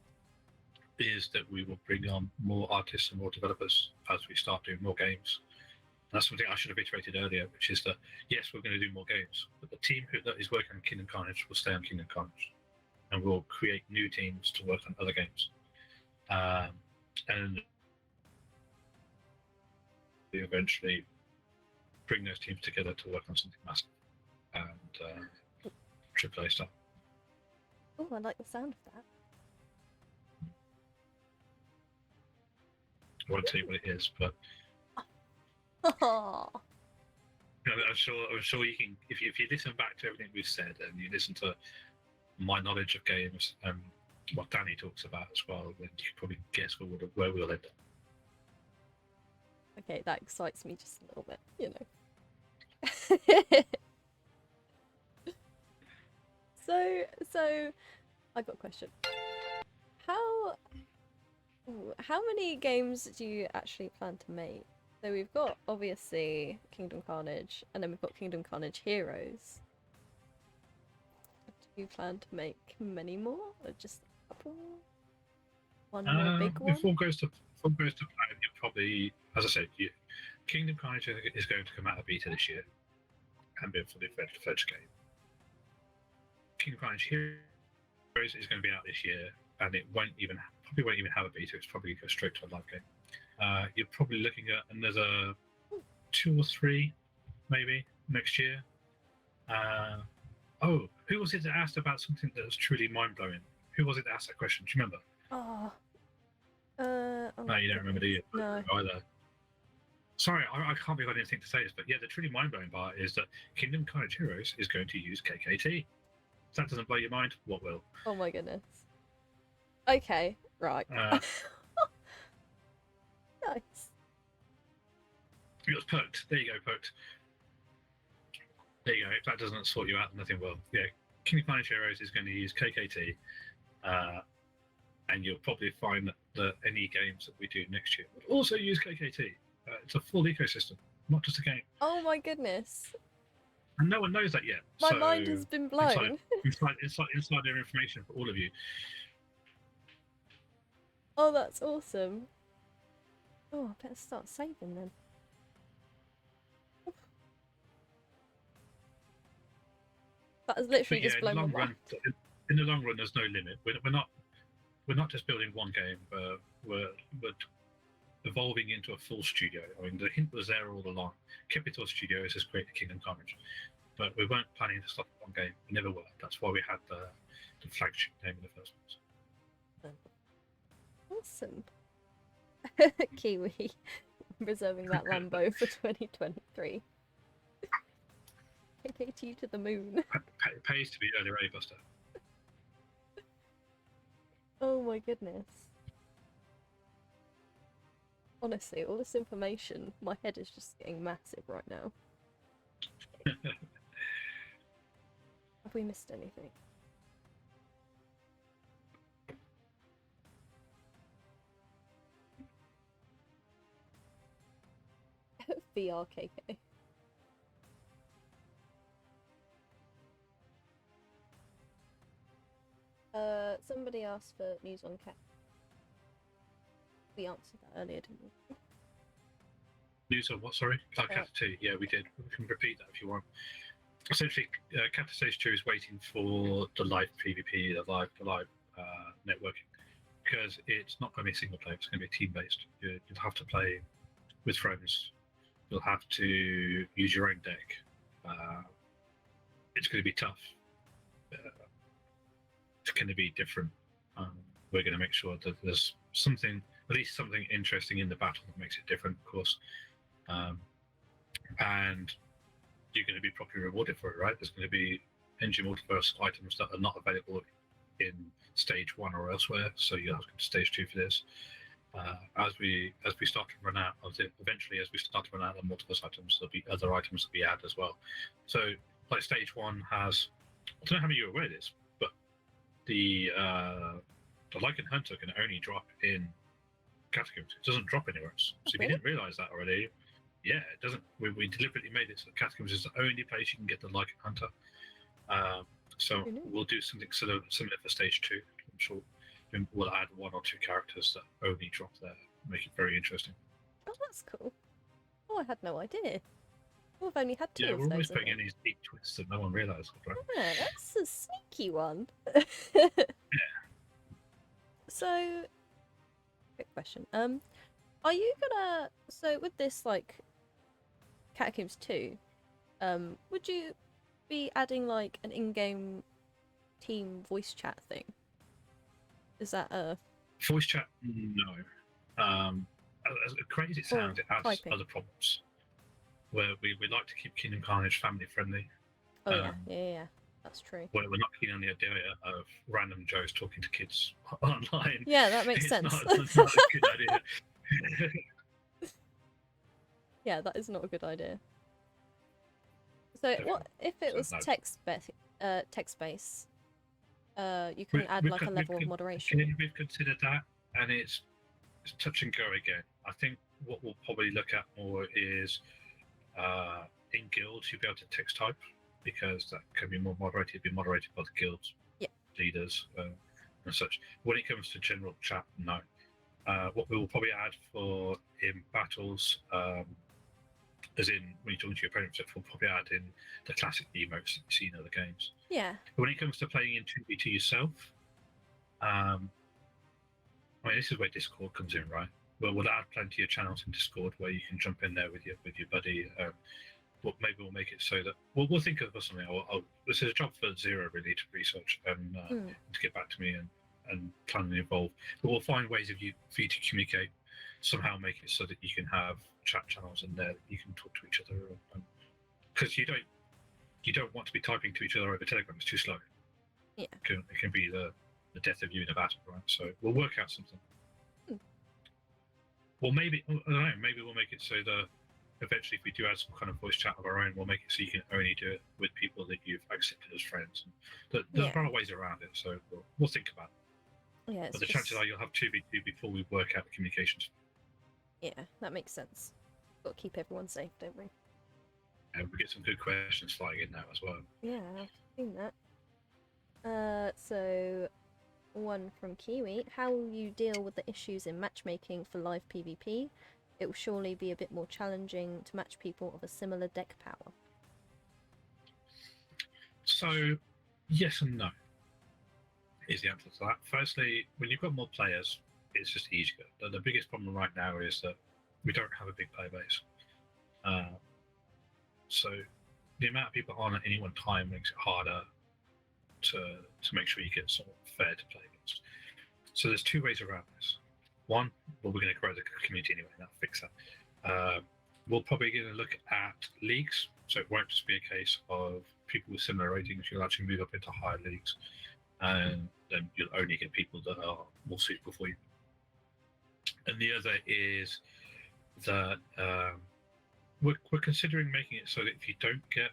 [SPEAKER 2] is that we will bring on more artists and more developers as we start doing more games. And that's something I should have iterated earlier, which is that yes, we're going to do more games, but the team that is working on Kingdom Karnage will stay on Kingdom Karnage, and we'll create new teams to work on other games. And we eventually bring those teams together to work on something massive and AAA stuff.
[SPEAKER 1] Oh, I like the sound of that.
[SPEAKER 2] I won't tell you what it is, but
[SPEAKER 1] Oh.
[SPEAKER 2] I'm sure you can. If you listen back to everything we've said and you listen to my knowledge of games and what Dani talks about as well, then you can probably guess where we'll end up.
[SPEAKER 1] Okay, that excites me just a little bit, you know. So I got a question. How many games do you actually plan to make? So we've got obviously Kingdom Karnage, and then we've got Kingdom Karnage HEROES. you plan to make many more, or just a couple? One more big one?
[SPEAKER 2] If all goes to plan, you probably, as I said, Kingdom Karnage is going to come out of beta this year and be a fully fledged game. Kingdom Karnage Heroes is going to be out this year, and it probably won't even have a beta. It's probably go straight to a live game. You're probably looking at another 2 or 3, maybe next year. Who was it that asked about something that was truly mind blowing? Who was it that asked that question? Do you remember? No, you don't remember, do you?
[SPEAKER 1] No.
[SPEAKER 2] Either. Sorry, I can't believe I didn't think to say this, but yeah, the truly mind blowing part is that Kingdom Karnage Heroes is going to use KKT. If that doesn't blow your mind, what will?
[SPEAKER 1] Oh my goodness. Okay, right. Nice.
[SPEAKER 2] It was poked. There you go, poked. There you go. If that doesn't sort you out, nothing will. Yeah, Kingdom Karnage Heroes is going to use KKT, and you'll probably find that any games that we do next year will also use KKT. It's a full ecosystem, not just a game.
[SPEAKER 1] Oh my goodness.
[SPEAKER 2] And no one knows that yet.
[SPEAKER 1] My mind has been blown.
[SPEAKER 2] Insider information for all of you.
[SPEAKER 1] Oh, that's awesome. Oh, I better start saving then. That has literally just blown my mind.
[SPEAKER 2] In the long run, there's no limit. We're not just building one game. We're evolving into a full studio. I mean, the hint was there all along. Kepithor Studios has created Kingdom Karnage, but we weren't planning to stop at one game. We never were. That's why we had the flagship name in the first place.
[SPEAKER 1] Awesome. Kiwi reserving that Lambo for 2023. KKT to the moon.
[SPEAKER 2] It pays to be early ready, Buster.
[SPEAKER 1] Oh my goodness. Honestly, all this information, my head is just getting massive right now. Have we missed anything? VRKK. Somebody asked for news on Cat. We answered that earlier, didn't we?
[SPEAKER 2] News on what, sorry? Cat 2, yeah, we did. We can repeat that if you want. Essentially, Cat Stage 2 is waiting for the live PvP, the live networking, because it's not going to be single player, it's going to be team-based. You'll have to play with friends. You'll have to use your own deck. It's going to be tough. It's going to be different. We're going to make sure that there's something, at least something interesting in the battle that makes it different, of course. And you're going to be properly rewarded for it, right? There's going to be engine multiverse items that are not available in stage 1 or elsewhere, so you'll have to go to stage 2 for this. As we start to run out of it, eventually, as we start to run out of multiverse items, there'll be other items that we add as well. So, like stage 1 has, I don't know how many you're aware of this, but the Lycan Hunter can only drop in Catacombs. It doesn't drop anywhere else. So if you didn't realise that already, yeah, it doesn't. We deliberately made it so that Catacombs is the only place you can get the Lycan Hunter. So we'll do something similar for stage 2. I'm sure we'll add 1 or 2 characters that only drop there, make it very interesting.
[SPEAKER 1] Oh, that's cool. Oh, I had no idea. We've only had 2
[SPEAKER 2] yeah,
[SPEAKER 1] of
[SPEAKER 2] we're always
[SPEAKER 1] those,
[SPEAKER 2] putting in these deep twists that no one realised. Right?
[SPEAKER 1] Yeah, that's a sneaky one.
[SPEAKER 2] Yeah.
[SPEAKER 1] So, quick question. Are you gonna, so with this, like, Catacombs 2, would you be adding, like, an in-game team voice chat thing? Is that a...
[SPEAKER 2] Voice chat? No. As crazy as it sounds, it adds
[SPEAKER 1] typing.
[SPEAKER 2] other problems. Where we like to keep Kingdom Karnage family friendly.
[SPEAKER 1] Oh yeah, that's true.
[SPEAKER 2] We're not keen on the idea of random Joes talking to kids online.
[SPEAKER 1] Yeah, that makes sense.
[SPEAKER 2] It's not a good idea.
[SPEAKER 1] Yeah, that is not a good idea. So what if it was text-based? You can add like a level of moderation.
[SPEAKER 2] We've considered that, and it's touch and go again. I think what we'll probably look at more is in guilds you'll be able to text type, because that can be more moderated, be moderated by the guilds, leaders, and such. When it comes to general chat, no. What we will probably add for in battles, as in when you're talking to your opponents, we'll probably add in the classic emotes that you see in other games.
[SPEAKER 1] Yeah.
[SPEAKER 2] But when it comes to playing in 2v2 yourself, I mean, this is where Discord comes in, right? Well, we'll add plenty of channels in Discord where you can jump in there with your buddy. But maybe we'll make it so that we'll think of something. This is a job for Zero really to research and to get back to me and plan and evolve. But we'll find ways for you to communicate. Somehow make it so that you can have chat channels in there that you can talk to each other, because you don't want to be typing to each other over Telegram. It's too slow.
[SPEAKER 1] Yeah,
[SPEAKER 2] it can be the death of you in a battle, right? So we'll work out something. Well, maybe I don't know. Maybe we'll make it so that eventually, if we do add some kind of voice chat of our own, we'll make it so you can only do it with people that you've accepted as friends. There are ways around it, so we'll think about it.
[SPEAKER 1] Yeah,
[SPEAKER 2] but the chances are you'll have 2v2 before we work out the communications.
[SPEAKER 1] Yeah, that makes sense. Got to keep everyone safe, don't we?
[SPEAKER 2] And we get some good questions flying in now as well.
[SPEAKER 1] Yeah, I've seen that. So one from Kiwi: how will you deal with the issues in matchmaking for live PvP? It will surely be a bit more challenging to match people of a similar deck power.
[SPEAKER 2] So, yes and no is the answer to that. Firstly, when you've got more players, it's just easier. The biggest problem right now is that we don't have a big player base. So the amount of people on at any one time makes it harder to make sure you get someone fair to play against. So there's two ways around this. One, well, we're going to grow the community anyway, that'll fix that. We're probably going to look at leagues, so it won't just be a case of people with similar ratings. You'll actually move up into higher leagues, and then you'll only get people that are more suitable for you. And the other is that we're considering making it so that if you don't get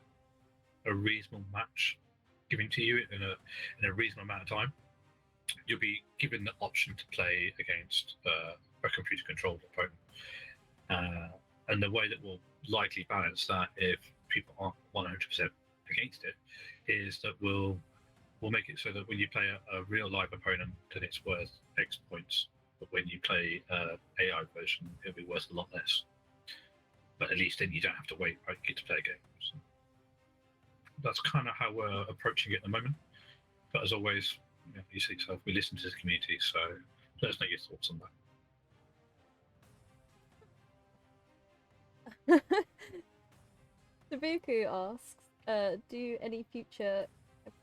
[SPEAKER 2] a reasonable match given to you in a reasonable amount of time, you'll be given the option to play against a computer-controlled opponent. And the way that we'll likely balance that, if people aren't 100% against it, is that we'll make it so that when you play a real live opponent, then it's worth X points. But when you play AI version, it'll be worth a lot less. But at least then you don't have to wait, right? You get to play a game. So that's kind of how we're approaching it at the moment. But as always, you see yourself, we listen to the community, so let us know your thoughts on that.
[SPEAKER 1] Tabuku asks, do any future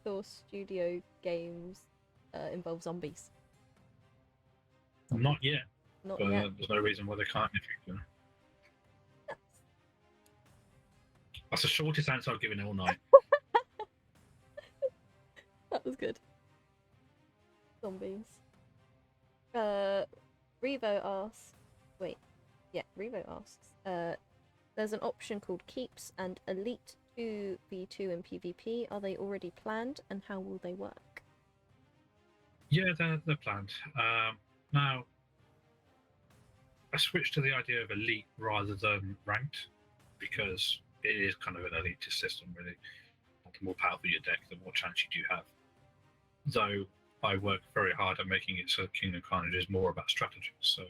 [SPEAKER 1] Kepithor Studio games involve zombies?
[SPEAKER 2] Not yet.
[SPEAKER 1] Not
[SPEAKER 2] but
[SPEAKER 1] yet.
[SPEAKER 2] There's no reason why they can't in the future. That's the shortest answer I've given all night.
[SPEAKER 1] That was good. Zombies. Revo asks, there's an option called Keeps and Elite 2v2 in PvP. Are they already planned, and how will they work?
[SPEAKER 2] Yeah, they're planned. Now, I switched to the idea of elite rather than ranked, because it is kind of an elitist system, really. The more powerful your deck, the more chance you do have. Though I work very hard at making it so Kingdom Karnage is more about strategy. So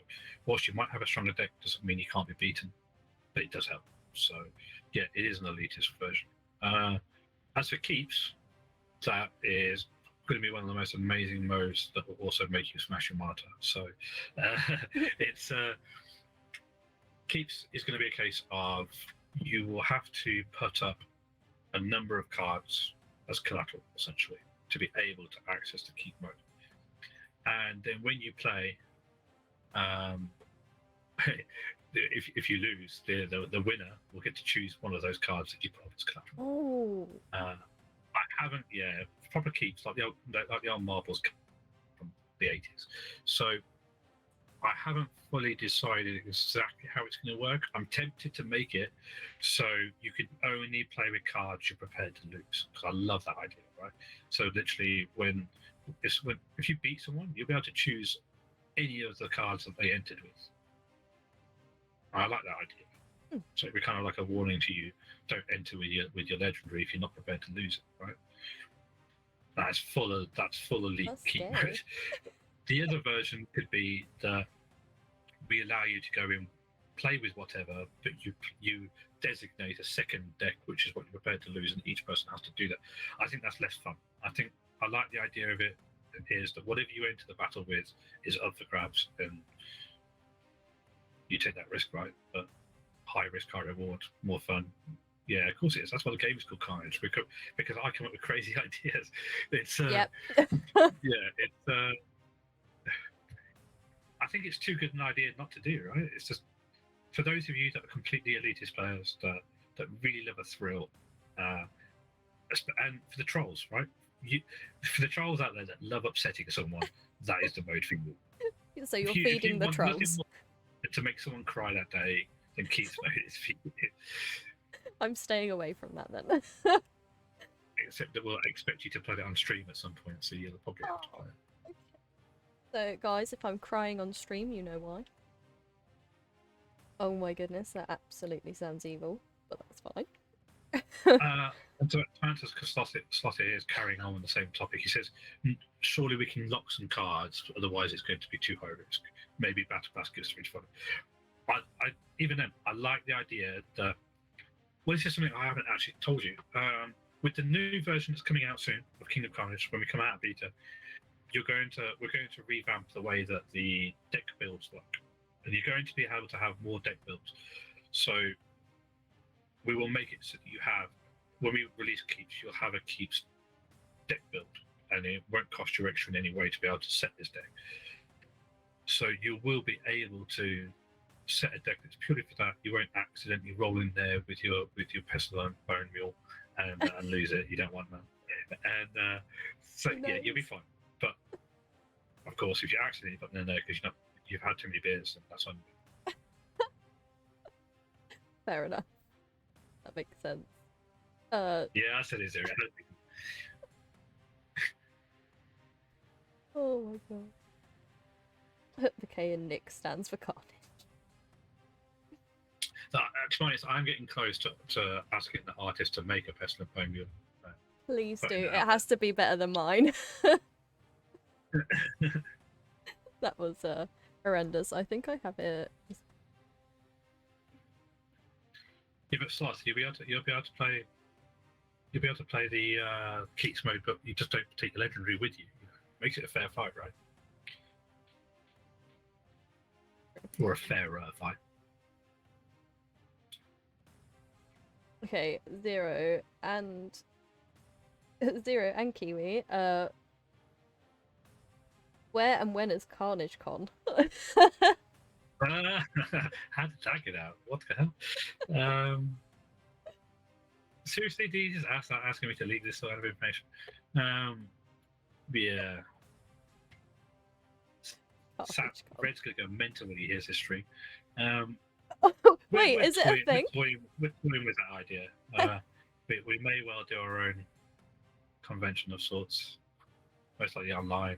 [SPEAKER 2] whilst you might have a stronger deck, doesn't mean you can't be beaten, but it does help. So yeah, it is an elitist version. As for Keeps, that is going to be one of the most amazing modes that will also make you smash your monitor. So it's Keeps is going to be a case of you will have to put up a number of cards as collateral, essentially, to be able to access the keep mode. And then when you play, if you lose, the winner will get to choose one of those cards that you put up as collateral.
[SPEAKER 1] Oh.
[SPEAKER 2] I haven't, proper keeps like the old marbles from the 80s. So I haven't fully decided exactly how it's going to work. I'm tempted to make it so you can only play with cards you're prepared to lose, because I love that idea, right? So literally, if you beat someone, you'll be able to choose any of the cards that they entered with. I like that idea. So it'd be kind of like a warning to you: don't enter with your legendary if you're not prepared to lose it, right? That's full of elite
[SPEAKER 1] That's
[SPEAKER 2] keep
[SPEAKER 1] scary.
[SPEAKER 2] mode. The other version could be that we allow you to go in, play with whatever, but you designate a second deck, which is what you're prepared to lose, and each person has to do that. I think that's less fun. I like the idea of it is that whatever you enter the battle with is up for grabs, and you take that risk, right? But high risk, high reward, more fun. Yeah, of course it is. That's why the game is called Karnage, because I come up with crazy ideas. It's
[SPEAKER 1] Yep.
[SPEAKER 2] yeah, it's. I think it's too good an idea not to do, right? It's just for those of you that are completely elitist players that really love a thrill, and for the trolls, right? For the trolls out there that love upsetting someone, that is the mode for you.
[SPEAKER 1] So you're
[SPEAKER 2] If you
[SPEAKER 1] feeding the
[SPEAKER 2] want nothing
[SPEAKER 1] trolls.
[SPEAKER 2] more to make someone cry that day, then Keith's mode is for you.
[SPEAKER 1] I'm staying away from that then.
[SPEAKER 2] Except that we'll expect you to play it on stream at some point, so you'll probably have to play it.
[SPEAKER 1] So guys, if I'm crying on stream, you know why. Oh my goodness, that absolutely sounds evil, but that's fine.
[SPEAKER 2] And so Mantis Slotty is carrying on with the same topic. He says, surely we can lock some cards, otherwise it's going to be too high risk. Maybe Battle Baskets to reach fun. Even then, I like the idea that, well, this is something I haven't actually told you. With the new version that's coming out soon of Kingdom Karnage, when we come out of beta, we're going to revamp the way that the deck builds work. And you're going to be able to have more deck builds. So we will make it so that you have, when we release keeps, you'll have a keeps deck build, and it won't cost you extra in any way to be able to set this deck. So you will be able to set a deck that's purely for that. You won't accidentally roll in there with your pestle and bone mule and lose it. You don't want that. And so
[SPEAKER 1] Nice.
[SPEAKER 2] yeah, you'll be fine. But of course, if you accidentally put them in there because you've had too many beers, then that's on you.
[SPEAKER 1] Fair enough. That makes sense.
[SPEAKER 2] Yeah, I said it zero.
[SPEAKER 1] Oh my god. The K in Nick stands for Carnage.
[SPEAKER 2] To be honest, I'm getting close to asking the artist to make a pestle and bone mule.
[SPEAKER 1] Please
[SPEAKER 2] But
[SPEAKER 1] do.
[SPEAKER 2] no.
[SPEAKER 1] It has to be better than mine. That was horrendous. I think I have it.
[SPEAKER 2] Yeah, but Sloth, you'll be able to play the Keats mode, but you just don't take the legendary with you. Makes it a fair fight, right? Or a fairer fight.
[SPEAKER 1] Okay, Zero and Kiwi. Where and when is Karnage Con?
[SPEAKER 2] How did that get out? What the hell? Seriously, do you just asking me to leak this sort of information? Yeah. Red's gonna go mental when he hears this stream.
[SPEAKER 1] Wait, is it a thing?
[SPEAKER 2] We're toying with that idea. We may well do our own convention of sorts, most likely online.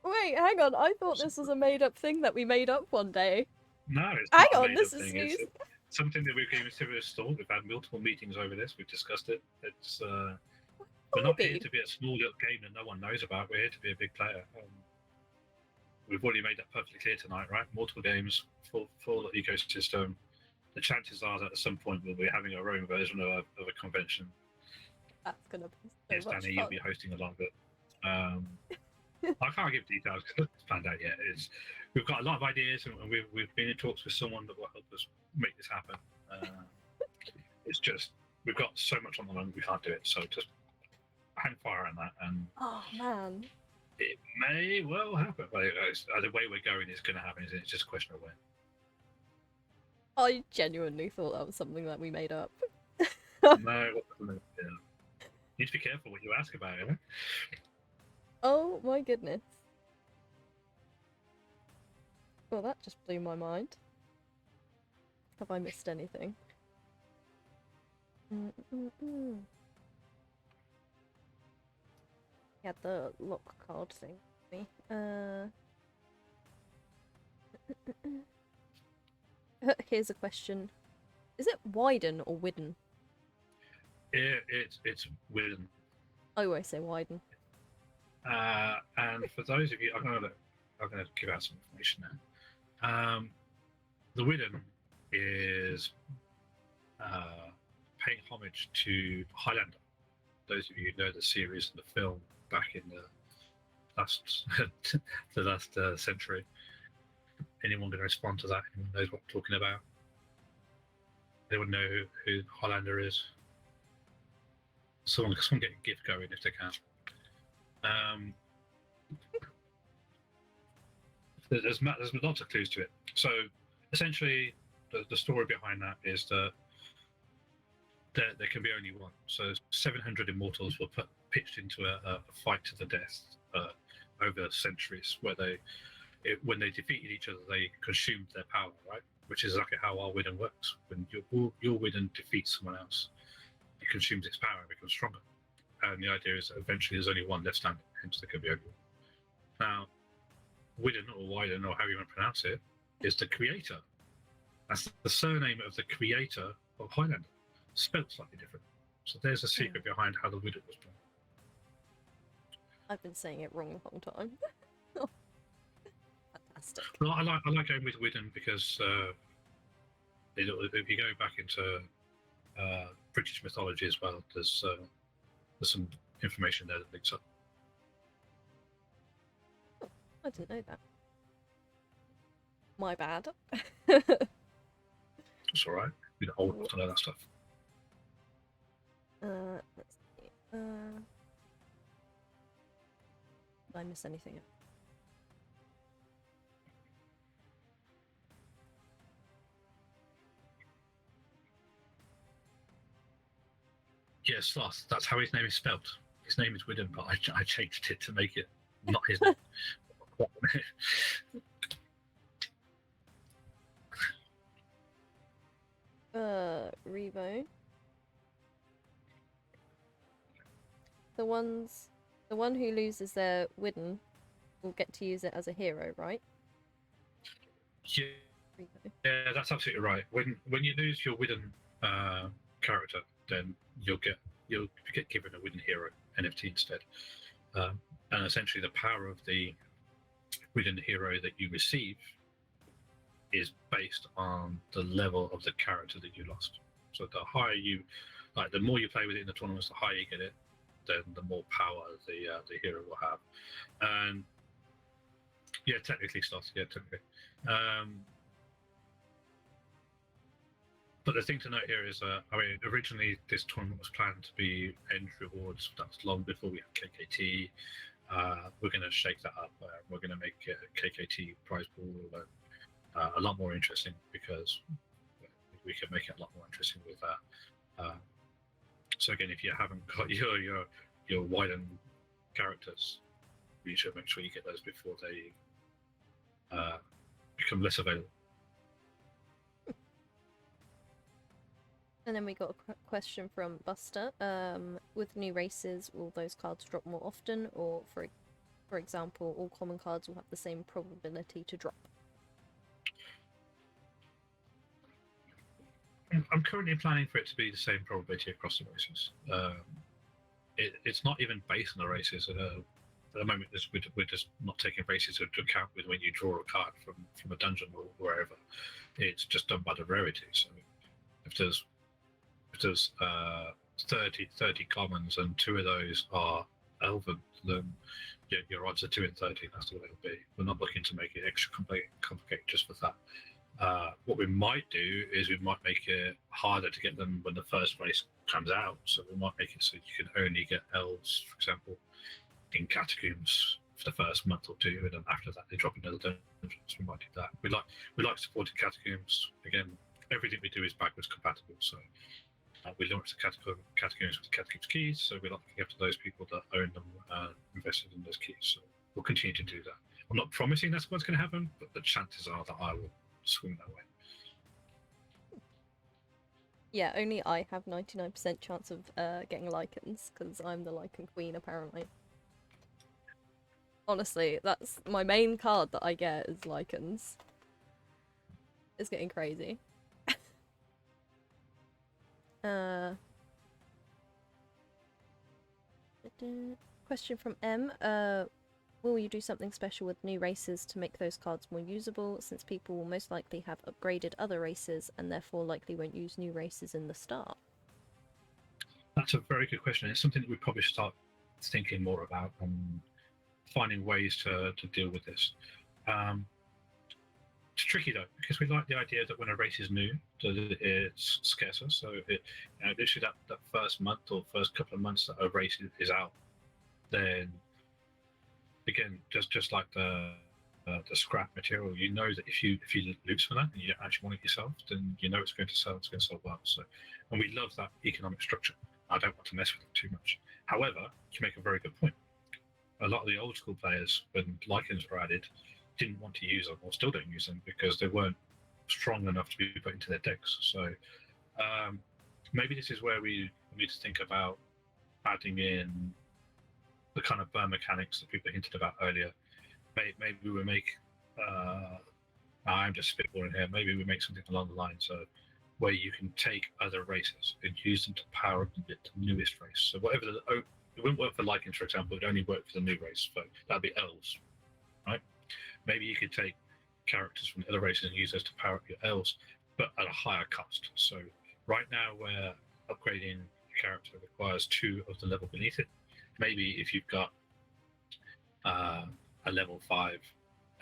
[SPEAKER 1] Wait, hang on. I thought this was a made-up thing that we made up one day.
[SPEAKER 2] No, it's
[SPEAKER 1] hang
[SPEAKER 2] not
[SPEAKER 1] on.
[SPEAKER 2] a
[SPEAKER 1] This
[SPEAKER 2] made-up
[SPEAKER 1] is
[SPEAKER 2] thing.
[SPEAKER 1] news.
[SPEAKER 2] It's something that we've given to a store. We've had multiple meetings over this. We've discussed it. It's we're not here to be a small little game that no one knows about. We're here to be a big player. We've already made that perfectly clear tonight, right? Multiple games, full ecosystem. The chances are that at some point we'll be having our own version of a convention.
[SPEAKER 1] That's gonna be so
[SPEAKER 2] yes,
[SPEAKER 1] much
[SPEAKER 2] Dani,
[SPEAKER 1] fun.
[SPEAKER 2] you'll be hosting a lot of it. I can't give details because it's planned out yet. We've got a lot of ideas, and we've been in talks with someone that will help us make this happen. It's just we've got so much on the line we can't do it. So just hang fire on that, and
[SPEAKER 1] oh man,
[SPEAKER 2] it may well happen. But the way we're going is going to happen. It's just a question of when.
[SPEAKER 1] I genuinely thought that was something that we made up.
[SPEAKER 2] No, you need to be careful what you ask about, you know?
[SPEAKER 1] Oh my goodness. Well, that just blew my mind. Have I missed anything? Had the lock card thing. Here's a question. Is it Wyden or Widden?
[SPEAKER 2] It's Warden.
[SPEAKER 1] I always say Wyden.
[SPEAKER 2] And for those of you, I'm gonna give out some information now. The Warden is paying homage to Highlander. Those of you who know the series and the film back in the last century. Anyone going to respond to that? Anyone knows what I'm talking about? Anyone know who Highlander is? Someone get a gift going if they can. There's lots of clues to it. So essentially, the story behind that is that there can be only one. So 700 immortals were pitched into a fight to the death over centuries, where when they defeated each other, they consumed their power, right? Which is exactly how our Warden works. When your Warden defeats someone else, it consumes its power and becomes stronger. And the idea is that eventually there's only one left standing, hence there can be only one. Now, Warden or Wyden, or however you want to pronounce it, is the creator. That's the surname of the creator of Highlander, spelled slightly different. So there's a secret behind how the Warden was born.
[SPEAKER 1] I've been saying it wrong the whole time. Fantastic.
[SPEAKER 2] Well, I like going with Warden because if you go back into British mythology as well, there's some information there that links up.
[SPEAKER 1] Oh, I didn't know that. My bad.
[SPEAKER 2] It's all right. You're old enough to know that stuff.
[SPEAKER 1] Let's see. Did I miss anything?
[SPEAKER 2] Yes, Sloth. That's how his name is spelled. His name is Warden, but I changed it to make it not his name.
[SPEAKER 1] Revo. The one who loses their Warden will get to use it as a hero, right?
[SPEAKER 2] Yeah, yeah, that's absolutely right. When you lose your Warden character, then you'll get given a Warden hero NFT instead. And essentially, the power of the Warden hero that you receive is based on the level of the character that you lost. So the higher the more you play with it in the tournaments, the higher you get it, then the more power the hero will have. And yeah, technically, Sloth. Yeah, technically. But the thing to note here is, originally this tournament was planned to be end rewards. That was long before we had KKT. We're going to shake that up. We're going to make KKT prize pool a lot more interesting, because we can make it a lot more interesting with that. So again, if you haven't got your Wyden characters, you should make sure you get those before they become less available.
[SPEAKER 1] And then we got a question from Buster. With new races, will those cards drop more often, or for example, all common cards will have the same probability to drop?
[SPEAKER 2] I'm currently planning for it to be the same probability across the races. It's not even based on the races. At the moment, we're just not taking races into account with when you draw a card from a dungeon or wherever. It's just done by the rarity. So if there's 30 commons and 2 of those are elven, then your odds are 2 in 30. That's the way it'll be. We're not looking to make it extra complicated just for that. What we might do is we might make it harder to get them when the first race comes out. So we might make it so you can only get elves, for example, in catacombs for the first month or 2, and then after that they drop into the dungeons. We might do that. We like supporting catacombs. Again, everything we do is backwards compatible. So we launched the catacombs with catacombs keys. So we like looking after those people that own them and invested in those keys. So we'll continue to do that. I'm not promising that's what's going to happen, but the chances are that I will swing that way.
[SPEAKER 1] Yeah, only I have 99% chance of getting lichens, because I'm the lichen queen, apparently. Honestly, that's my main card that I get is lichens. It's getting crazy. Question from M. Will you do something special with new races to make those cards more usable, since people will most likely have upgraded other races and therefore likely won't use new races in the start?
[SPEAKER 2] That's a very good question. It's something that we probably should start thinking more about and finding ways to deal with this. It's tricky though, because we like the idea that when a race is new, that it's scarcer. So literally that first month or first couple of months that a race is out, then again, just like the scrap material, you know that if you loot for that and you don't actually want it yourself, then you know it's going to sell well. So, and we love that economic structure. I don't want to mess with it too much. However, you make a very good point. A lot of the old school players, when Lycans were added, didn't want to use them or still don't use them because they weren't strong enough to be put into their decks. So maybe this is where we need to think about adding in the kind of burn mechanics that people hinted about earlier. Maybe we make, I'm just spitballing here, maybe we make something along the lines of where you can take other races and use them to power up the newest race. So whatever it wouldn't work for Lycans, for example, it would only work for the new race. So that'd be elves, right? Maybe you could take characters from the other races and use those to power up your elves, but at a higher cost. So right now, where upgrading a character requires 2 of the level beneath it, maybe if you've got a level 5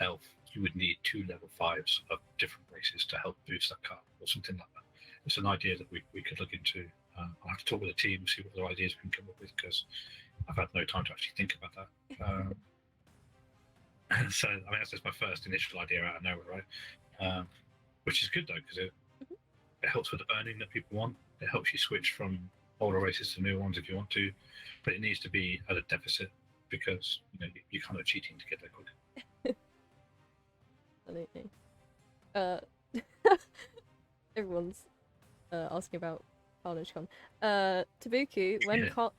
[SPEAKER 2] elf, you would need 2 level 5s of different races to help boost that card or something like that. It's an idea that we could look into. I'll have to talk with the team and see what other ideas we can come up with, because I've had no time to actually think about that. So, I mean, that's just my first initial idea out of nowhere, right? Which is good though, because it helps with the burning that people want. It helps you switch from older races to new ones if you want to, but it needs to be at a deficit, because you're kind of cheating to get there quick.
[SPEAKER 1] Absolutely. Everyone's asking about Carnage Con. Tabuku,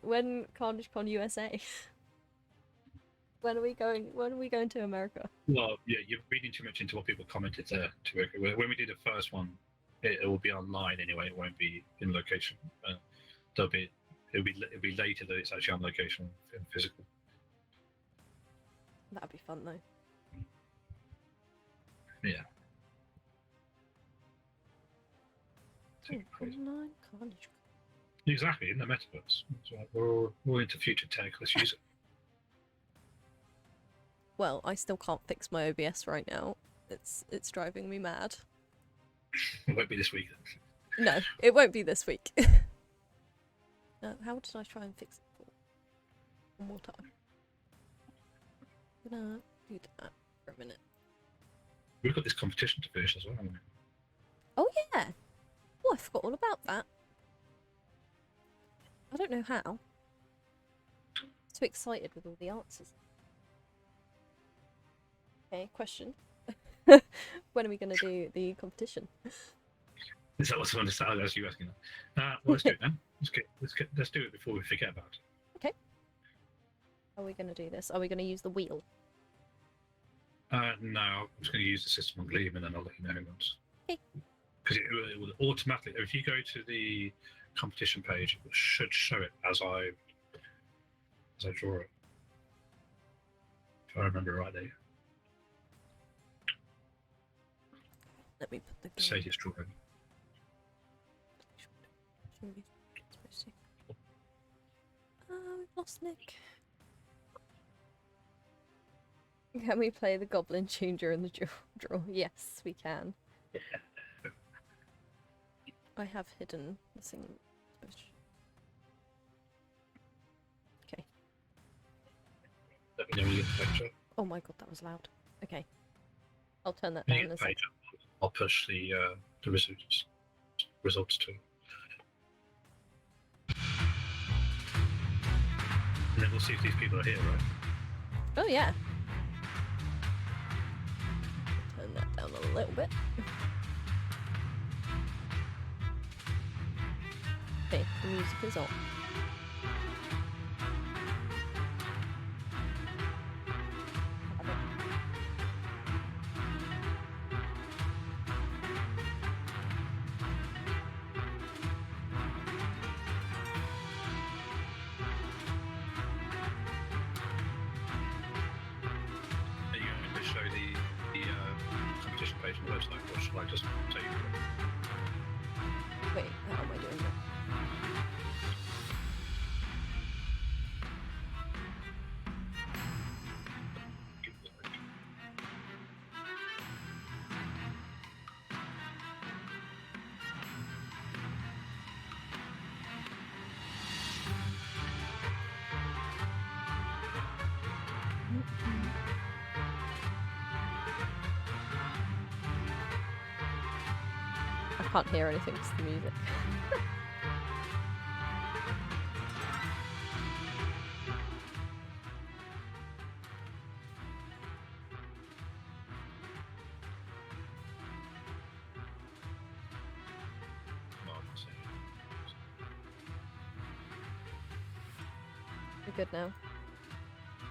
[SPEAKER 1] when Carnage Con USA? When are we going to America?
[SPEAKER 2] Well, yeah, you're reading too much into what people commented there, Tabuku. When we do the first one, it will be online anyway. It won't be in location. It'll be later that it's actually on location and physical.
[SPEAKER 1] That'd be fun though.
[SPEAKER 2] Yeah.
[SPEAKER 1] Online Carnage.
[SPEAKER 2] Exactly, in the metaverse. We're all into future tech. Let's use it.
[SPEAKER 1] Well, I still can't fix my OBS right now. It's driving me mad.
[SPEAKER 2] It won't be this week.
[SPEAKER 1] No, it won't be this week. How did I try and fix it for? One more time. I'm gonna do that for a minute.
[SPEAKER 2] We've got this competition to finish as well, haven't we?
[SPEAKER 1] Oh yeah! Oh, I forgot all about that. I don't know how. So excited with all the answers. Okay, question. When are we going to do the competition?
[SPEAKER 2] Is that what's on the side? That's you asking that. Well, let's do it then. Let's do it before we forget about it.
[SPEAKER 1] Okay. How are we going to do this? Are we going to use the wheel?
[SPEAKER 2] No, I'm just going to use the system on Gleam, and then I'll let you know who wins.
[SPEAKER 1] Okay.
[SPEAKER 2] Because it will automatically, if you go to the competition page, it should show it as I draw it. If I remember rightly.
[SPEAKER 1] Let me put the
[SPEAKER 2] Say it's drawing.
[SPEAKER 1] We've lost Nick. Can we play the Goblin tune during the draw? Yes, we can. I have hidden the single. Okay.
[SPEAKER 2] Let me know when you get the page up.
[SPEAKER 1] Oh my god, that was loud. Okay. I'll turn that
[SPEAKER 2] When
[SPEAKER 1] down
[SPEAKER 2] you
[SPEAKER 1] in a
[SPEAKER 2] get the
[SPEAKER 1] second.
[SPEAKER 2] page up, I'll push the results too. And then we'll see if these people are here, right?
[SPEAKER 1] Oh yeah. Turn that down a little bit. Okay, the music is on.
[SPEAKER 2] like just so you.
[SPEAKER 1] Wait, how am I doing that? I can't hear anything to the music. We're good now.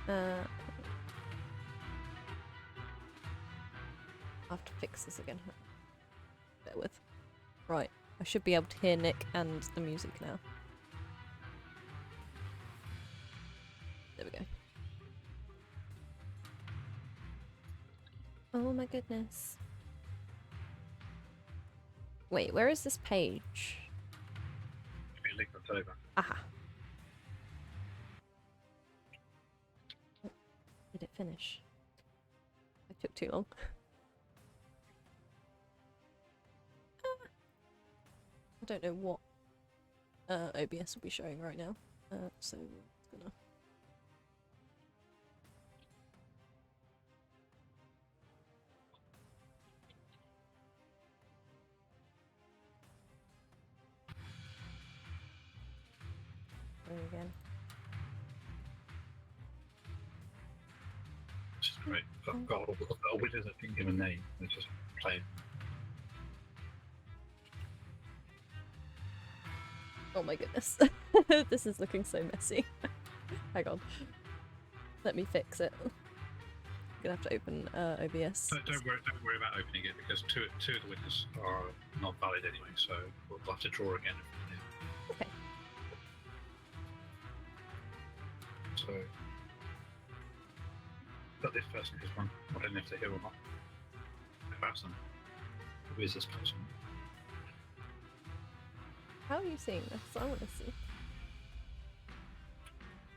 [SPEAKER 1] I have to fix this again. Bear with. Right, I should be able to hear Nick and the music now. There we go. Oh my goodness. Wait, where is this page?
[SPEAKER 2] Give me a link on Telegram.
[SPEAKER 1] Aha. Did it finish? It took too long. I don't know what OBS will be showing right now, so it's gonna. Again.
[SPEAKER 2] Which is great. I've got a wizard that can give a name, which is playing.
[SPEAKER 1] Oh my goodness. This is looking so messy. Hang on. Let me fix it. I'm gonna have to open OBS.
[SPEAKER 2] Don't worry about opening it because two of the winners are not valid anyway, so we'll have to draw again.
[SPEAKER 1] Okay.
[SPEAKER 2] So, but this person is one. I don't know if they're here or not. About them. Who is this person?
[SPEAKER 1] How are you seeing this? I want to see.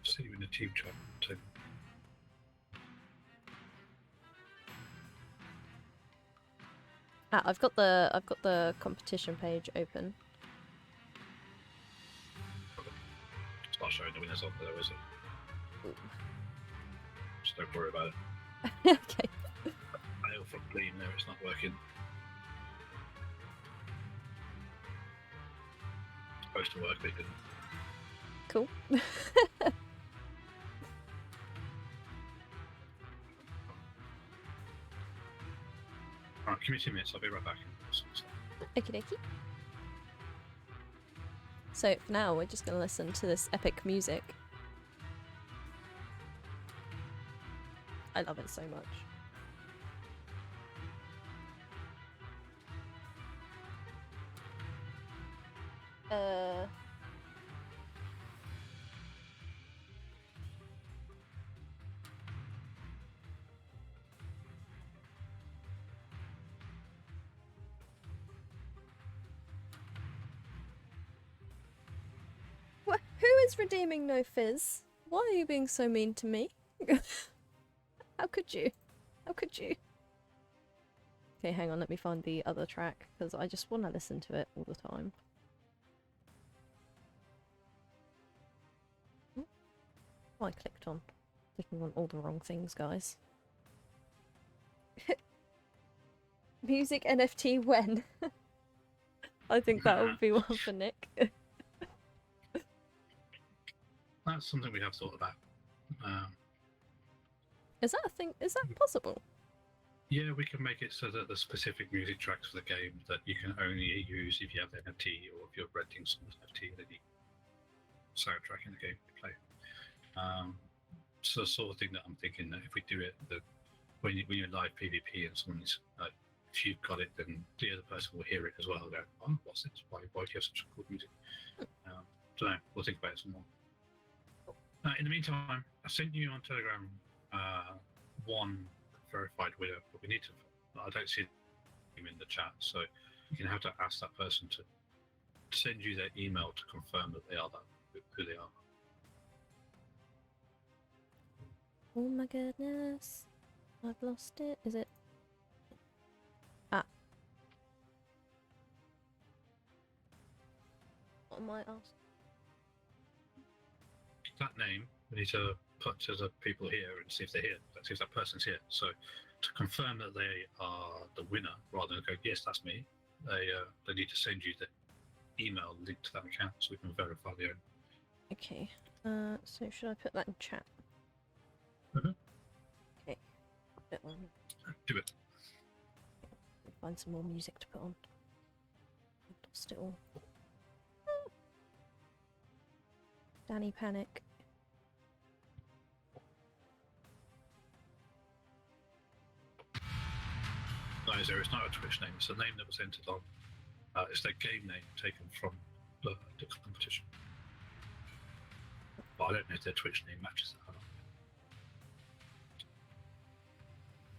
[SPEAKER 2] See you in the tube chat too.
[SPEAKER 1] Ah, I've got the competition page open.
[SPEAKER 2] It's not showing the winners on there, is it?
[SPEAKER 1] Ooh.
[SPEAKER 2] Just don't worry about it.
[SPEAKER 1] Okay.
[SPEAKER 2] Mail from Gleam there, it's not working. It's supposed to work, but it didn't.
[SPEAKER 1] Cool.
[SPEAKER 2] Alright, give me 2 minutes, I'll be right back.
[SPEAKER 1] Okie dokie. So for now, we're just going to listen to this epic music. I love it so much. Who is redeeming no fizz? Why are you being so mean to me? How could you? How could you? Okay, hang on, let me find the other track, because I just want to listen to it all the time. Oh, I clicked on. Clicking on all the wrong things, guys. Music NFT when? I think that would be one for Nick.
[SPEAKER 2] That's something we have thought about.
[SPEAKER 1] Is that a thing? Is that possible?
[SPEAKER 2] Yeah, we can make it so that the specific music tracks for the game that you can only use if you have the NFT or if you're renting some NFT that you soundtrack in the game you play. So the sort of thing that I'm thinking that if we do it, that when you're live PvP and someone's like, if you've got it, then the other person will hear it as well. Go, oh, what's this? Why do you have such cool music? So we'll think about it some more. In the meantime, I sent you on Telegram one verified winner, but we need to. I don't see in the chat, so you can have to ask that person to send you their email to confirm that they are who they are.
[SPEAKER 1] Oh my goodness. I've lost it. Is it? Ah. What am I asking?
[SPEAKER 2] That name, we need to put to the people here and see if they're here. Let's see if that person's here. So to confirm that they are the winner, rather than go, yes, that's me, they need to send you the email linked to that account so we can verify the owner.
[SPEAKER 1] Okay. So should I put that in chat?
[SPEAKER 2] Mhm.
[SPEAKER 1] Okay. Put it on.
[SPEAKER 2] Do it.
[SPEAKER 1] Find some more music to put on. I've lost it all. Dani panic.
[SPEAKER 2] No, there is not a Twitch name. It's the name that was entered on. It's their game name taken from the competition. But I don't know if their Twitch name matches that or not.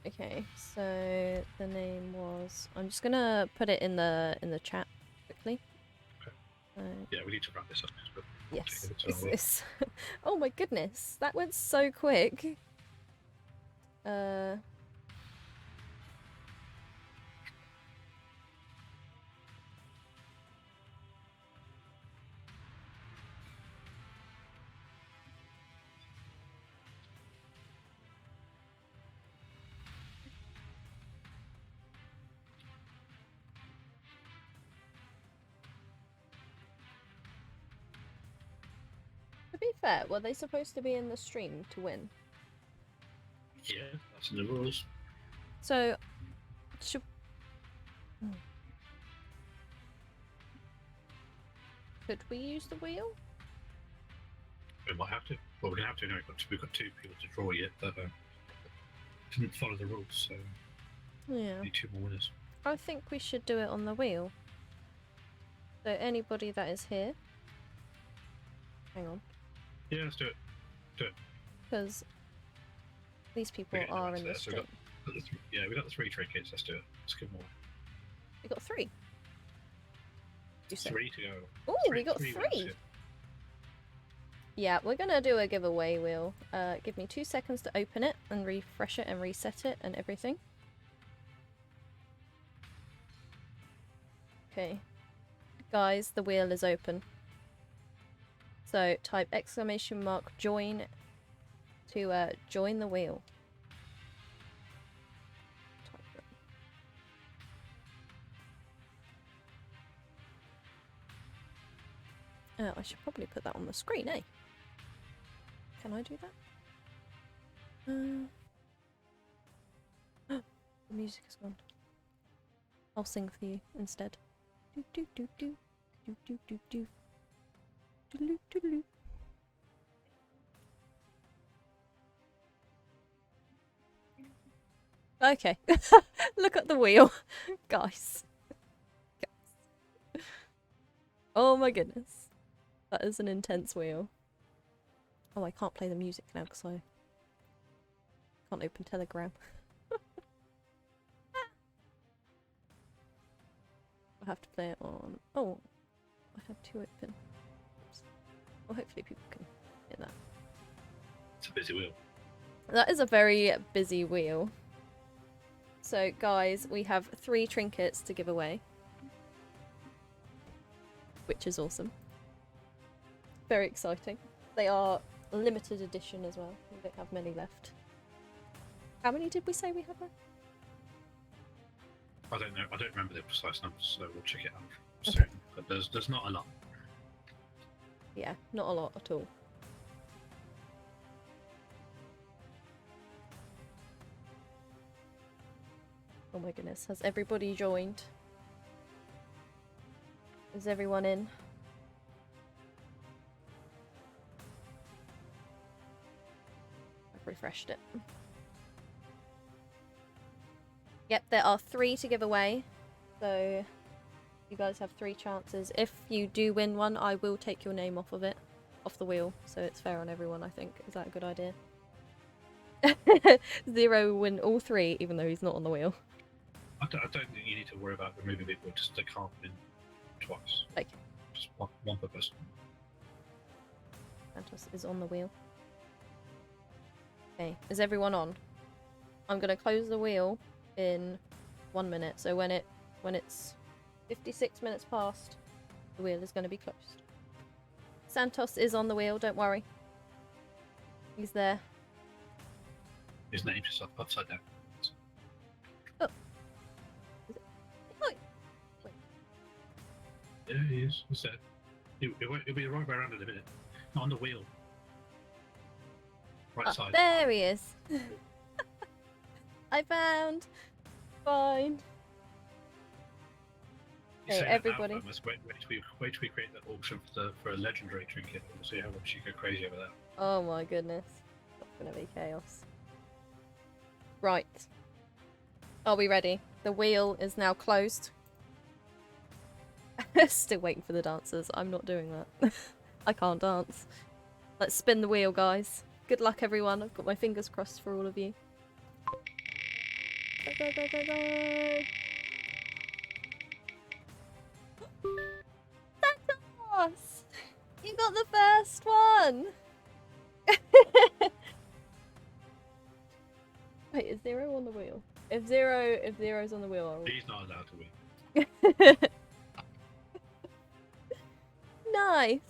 [SPEAKER 1] Okay, so the name was. I'm just gonna put it in the chat quickly.
[SPEAKER 2] Okay. Yeah, we need to wrap this up.
[SPEAKER 1] Yes. It's oh my goodness, that went so quick. To be fair, were they supposed to be in the stream to win?
[SPEAKER 2] Yeah, that's in the rules.
[SPEAKER 1] So, should... Could we use the wheel?
[SPEAKER 2] We might have to. Well, we're going to have to anyway. We've got 2 people to draw yet that didn't follow the rules, so
[SPEAKER 1] Yeah.
[SPEAKER 2] we need 2 more winners.
[SPEAKER 1] I think we should do it on the wheel. So anybody that is here... Hang on.
[SPEAKER 2] Yeah, let's do it. Do it.
[SPEAKER 1] Because these people are in the stream.
[SPEAKER 2] Yeah, we got the 3 trinkets. Let's do it. Let's give them all.
[SPEAKER 1] We got 3. You said
[SPEAKER 2] 3 to go.
[SPEAKER 1] Oh, we got 3. Yeah, we're gonna do a giveaway wheel. Give me 2 seconds to open it and refresh it and reset it and everything. Okay. Guys, the wheel is open. So type !join to join the wheel. I should probably put that on the screen, eh? Can I do that? The music is gone. I'll sing for you instead. Do do do do do do do do do do do. Okay, look at the wheel, guys. Oh my goodness. That is an intense wheel. Oh, I can't play the music now because I can't open Telegram. I have to play it on... Oh, I have 2 open. Oops. Well, hopefully people can hear that.
[SPEAKER 2] It's a busy wheel.
[SPEAKER 1] That is a very busy wheel. So, guys, we have 3 trinkets to give away. Which is awesome. Very exciting. They are limited edition as well. We don't have many left. How many did we say we have left?
[SPEAKER 2] I don't know. I don't remember the precise numbers, so we'll check it out soon.
[SPEAKER 1] Okay.
[SPEAKER 2] But there's not a lot.
[SPEAKER 1] Yeah, not a lot at all. Oh my goodness, has everybody joined? Is everyone in? I've refreshed it. Yep, there are 3 to give away, so you guys have 3 chances. If you do win one, I will take your name off of it, off the wheel, so it's fair on everyone, I think. Is that a good idea? 0 win all 3, even though he's not on the wheel.
[SPEAKER 2] don't think you need to worry about removing people, just they can't win twice.
[SPEAKER 1] Okay.
[SPEAKER 2] Just one per person.
[SPEAKER 1] Santos is on the wheel. Okay, is everyone on? I'm gonna close the wheel in 1 minute. So when it's 56 minutes past, the wheel is gonna be closed. Santos is on the wheel. Don't worry. He's there.
[SPEAKER 2] His name's just upside down.
[SPEAKER 1] Oh. Is it? Oh. Wait.
[SPEAKER 2] Yeah, he is. What's that? He'll be the right way around in a minute. Not on the wheel. Right side.
[SPEAKER 1] There he is. I found. Fine. Okay, everybody.
[SPEAKER 2] Wait till we create that auction for a legendary trinket. We'll see how much you go crazy over that.
[SPEAKER 1] Oh my goodness. That's gonna be chaos. Right. Are we ready? The wheel is now closed. Still waiting for the dancers. I'm not doing that. I can't dance. Let's spin the wheel, guys. Good luck, everyone. I've got my fingers crossed for all of you. Go, go, go, go, go! Santos! You got the first one! Wait, is Zero on the wheel? If Zero's on the wheel, I'll...
[SPEAKER 2] He's not allowed to win.
[SPEAKER 1] Nice!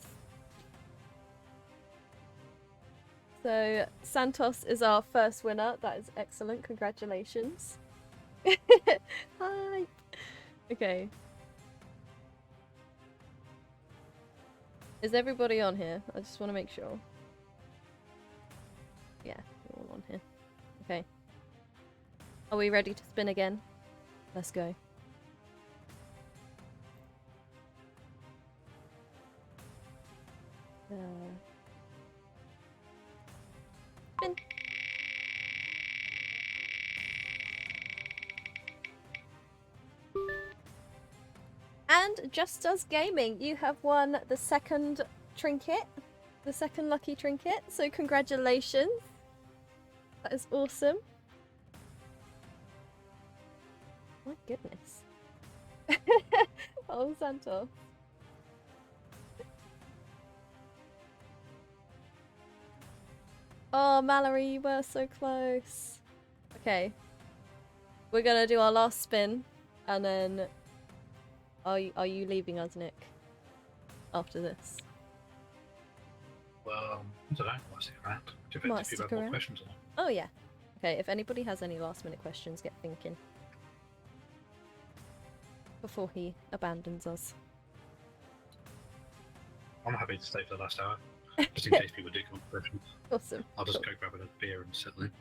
[SPEAKER 1] So, Santos is our first winner. That is excellent. Congratulations. Hi! Okay. Is everybody on here? I just want to make sure. Yeah, we're all on here. Okay. Are we ready to spin again? Let's go. Spin. And Just Us Gaming, you have won the second trinket, the second lucky trinket, so congratulations. That is awesome. My goodness. Oh, Santos. Oh, Mallory, you were so close. Okay. We're gonna do our last spin, and then... Are you leaving us, Nick? After this?
[SPEAKER 2] Well, I don't know. Might stick around.
[SPEAKER 1] Might
[SPEAKER 2] If you
[SPEAKER 1] stick
[SPEAKER 2] have more
[SPEAKER 1] around.
[SPEAKER 2] questions or not.
[SPEAKER 1] Oh, yeah. Okay, if anybody has any last minute questions, get thinking. Before he abandons us.
[SPEAKER 2] I'm happy to stay for the last hour. Just in case people do come up with questions.
[SPEAKER 1] Awesome.
[SPEAKER 2] I'll just
[SPEAKER 1] Cool.
[SPEAKER 2] go grab a beer and settle in.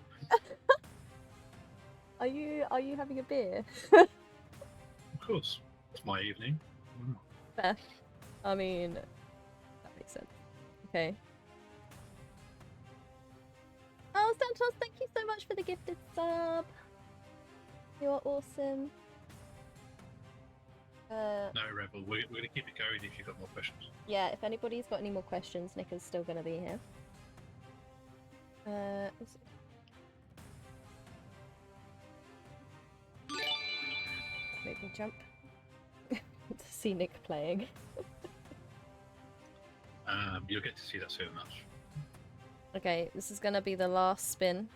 [SPEAKER 1] Are you having a beer?
[SPEAKER 2] Of course. It's my evening.
[SPEAKER 1] Fair. I mean, that makes sense. Okay. Oh, Santos, thank you so much for the gifted sub. You are awesome.
[SPEAKER 2] No, Rebel. We're going to keep it going if you've got more questions.
[SPEAKER 1] Yeah, if anybody's got any more questions, Nick is still going to be here. Make me jump. To see Nick playing.
[SPEAKER 2] You'll get to see that soon enough.
[SPEAKER 1] Okay, this is going to be the last spin.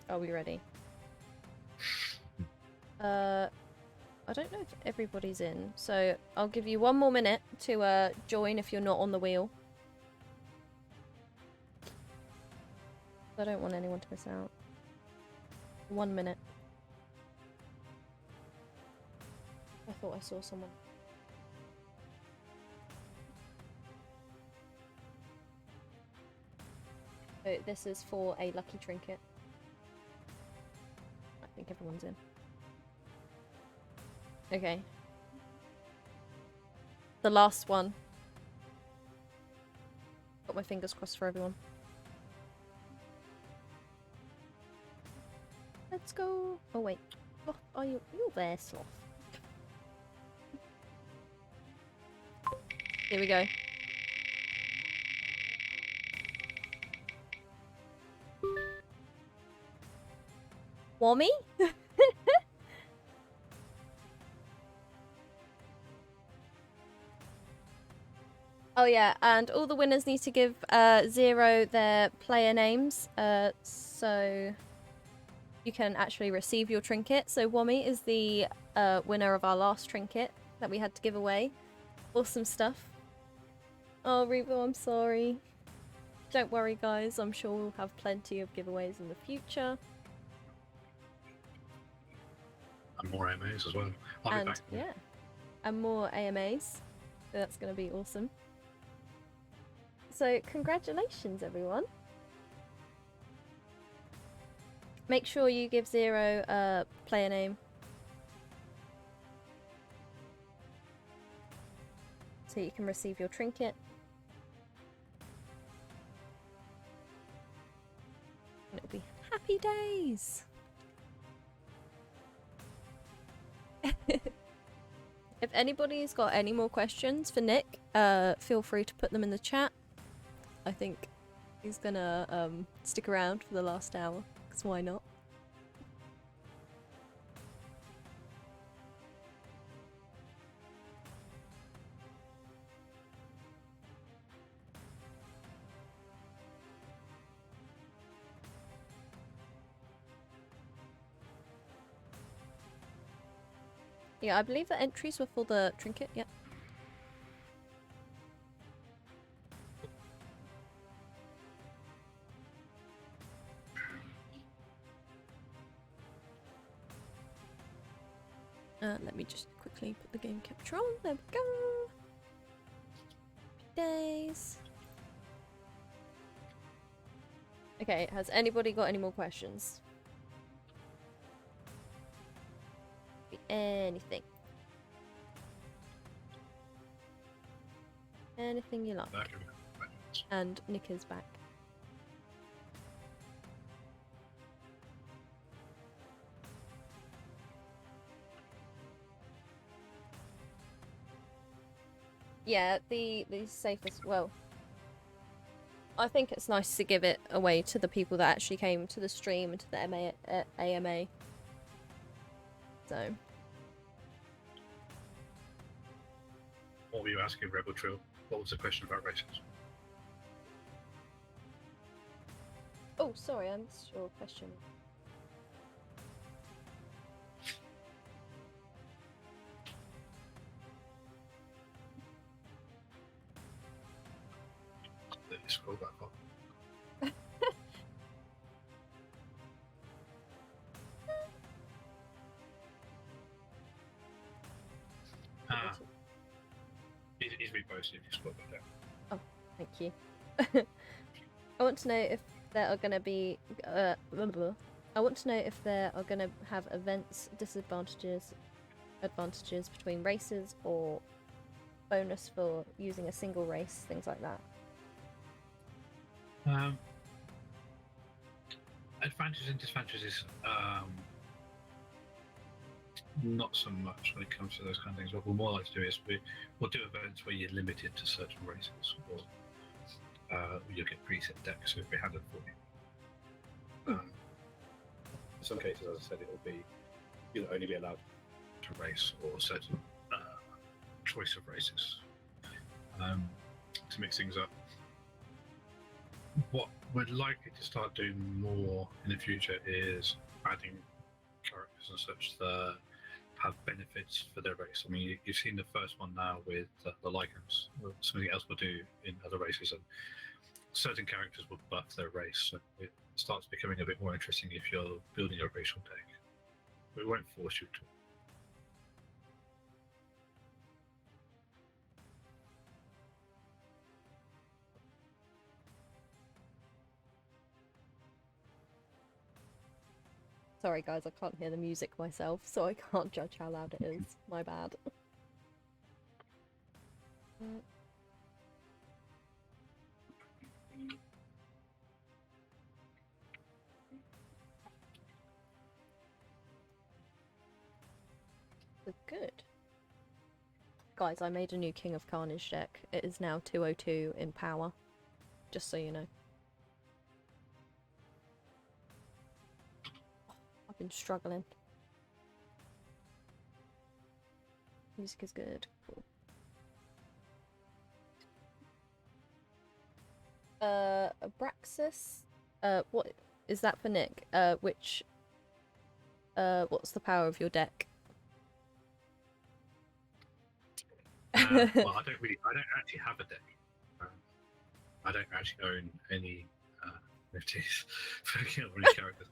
[SPEAKER 1] Are we ready? I don't know if everybody's in, so I'll give you 1 more minute to join if you're not on the wheel. I don't want anyone to miss out. 1 minute. I thought I saw someone. So this is for a lucky trinket. I think everyone's in. Okay. The last one. Got my fingers crossed for everyone. Let's go. Oh wait. Sloth, are you? You're there, Sloth. Here we go. Wommy? Oh yeah, and all the winners need to give Zero their player names, so you can actually receive your trinket. So Wommy is the winner of our last trinket that we had to give away. Awesome stuff. Oh, Revo, I'm sorry. Don't worry, guys. I'm sure we'll have plenty of giveaways in the future.
[SPEAKER 2] And more AMAs as well. I'll be back.
[SPEAKER 1] Yeah, and more AMAs. So that's going to be awesome. So congratulations, everyone. Make sure you give Zero a player name. So you can receive your trinket. And it'll be happy days. If anybody's got any more questions for Nick, feel free to put them in the chat. I think he's gonna stick around for the last hour, because why not? Yeah, I believe the entries were for the trinket, yeah. Let me just quickly put the game capture on. There we go. Days. Okay, has anybody got any more questions? Anything. Anything you like. And Nick is back. Yeah, the safest, well, I think it's nice to give it away to the people that actually came to the stream and to the AMA. So.
[SPEAKER 2] What were you asking, Rebel Trill? What was the question about races?
[SPEAKER 1] Oh, sorry, I missed your question.
[SPEAKER 2] Let me scroll back up. He's reposted if you scroll back down.
[SPEAKER 1] Oh, thank you. I want to know if there are going to be I want to know if there are going to have events, advantages between races, or bonus for using a single race, things like that.
[SPEAKER 2] Advantages and disadvantages, not so much when it comes to those kind of things. What we'll more like to do is we'll do events where you're limited to certain races, or you'll get preset decks if we have it for you. In some cases, as I said, you'll only be allowed to race or a certain choice of races to mix things up. What we're likely to start doing more in the future is adding characters and such that have benefits for their race. I mean, you've seen the first one now with the Lycans. Something else will do in other races, and certain characters will buff their race. So it starts becoming a bit more interesting if you're building a racial deck. We won't force you to.
[SPEAKER 1] Sorry guys, I can't hear the music myself, so I can't judge how loud it is. My bad. Good. Guys, I made a new King of Karnage deck. It is now 202 in power. Just so you know. I been struggling. Music is good. Cool. Abraxas. What is that for Nick? What's the power of your deck?
[SPEAKER 2] Well, I don't actually have a deck. I don't actually own any NFTs for any characters.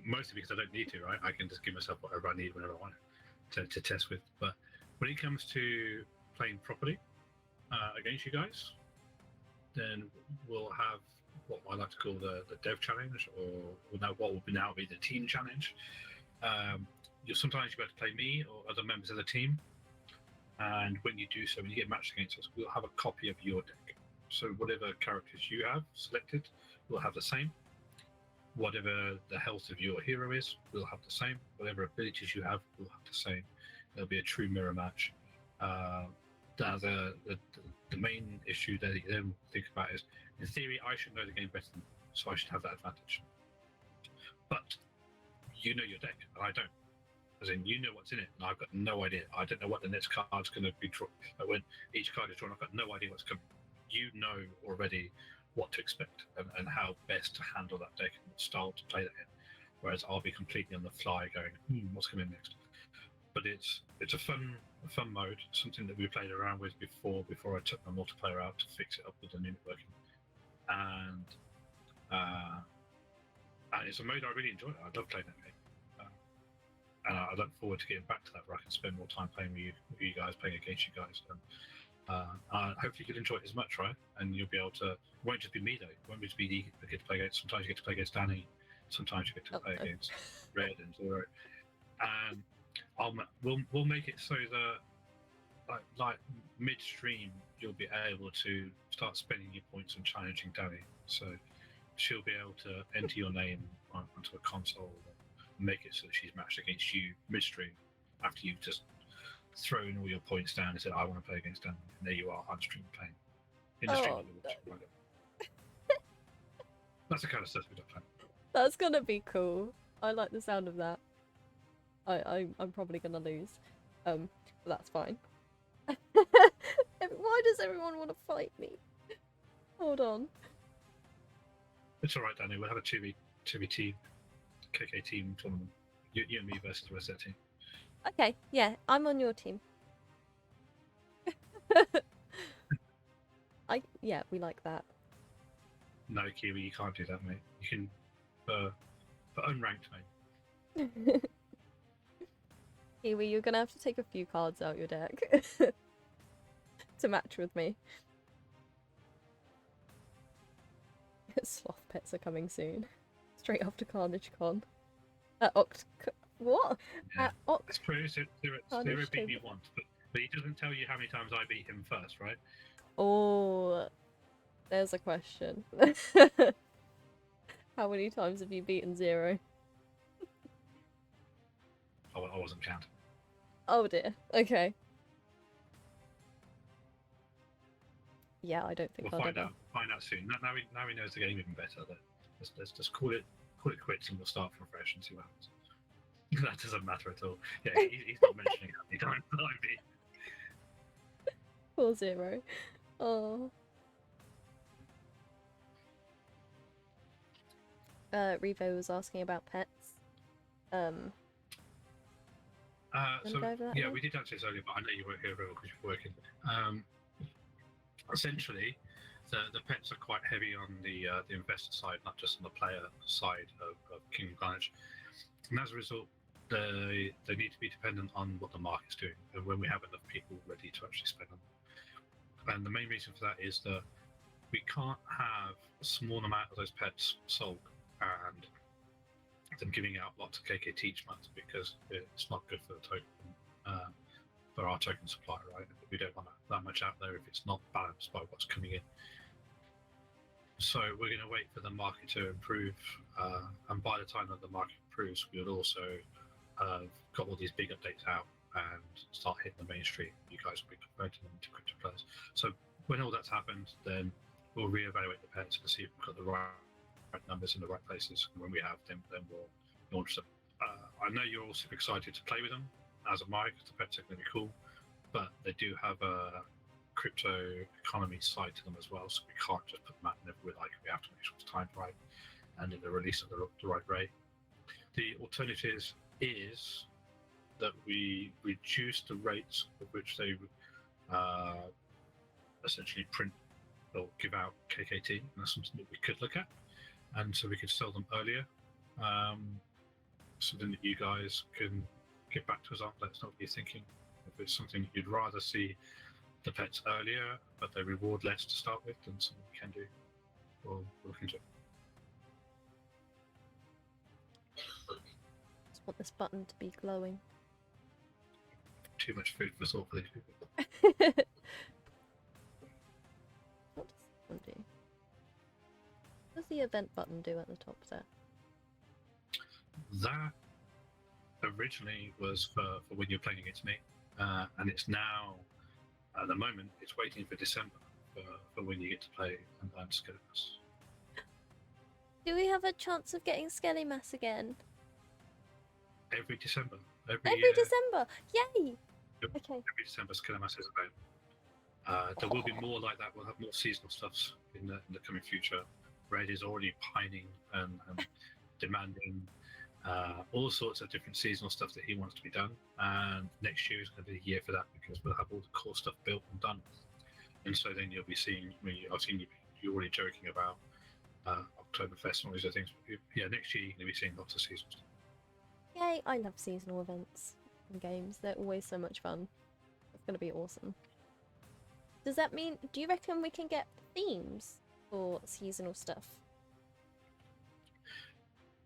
[SPEAKER 2] Mostly because I don't need to, right? I can just give myself whatever I need whenever I want to test with. But when it comes to playing properly against you guys, then we'll have what I like to call the dev challenge, or what will now be the team challenge. Sometimes you have to play me or other members of the team, and when you do so, when you get matched against us, we'll have a copy of your deck. So whatever characters you have selected, we'll have the same. Whatever the health of your hero is, we'll have the same. Whatever abilities you have, we'll have the same. There'll be a true mirror match. The main issue that you then think about is, in theory, I should know the game better than you, so I should have that advantage. But you know your deck, and I don't. As in, you know what's in it, and I've got no idea. I don't know what the next card's going to be drawn. When each card is drawn, I've got no idea what's coming. You know already what to expect and how best to handle that deck and what style to play that in. Whereas I'll be completely on the fly going, what's coming next? But it's a fun mode, something that we played around with before I took my multiplayer out to fix it up with the new networking. And it's a mode I really enjoy. I love playing that game. And I look forward to getting back to that, where I can spend more time playing with you guys, playing against you guys. And hopefully you'll enjoy it as much, right? And you'll be able to. It won't just be me though. It won't just be you get to play against. Sometimes you get to play against Dani. Sometimes you get to play against Red and Zero. And we'll make it so that like midstream you'll be able to start spending your points on challenging Dani. So she'll be able to enter your name onto a console. Make it so that she's matched against you midstream after you've just thrown all your points down and said, I want to play against Dan. And there you are, on stream playing. In the stream. That's the kind of stuff we don't play.
[SPEAKER 1] That's gonna be cool. I like the sound of that. I'm probably gonna lose. But that's fine. Why does everyone want to fight me? Hold on.
[SPEAKER 2] It's alright, Danny. We'll have a 2v team. KK team tournament. You and me versus the rest of that team.
[SPEAKER 1] Okay, yeah, I'm on your team. Yeah, we like that.
[SPEAKER 2] No, Kiwi, you can't do that, mate. You can for unranked, mate.
[SPEAKER 1] Kiwi, you're gonna have to take a few cards out your deck to match with me. Sloth pets are coming soon. Straight after Karnage Con. What?
[SPEAKER 2] Yeah. It's true. Zero beat me once, but he doesn't tell you how many times I beat him first, right?
[SPEAKER 1] Oh, there's a question. How many times have you beaten Zero?
[SPEAKER 2] I wasn't counting.
[SPEAKER 1] Oh dear. Okay. Yeah, I don't think
[SPEAKER 2] we'll
[SPEAKER 1] I'll
[SPEAKER 2] find out soon. Now he knows the game even better. Let's just call it quits and we'll start from fresh and see what happens. That doesn't matter at all. Yeah, he's not mentioning how many times that I beat.
[SPEAKER 1] Poor Zero. Oh. Revo was asking about pets.
[SPEAKER 2] We did answer this earlier, but I know you weren't here because you're working. Essentially, the pets are quite heavy on the investor side, not just on the player side of Kingdom Karnage. And as a result, they need to be dependent on what the market's doing and when we have enough people ready to actually spend on them. And the main reason for that is that we can't have a small amount of those pets sold and them giving out lots of KKT each month, because it's not good for the token, for our token supply, right? We don't want that much out there if it's not balanced by what's coming in. So we're going to wait for the market to improve, and by the time that the market improves, we'll also got all these big updates out and start hitting the mainstream. You guys will be converting them into crypto players. So when all that's happened, then we'll reevaluate the pets and see if we've got the right numbers in the right places. And when we have them, then we'll launch them. I know you're all super excited to play with them, as am I, because the pets are going to be cool. But they do have a crypto economy side to them as well, so we can't just put them out whenever we like. We have to make sure it's timed right and in the release at the right rate. The alternative is that we reduce the rates at which they essentially print or give out KKT, and that's something that we could look at, and so we could sell them earlier. Something that you guys can get back to us on. Let us know what you're thinking. If it's something you'd rather see the pets earlier, but they reward less to start with, then something we can do. We'll look into it.
[SPEAKER 1] Just want this button to be glowing.
[SPEAKER 2] Too much food for thought for these people.
[SPEAKER 1] What does this one do? What does the event button do at the top there?
[SPEAKER 2] That originally was for when you're playing against me, and it's now, at the moment, it's waiting for December for when you get to play and learn Skeletons.
[SPEAKER 1] Do we have a chance of getting Skelly Mass again?
[SPEAKER 2] Every December.
[SPEAKER 1] Every December! Yay! Okay.
[SPEAKER 2] Every December, Skeletons is about. There will be more like that. We'll have more seasonal stuffs in the coming future. Red is already pining and demanding all sorts of different seasonal stuff that he wants to be done. And next year is going to be the year for that, because we'll have all the core stuff built and done. And so then you'll be seeing, I've seen you already joking about Oktoberfest and all these other things. Yeah, next year you're going to be seeing lots of seasonal stuff.
[SPEAKER 1] Yay, I love seasonal events and games. They're always so much fun. It's going to be awesome. Does that mean, do you reckon we can get themes for seasonal stuff?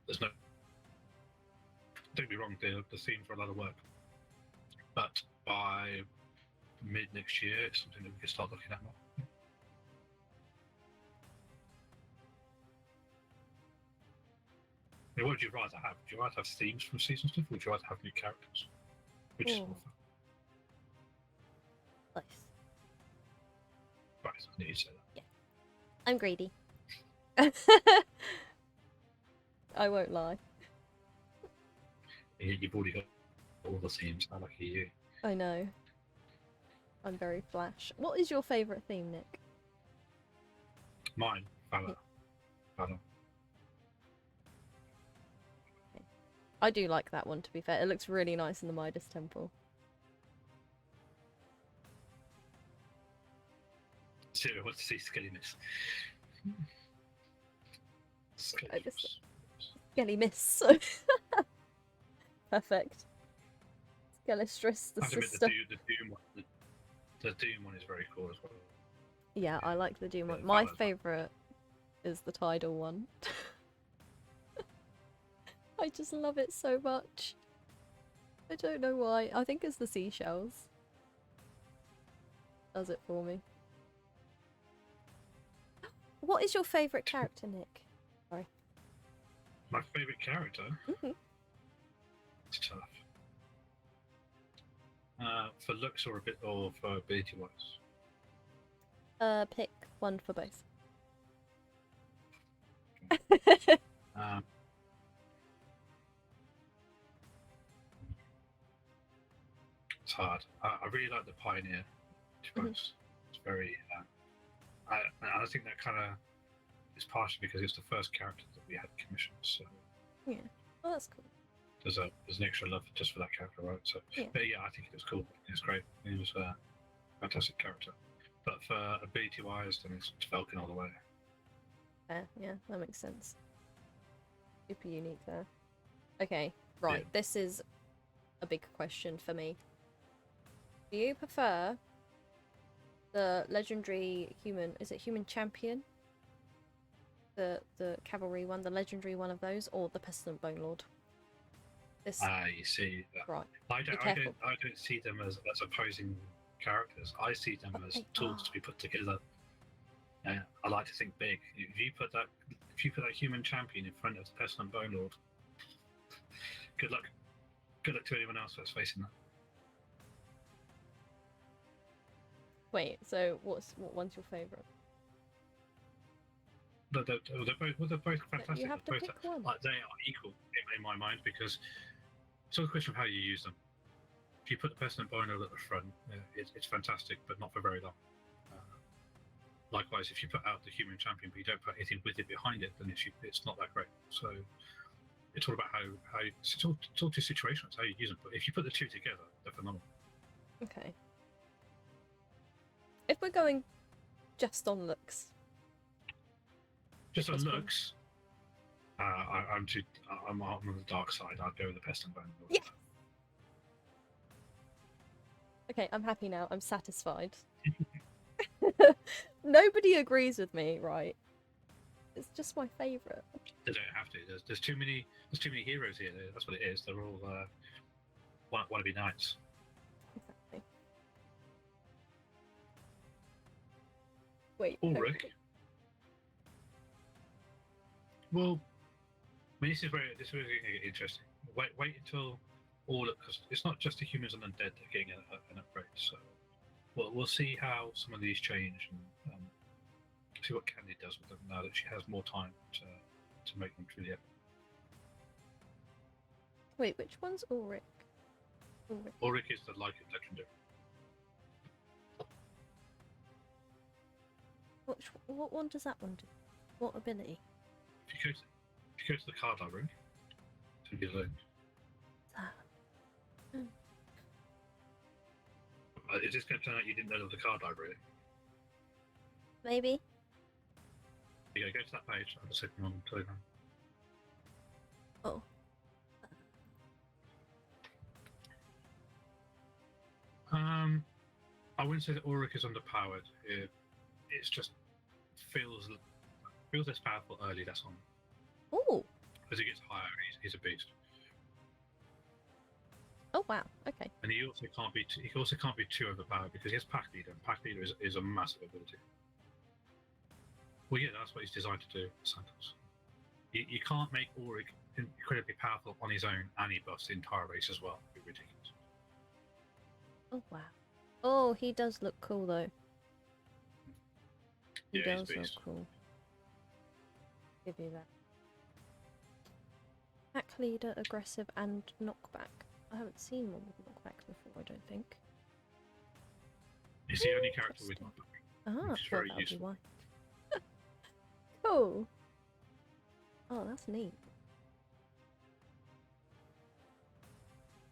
[SPEAKER 2] There's no... Don't be wrong, the themes are a lot of work. But by mid next year, it's something that we can start looking at more. What would you rather have? Would you rather have themes from season stuff, or would you rather have new characters? Which is more fun?
[SPEAKER 1] Nice.
[SPEAKER 2] Right, I knew you'd say that.
[SPEAKER 1] Yeah. I'm greedy. I won't lie.
[SPEAKER 2] You've already got all the themes, how lucky you.
[SPEAKER 1] I know. I'm very flash. What is your favourite theme, Nick?
[SPEAKER 2] Mine, Valor. Valor.
[SPEAKER 1] Okay. I do like that one, to be fair. It looks really nice in the Midas Temple.
[SPEAKER 2] So I want to see Skelly Miss.
[SPEAKER 1] Skelly Miss. Perfect. Skelestress, the sister.
[SPEAKER 2] The Doom one is very cool as well.
[SPEAKER 1] Yeah, I like the Doom one. My favourite is the Tidal one. I just love it so much. I don't know why. I think it's the seashells. Does it for me. What is your favourite character, Nick? Sorry.
[SPEAKER 2] My favourite character?
[SPEAKER 1] Mm-hmm.
[SPEAKER 2] It's tough. For looks or for ability wise?
[SPEAKER 1] Pick one for both.
[SPEAKER 2] Okay. It's hard. I really like the Pioneer, to be honest. It's very... I think that kind of is partially because it's the first character that we had commissioned, so...
[SPEAKER 1] Yeah. Oh, that's cool.
[SPEAKER 2] There's an extra love just for that character, right? So, yeah. But yeah, I think it was cool. It was great. It was a fantastic character. But for ability-wise, then it's Falcon all the way.
[SPEAKER 1] Yeah, that makes sense. Super unique there. Okay, right. Yeah. This is a big question for me. Do you prefer the legendary human? Is it human champion? The cavalry one, the legendary one of those, or the pestilent bone lord?
[SPEAKER 2] You see,
[SPEAKER 1] right.
[SPEAKER 2] I don't see them as opposing characters. I see them as tools to be put together. I like to think big. If you put that human champion in front of the pestilent bone lord, good luck. Good luck to anyone else that's facing that.
[SPEAKER 1] Wait, so what one's your favourite?
[SPEAKER 2] They're both fantastic.
[SPEAKER 1] You have to pick one.
[SPEAKER 2] Like, they are equal. in my mind, because it's all a question of how you use them. If you put the Pestilent Bono at the front, it's fantastic, but not for very long. Likewise, if you put out the human champion, but you don't put anything with it behind it, then it's not that great. So it's all about how it's all to situations, how you use them. But if you put the two together, they're phenomenal.
[SPEAKER 1] Okay. If we're going just on looks.
[SPEAKER 2] Just on looks, I'm on the dark side. I'd go with the Pestilent Bono.
[SPEAKER 1] Yeah. Okay, I'm happy now. I'm satisfied. Nobody agrees with me, right? It's just my favourite.
[SPEAKER 2] They don't have to. There's too many heroes here. That's what it is. They're all wannabe knights.
[SPEAKER 1] Exactly. Wait.
[SPEAKER 2] Ulrich.
[SPEAKER 1] Okay.
[SPEAKER 2] Well, I mean, this is going to get interesting. Wait until all, because it's not just the humans and undead that are getting an upgrade. So we'll see how some of these change and see what Candy does with them now that she has more time to make them truly epic.
[SPEAKER 1] Wait, which one's Ulrich?
[SPEAKER 2] Ulrich is the Lycan legendary.
[SPEAKER 1] What one does that one do? What ability?
[SPEAKER 2] If you go to the card library, to be learned. Is this going to turn out you didn't know there was a card library?
[SPEAKER 1] Maybe.
[SPEAKER 2] You go to that page. I'm just sitting on Telegram.
[SPEAKER 1] Oh.
[SPEAKER 2] I wouldn't say that Ulrich is underpowered. It's just feels less powerful early. That's on.
[SPEAKER 1] Oh.
[SPEAKER 2] As he gets higher, he's a beast.
[SPEAKER 1] Oh wow. Okay.
[SPEAKER 2] And he also can't be too overpowered because he has Pack Leader. And Pack Leader is a massive ability. Well, yeah, that's what he's designed to do, Santos. You can't make Ulrich incredibly powerful on his own, and he buffs the entire race as well. It'd be ridiculous.
[SPEAKER 1] Oh wow. Oh, he does look cool though. He
[SPEAKER 2] Yeah,
[SPEAKER 1] does
[SPEAKER 2] he's a
[SPEAKER 1] look
[SPEAKER 2] beast.
[SPEAKER 1] cool. Give you that. Pack leader, aggressive, and knockback. I haven't seen one with knockback before, I don't think.
[SPEAKER 2] He's the only character with knockback.
[SPEAKER 1] Ah,
[SPEAKER 2] which is
[SPEAKER 1] well,
[SPEAKER 2] very
[SPEAKER 1] that'll be
[SPEAKER 2] useful.
[SPEAKER 1] why. Cool. Oh, that's neat.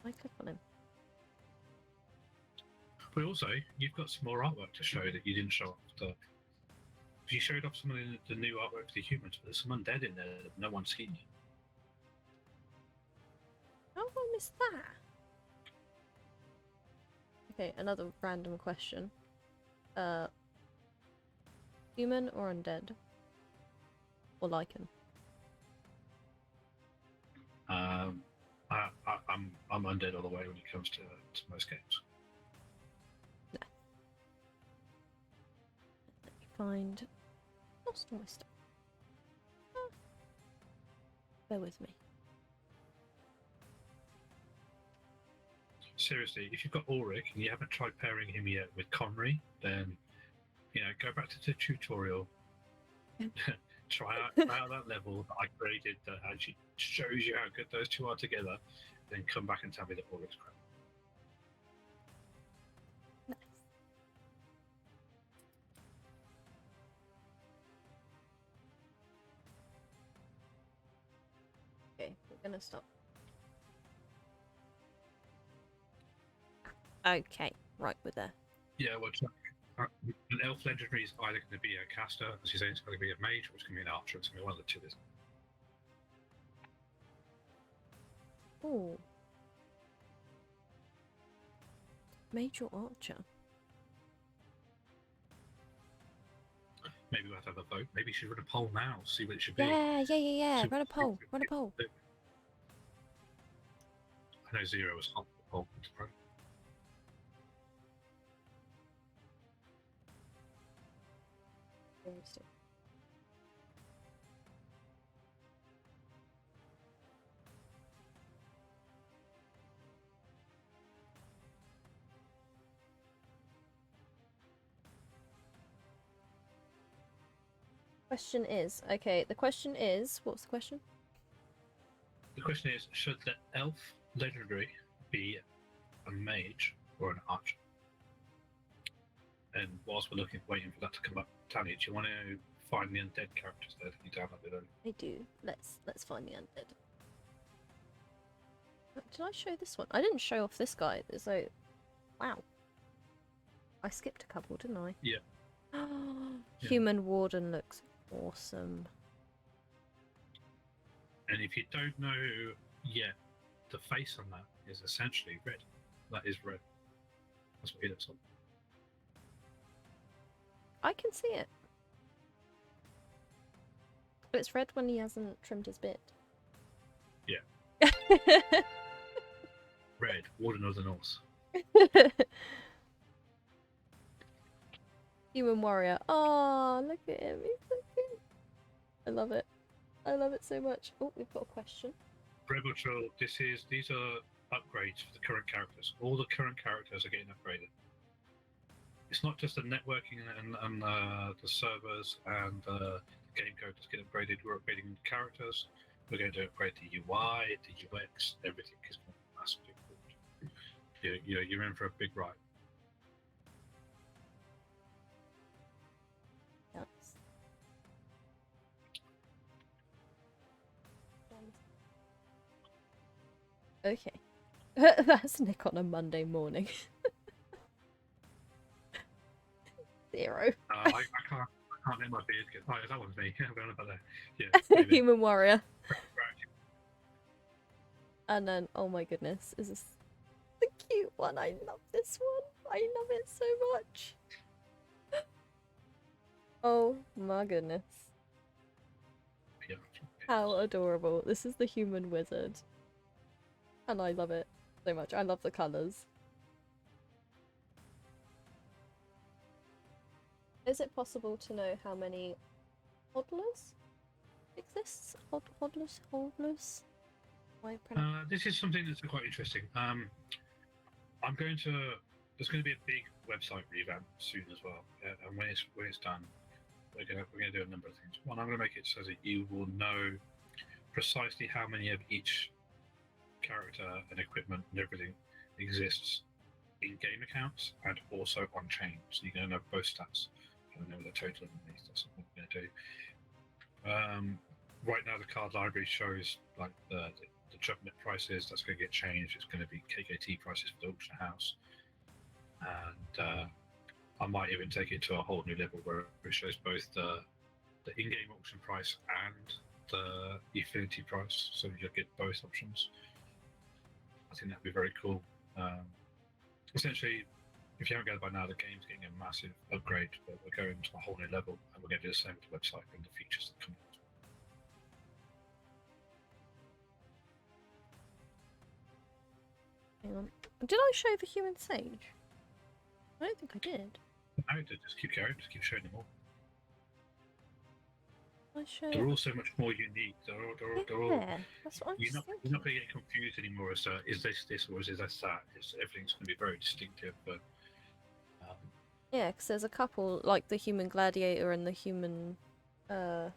[SPEAKER 1] I click on him.
[SPEAKER 2] But also, you've got some more artwork to show that you didn't show off. You showed off some of the new artwork for the humans, but there's some undead in there that no one's seen.
[SPEAKER 1] How have I missed that? Okay, another random question. Human or undead? Or Lycan?
[SPEAKER 2] I'm undead all the way when it comes to most games.
[SPEAKER 1] No. Let me find... Lost all my stuff. Ah. Bear with me.
[SPEAKER 2] Seriously, if you've got Ulrich and you haven't tried pairing him yet with Conry, then go back to the tutorial. try out that level that I created that actually shows you how good those two are together. Then come back and tell me that Ulrich's crap.
[SPEAKER 1] Nice. Okay, we're gonna stop. Okay, right, we're there.
[SPEAKER 2] Yeah, well, an elf legendary is either going to be a caster, as you say, it's going to be a mage, or it's going to be an archer. It's going to be one of the two.
[SPEAKER 1] Ooh. Mage or archer?
[SPEAKER 2] Maybe we'll have to have a vote. Maybe you should run a poll now, see what it should be.
[SPEAKER 1] Yeah.
[SPEAKER 2] So-
[SPEAKER 1] Run a poll. Run a poll.
[SPEAKER 2] I know Zero was hot for the poll.
[SPEAKER 1] Question is, okay, the question is, what's the question?
[SPEAKER 2] the question is, should the elf legendary be a mage or an archer? And whilst we're waiting for that to come up, Dani, do you want to find the undead characters there that you downloaded earlier?
[SPEAKER 1] I do. Let's find the undead. Did I show this one? I didn't show off this guy. So, wow. I skipped a couple, didn't I?
[SPEAKER 2] Yeah.
[SPEAKER 1] Human Warden looks awesome.
[SPEAKER 2] And if you don't know yet, the face on that is essentially red. That is red. That's what he looks like.
[SPEAKER 1] I can see it. But it's red when he hasn't trimmed his beard.
[SPEAKER 2] Yeah. Red, Warden of the North.
[SPEAKER 1] Human Warrior. Oh, look at him. He's so cute. I love it. I love it so much. Oh, we've got a question.
[SPEAKER 2] Rebel Troll, these are upgrades for the current characters. All the current characters are getting upgraded. It's not just the networking and the servers and the game code that's getting upgraded. We're upgrading the characters. We're going to upgrade the UI, the UX, everything is going to be massively improved. You're in for a big ride.
[SPEAKER 1] Yes. Okay. That's Nick on a Monday morning. 0.
[SPEAKER 2] I can't let my beard get. Oh, that one's me. I'm going about that. Yeah.
[SPEAKER 1] Human Warrior. And then, oh my goodness, is this the cute one? I love this one. I love it so much. Oh my goodness.
[SPEAKER 2] Yeah.
[SPEAKER 1] How adorable. This is the human wizard. And I love it so much. I love the colours. Is it possible to know how many hodlers exists? Hodlers?
[SPEAKER 2] This is something that's quite interesting. There's going to be a big website revamp soon as well, and when it's done, we're going to do a number of things. One, I'm going to make it so that you will know precisely how many of each character and equipment and everything exists in game accounts and also on chain. So you're going to know both stats. I know the total underneath. That's what we're going to do. Right now, the card library shows like the jump-net prices. That's going to get changed. It's going to be KKT prices for the auction house, and I might even take it to a whole new level where it shows both the in-game auction price and the Affinity price, so you'll get both options. I think that'd be very cool. Essentially, if you haven't gathered by now, the game's getting a massive upgrade, but we're going to a whole new level, and we're going to do the same with the website and the features that come out.
[SPEAKER 1] Hang on. Did I show the human sage? I don't think I did.
[SPEAKER 2] No, just keep going, just keep showing them all.
[SPEAKER 1] I showed...
[SPEAKER 2] They're all so much more unique. They're all
[SPEAKER 1] that's what I'm
[SPEAKER 2] you're not
[SPEAKER 1] thinking.
[SPEAKER 2] going to get confused anymore as is this or is this that? Everything's going to be very distinctive. But
[SPEAKER 1] yeah, because there's a couple, like the human gladiator and the human... What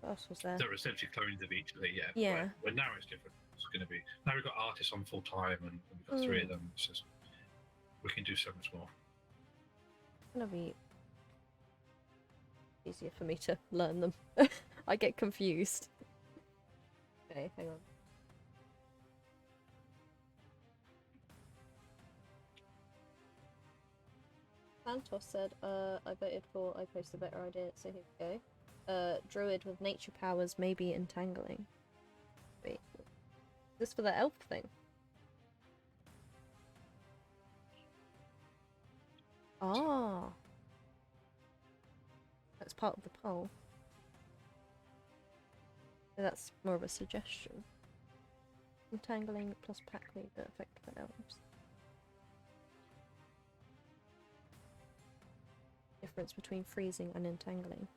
[SPEAKER 1] else was there?
[SPEAKER 2] they're essentially clones of each other, yeah.
[SPEAKER 1] Yeah.
[SPEAKER 2] But now it's different. It's going to be... Now we've got artists on full time and we've got 3 of them. It's just, we can do so much more.
[SPEAKER 1] It's going to be easier for me to learn them. I get confused. Okay, hang on. Santos said, I voted for I Post a better idea, so here we go. Druid with nature powers, maybe entangling. Wait, is this for the elf thing? Ah, that's part of the poll. So that's more of a suggestion. Entangling plus pack lead that affect the elves. Difference between freezing and entangling.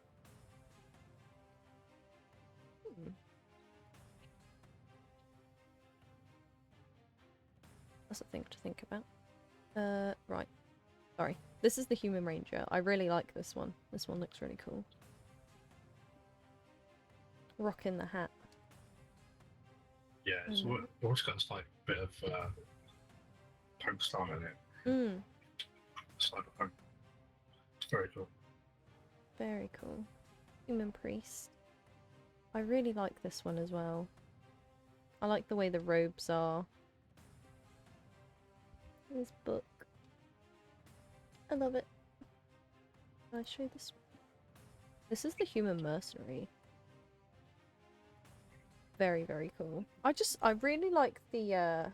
[SPEAKER 1] That's a thing to think about. Right. Sorry. This is the Human Ranger. I really like this one. This one looks really cool. Rocking the hat.
[SPEAKER 2] Yeah, it's always got this like bit of punk style in it.
[SPEAKER 1] Mm.
[SPEAKER 2] Cyberpunk. It's very cool.
[SPEAKER 1] Very cool. Human priest. I really like this one as well. I like the way the robes are. This book. I love it. Can I show this? This is the human mercenary. Very, very cool. I really like the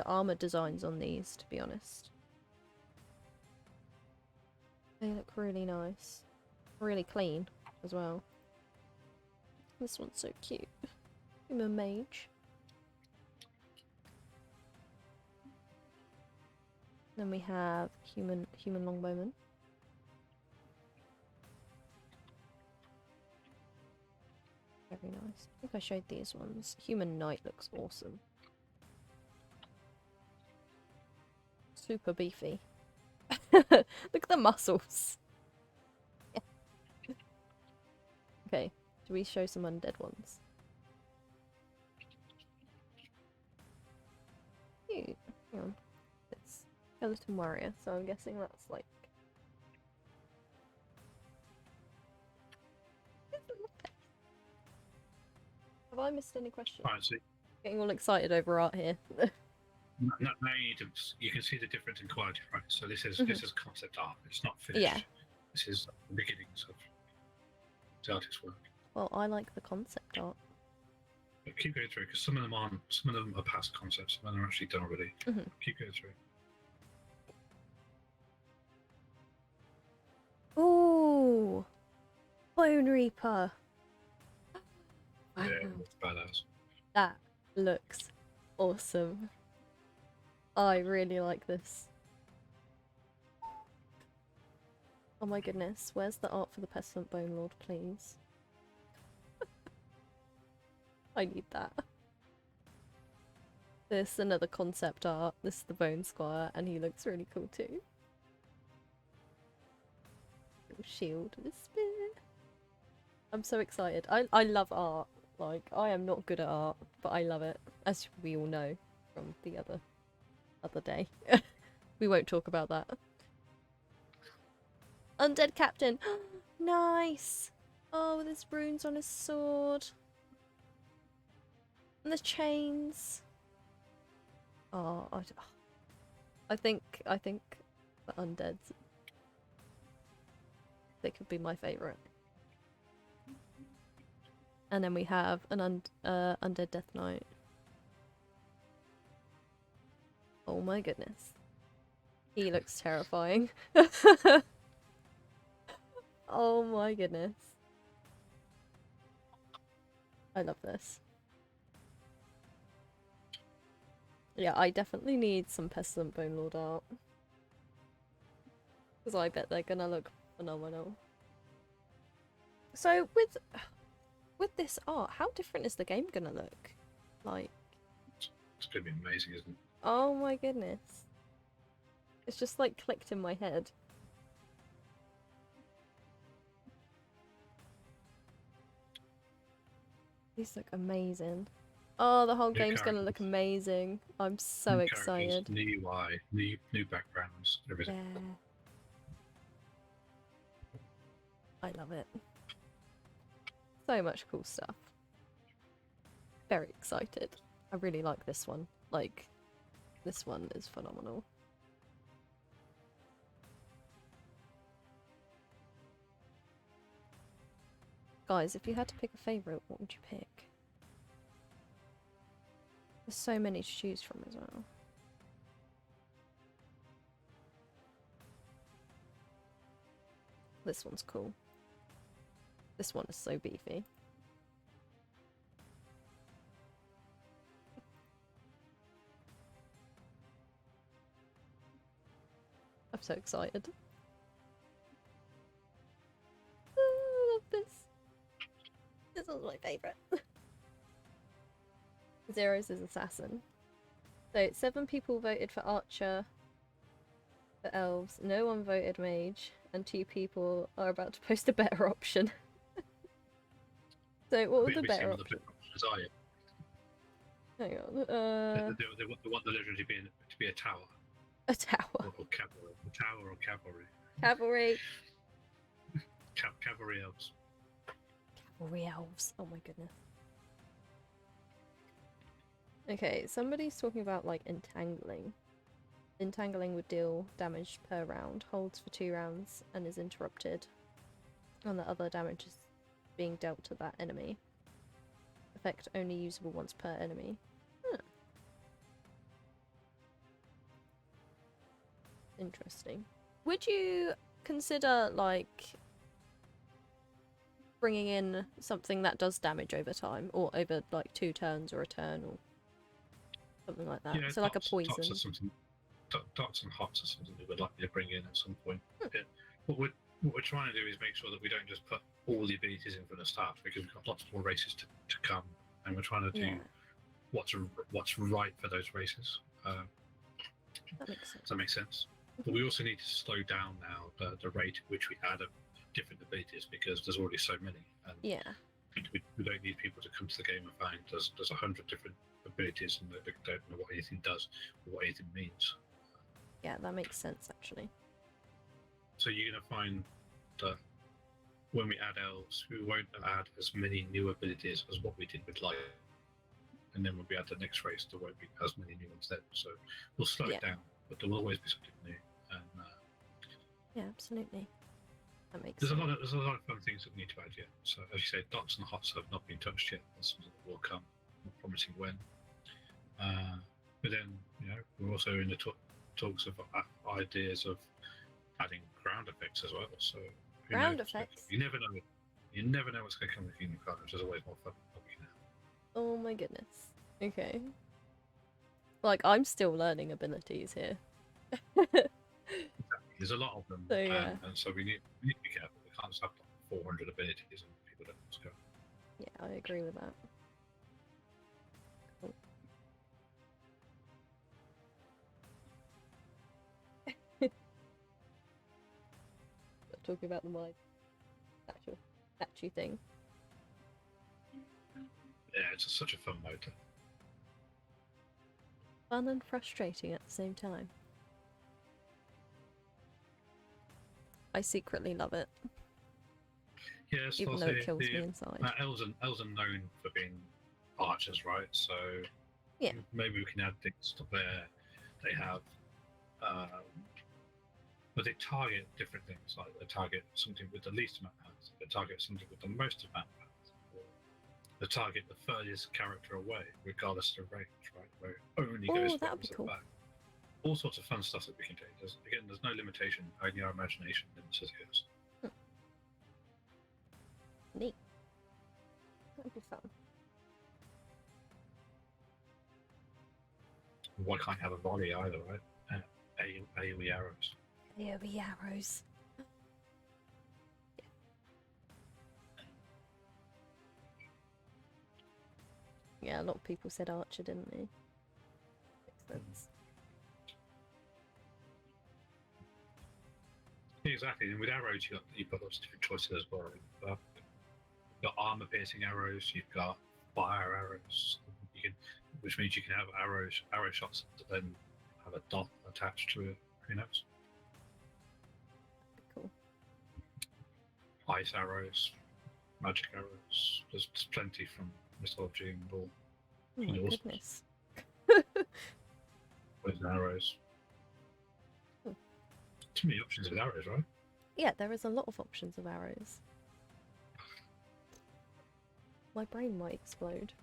[SPEAKER 1] armor designs on these, to be honest. They look really nice. Really clean as well. This one's so cute. Human mage. Then we have human longbowman. Very nice. I think I showed these ones. Human knight looks awesome. Super beefy. Look at the muscles. Yeah. Okay, do we show some undead ones? Cute. Hang on. It's skeleton warrior, so I'm guessing that's like. Have I missed any questions?
[SPEAKER 2] Right, so
[SPEAKER 1] Getting all excited over art here.
[SPEAKER 2] now you can see the difference in quality, right? So this is concept art. It's not finished.
[SPEAKER 1] Yeah.
[SPEAKER 2] This is the beginnings of the artist's work.
[SPEAKER 1] Well, I like the concept art.
[SPEAKER 2] But keep going through because some of them are past concepts, some of them are actually done already. Keep going through.
[SPEAKER 1] Ooh, Bone Reaper.
[SPEAKER 2] Yeah, that's badass.
[SPEAKER 1] That looks awesome. I really like this. Oh my goodness, where's the art for the Pestilent Bone Lord, please? I need that. This another concept art. This is the Bone Squire, and he looks really cool too. Little shield with a spear. I'm so excited. I love art. Like, I am not good at art, but I love it, as we all know from the other day. We won't talk about that. Undead Captain! Nice! Oh, there's runes on his sword. And the chains. Oh, I think the undeads, they could be my favourite. And then we have an Undead Death Knight. Oh my goodness. He looks terrifying. Oh my goodness. I love this. Yeah, I definitely need some Pestilent Bone Lord art. Because I bet they're gonna look phenomenal. So, with this art, how different is the game gonna look? Like...
[SPEAKER 2] It's gonna be amazing, isn't it?
[SPEAKER 1] Oh my goodness. It's just like clicked in my head. These look amazing. Oh, the whole game's gonna look amazing. I'm so excited.
[SPEAKER 2] New UI, new backgrounds, everything.
[SPEAKER 1] Yeah. I love it. So much cool stuff. Very excited. I really like this one. Like, this one is phenomenal. Guys, if you had to pick a favourite, what would you pick? There's so many to choose from as well. This one's cool. This one is so beefy. I'm so excited. I love this. This one's my favourite. Zero's is Assassin. So 7 people voted for Archer, for Elves, no one voted Mage, and 2 people are about to post a better option. So what were the better options?
[SPEAKER 2] Are you?
[SPEAKER 1] Hang on.
[SPEAKER 2] They want the legend to be a tower.
[SPEAKER 1] A tower.
[SPEAKER 2] Or cavalry. A tower or cavalry.
[SPEAKER 1] Cavalry.
[SPEAKER 2] Cavalry elves.
[SPEAKER 1] Cavalry elves. Oh my goodness. Okay, somebody's talking about like entangling. Entangling would deal damage per round, holds for 2 rounds, and is interrupted. And the other damage is being dealt to that enemy. Effect only usable once per enemy. Huh. Interesting. Would you consider, like, bringing in something that does damage over time? Or over, like, 2 turns or a turn or something like that?
[SPEAKER 2] Yeah,
[SPEAKER 1] so, like a poison.
[SPEAKER 2] Dots and hots are something we would like to bring in at some point. Yeah. What we're trying to do is make sure that we don't just put all the abilities in from the start, because we've got lots more races to come, and we're trying to do what's right for those races.
[SPEAKER 1] That makes sense.
[SPEAKER 2] Does that make sense? But we also need to slow down now the rate at which we add different abilities, because there's already so many. And we don't need people to come to the game and find there's 100 different abilities and they don't know what anything does or what anything means.
[SPEAKER 1] Yeah, that makes sense actually.
[SPEAKER 2] So you're going to find that when we add elves, we won't add as many new abilities as what we did with light. And then when we add the next race, there won't be as many new ones then. So we'll slow it down, but there will always be something new. And
[SPEAKER 1] yeah, absolutely. That makes
[SPEAKER 2] there's
[SPEAKER 1] sense.
[SPEAKER 2] a lot of fun things that we need to add yet. So as you say, dots and hots have not been touched yet. That's something that will come. I'm not promising when. But then, we're also in the talks of ideas of adding ground effects as well. So
[SPEAKER 1] ground effects.
[SPEAKER 2] You never know. You never know what's going to come with Kingdom Karnage. There's always more fun.
[SPEAKER 1] Oh my goodness. Okay. Like, I'm still learning abilities here.
[SPEAKER 2] There's a lot of them,
[SPEAKER 1] so, yeah.
[SPEAKER 2] and so we need to be careful. We can't just have 400 abilities and people don't know what's going on.
[SPEAKER 1] Yeah, I agree with that. Cool. Talking about the actual statue thing.
[SPEAKER 2] Yeah, it's such a fun mode.
[SPEAKER 1] Fun and frustrating at the same time. I secretly love it.
[SPEAKER 2] Yes,
[SPEAKER 1] even though it kills me inside.
[SPEAKER 2] Elves are known for being archers, right? So
[SPEAKER 1] yeah,
[SPEAKER 2] maybe we can add things where they have, but they target different things. Like they target something with the least amount of hands. They target something with the most amount of hands. Or they target the furthest character away, regardless of range, right? Where it only goes forwards and back. All sorts of fun stuff that we can do. There's no limitation. Only our imagination limits us.
[SPEAKER 1] Neat. That'd be fun.
[SPEAKER 2] Why can't you have a volley either, right? AoE arrows.
[SPEAKER 1] AoE arrows. Yeah, a lot of people said archer, didn't they? Makes sense.
[SPEAKER 2] Exactly, and with arrows, you've got lots of different choices as well. You've got armor-piercing arrows. You've got fire arrows. Which means you can have arrow shots that then have a dot attached to it. Who knows?
[SPEAKER 1] Cool.
[SPEAKER 2] Ice arrows, magic arrows. There's plenty from mythology and all.
[SPEAKER 1] Oh my goodness.
[SPEAKER 2] Poison arrows. Too many options with arrows, right?
[SPEAKER 1] Yeah, there is a lot of options of arrows. My brain might explode.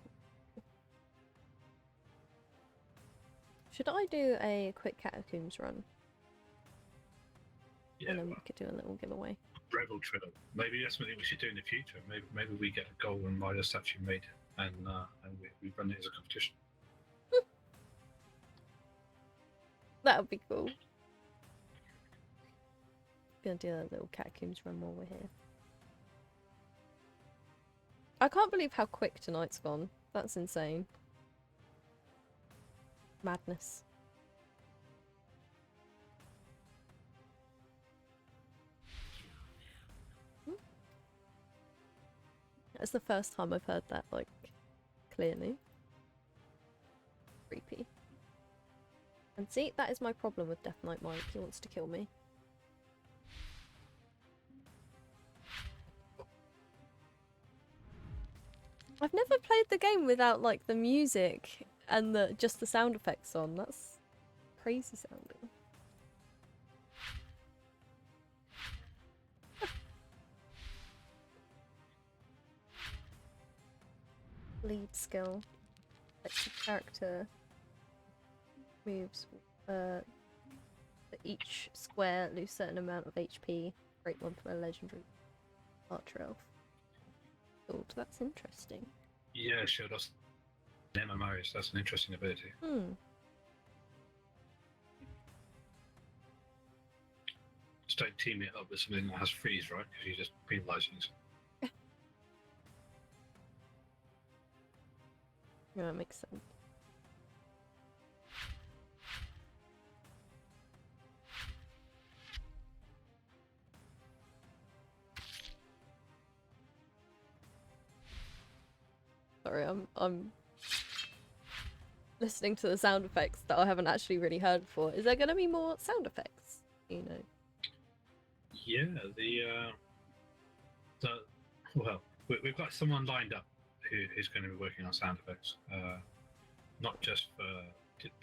[SPEAKER 1] Should I do a quick catacombs run?
[SPEAKER 2] Yeah.
[SPEAKER 1] And then we could do a little giveaway.
[SPEAKER 2] Rebel Trail. Maybe that's something we should do in the future. Maybe we get a golden rider statue made and we run it as a competition.
[SPEAKER 1] That would be cool. Gonna do a little catacombs run while we're here. I can't believe how quick tonight's gone. That's insane. Madness. That's the first time I've heard that, like, clearly. creepy. And see, that is my problem with Death Knight Mike. He wants to kill me. I've never played the game without like the music and just the sound effects on. That's crazy sounding. Lead skill. Lets the character moves for each square lose certain amount of HP. Great one for a legendary archer elf. Oh, that's interesting.
[SPEAKER 2] Yeah, sure. That's MMOs. That's an interesting ability. Just don't team it up with something that has freeze, right? Because you're just penalising it.
[SPEAKER 1] Yeah, that makes sense. Sorry, I'm listening to the sound effects that I haven't actually really heard before. Is there going to be more sound effects? You know.
[SPEAKER 2] Yeah, well, we've got someone lined up who's going to be working on sound effects, not just for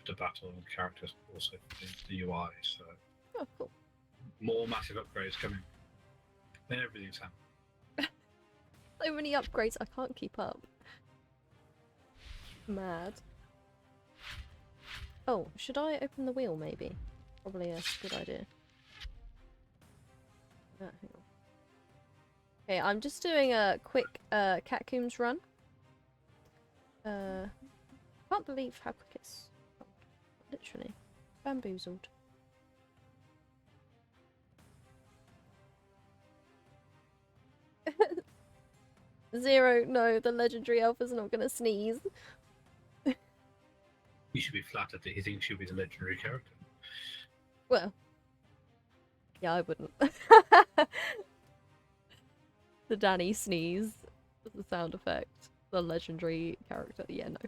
[SPEAKER 2] the battle and characters, but also for the UI. So,
[SPEAKER 1] Oh, cool.
[SPEAKER 2] More massive upgrades coming. Then everything's happening.
[SPEAKER 1] So many upgrades, I can't keep up. Mad. Oh, should I open the wheel maybe? Probably a good idea. Hang on. Okay, I'm just doing a quick catacombs run. Can't believe how quick it's gone. Literally. Bamboozled. Zero, no, the legendary elf is not gonna sneeze.
[SPEAKER 2] You should be flattered that he thinks you'll be the legendary character.
[SPEAKER 1] Well, yeah, I wouldn't. The Dani sneeze was the sound effect. The legendary character, yeah, no.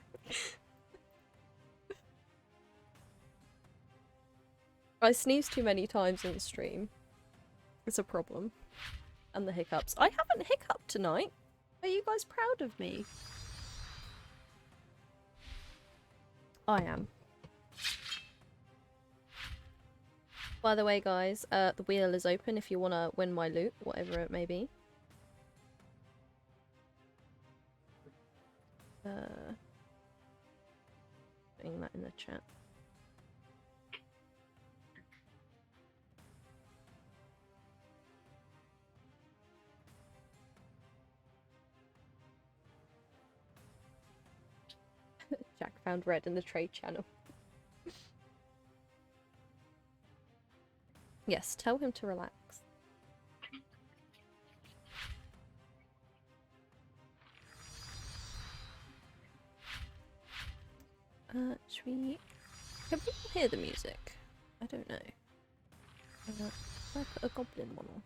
[SPEAKER 1] I sneeze too many times in the stream. It's a problem. And the hiccups. I haven't hiccuped tonight. Are you guys proud of me? I am. By the way, guys, the wheel is open if you want to win my loot, whatever it may be. Putting that in the chat. Jack found red in the trade channel. Yes, tell him to relax. Should we... Can people hear the music? I don't know. I put a goblin one on.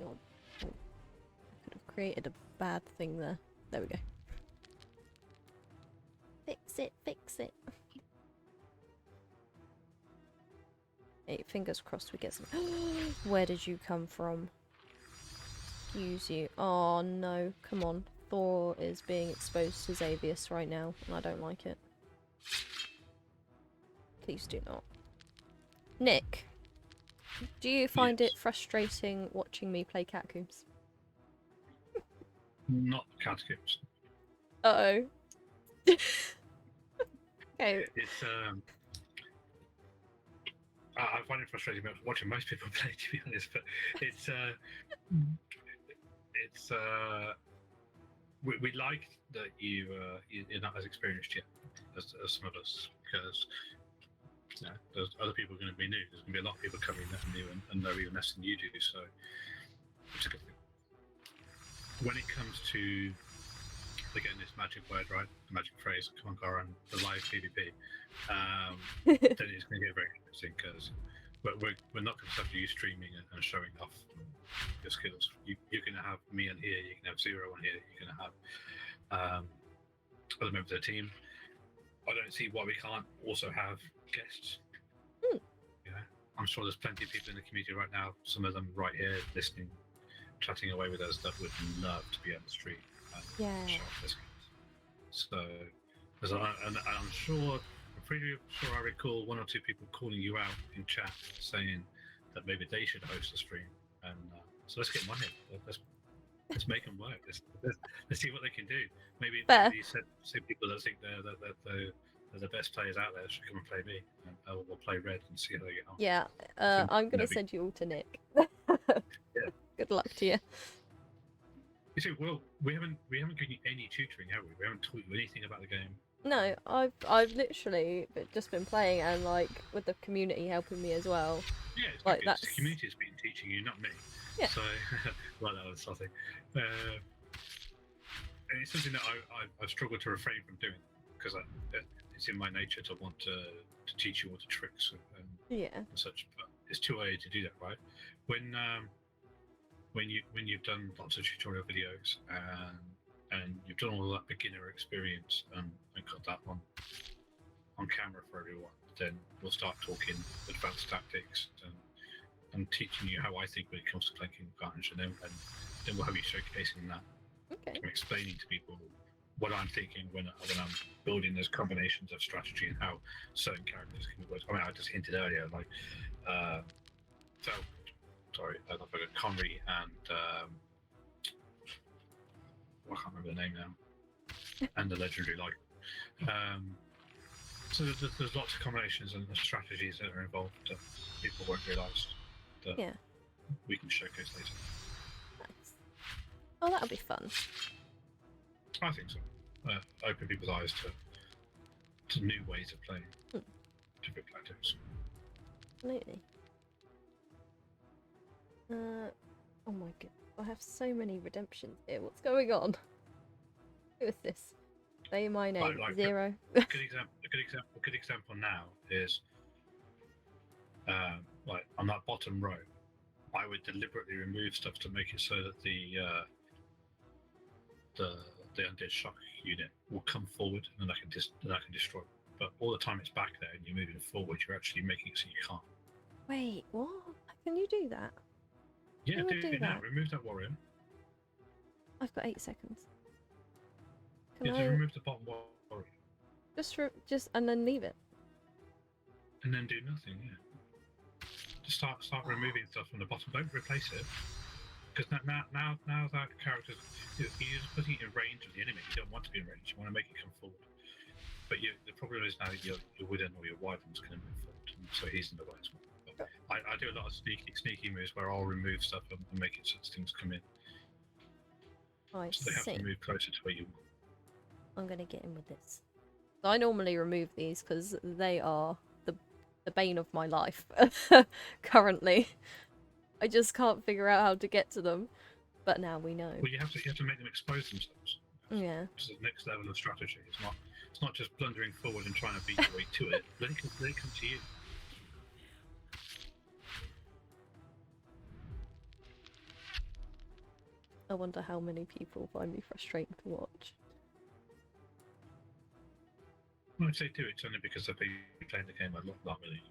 [SPEAKER 1] Oh, I could have created a bad thing there. There we go. Fix it, fix it. Hey, fingers crossed we get some. Where did you come from? Excuse you. Oh no, come on. Thor is being exposed to Xavius right now, and I don't like it. Please do not. Nick, do you find it frustrating watching me play catacombs?
[SPEAKER 2] Not catacombs.
[SPEAKER 1] Uh-oh. Okay.
[SPEAKER 2] It's I find it frustrating about watching most people play, to be honest. But it's we like that you're not as experienced yet as some of us, because there's other people going to be new. There's going to be a lot of people coming that are new and know even less than you do. So it's a good thing. When it comes to, again, this magic word, right? The magic phrase, come on, Goran, the live PvP, then it's going to get very interesting, because But we're not going to stop you streaming and showing off your skills. You're going to have me on here. You can have Zero on here. You're going to have other members of the team. I don't see why we can't also have guests. Yeah, I'm sure there's plenty of people in the community right now. Some of them right here listening, chatting away with us that would love to be on the street and show off their skills. So, I'm sure. I'm pretty sure I recall one or two people calling you out in chat saying that maybe they should host a stream. And so let's get them on here. Let's make them work. Let's see what they can do. Maybe some people that think they're the best players out there should come and play me. And we'll play Red and see how they get on.
[SPEAKER 1] Yeah, I'm gonna send you all to Nick.
[SPEAKER 2] Yeah.
[SPEAKER 1] Good luck to you.
[SPEAKER 2] You see, well, we haven't given you any tutoring, have we? We haven't taught you anything about the game.
[SPEAKER 1] No, I've literally just been playing and like with the community helping me as well.
[SPEAKER 2] Yeah, it's
[SPEAKER 1] like
[SPEAKER 2] that's the community's been teaching you, not me.
[SPEAKER 1] Yeah.
[SPEAKER 2] So, well, that was something. And it's something that I've struggled to refrain from doing because it's in my nature to want to teach you all the tricks and such. But it's too early to do that, right? When you've done lots of tutorial videos and you've done all that beginner experience and got that on camera for everyone, then we'll start talking advanced tactics and teaching you how I think when it comes to playing Kingdom Karnage, and then we'll have you showcasing that and explaining to people what I'm thinking when I'm building those combinations of strategy and how certain characters can work. I mean, I just hinted earlier, like I forgot Conry and I can't remember the name now, and the legendary like. So there's lots of combinations and strategies that are involved that people won't realise that we can showcase later.
[SPEAKER 1] Nice. Oh, that'll be fun.
[SPEAKER 2] I think so. Open people's eyes to new ways of playing different tactics.
[SPEAKER 1] Absolutely. Oh my god, I have so many redemptions here. What's going on? Who is this? Say my name.
[SPEAKER 2] Like
[SPEAKER 1] Zero.
[SPEAKER 2] A good example now is like on that bottom row, I would deliberately remove stuff to make it so that the undead shock unit will come forward and then I can destroy it. But all the time it's back there and you're moving forward, you're actually making it so you can't.
[SPEAKER 1] Wait, what? Can you do that?
[SPEAKER 2] Yeah, do it now. Remove that warrior.
[SPEAKER 1] I've got 8 seconds.
[SPEAKER 2] Just remove the bottom warrior.
[SPEAKER 1] Just and then leave it.
[SPEAKER 2] And then do nothing. Yeah. Just start removing stuff from the bottom. Don't replace it. Because now that character, you're just putting it in range of the enemy. You don't want to be in range. You want to make it come forward. But the problem is now your Warden or your Warden's going to move forward, and so he's in the way as well. But I do a lot of sneaky moves where I'll remove stuff and make it so things come in. So they have to move closer to where you want.
[SPEAKER 1] I'm going to get in with this. So I normally remove these because they are the bane of my life currently. I just can't figure out how to get to them, but now we know.
[SPEAKER 2] Well, you have to make them expose themselves.
[SPEAKER 1] Yeah.
[SPEAKER 2] It's the next level of strategy. It's not just blundering forward and trying to beat your way to it. Let it come to you.
[SPEAKER 1] I wonder how many people find me frustrating to watch.
[SPEAKER 2] Well, if they do, it's only because they've been playing the game a lot really.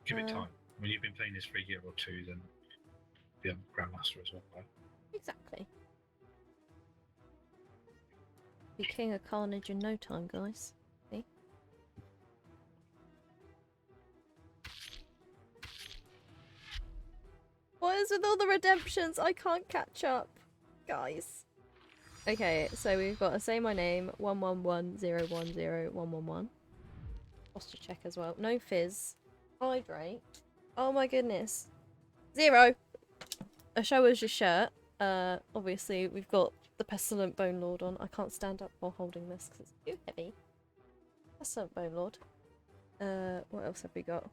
[SPEAKER 2] Give it time. When you've been playing this for a year or two, then be a Grandmaster as well, right?
[SPEAKER 1] Exactly. Be King of Karnage in no time, guys. See? What is with all the redemptions? I can't catch up, guys. Okay, so we've got a say my name 1110101111. Posture check as well. No fizz. Hydrate. Oh my goodness. 0. Show us your shirt. Obviously we've got the Pestilent Bone Lord on. I can't stand up while holding this because it's too heavy. Pestilent Bone Lord. What else have we got?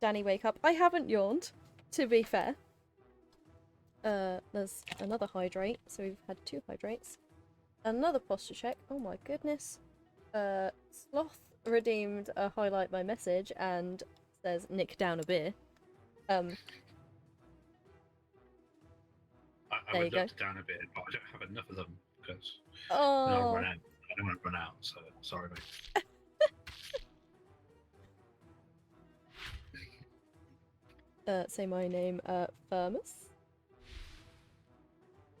[SPEAKER 1] Dani, wake up. I haven't yawned, to be fair. There's another hydrate, so we've had 2 hydrates. Another posture check. Oh my goodness. Sloth redeemed a highlight my message and says Nick down a beer.
[SPEAKER 2] I
[SPEAKER 1] There you
[SPEAKER 2] would
[SPEAKER 1] go.
[SPEAKER 2] love to down a bit, but I don't have enough of them because then I'll
[SPEAKER 1] Oh,
[SPEAKER 2] run out. I don't want to run out, so sorry, mate.
[SPEAKER 1] say my name, Firmus.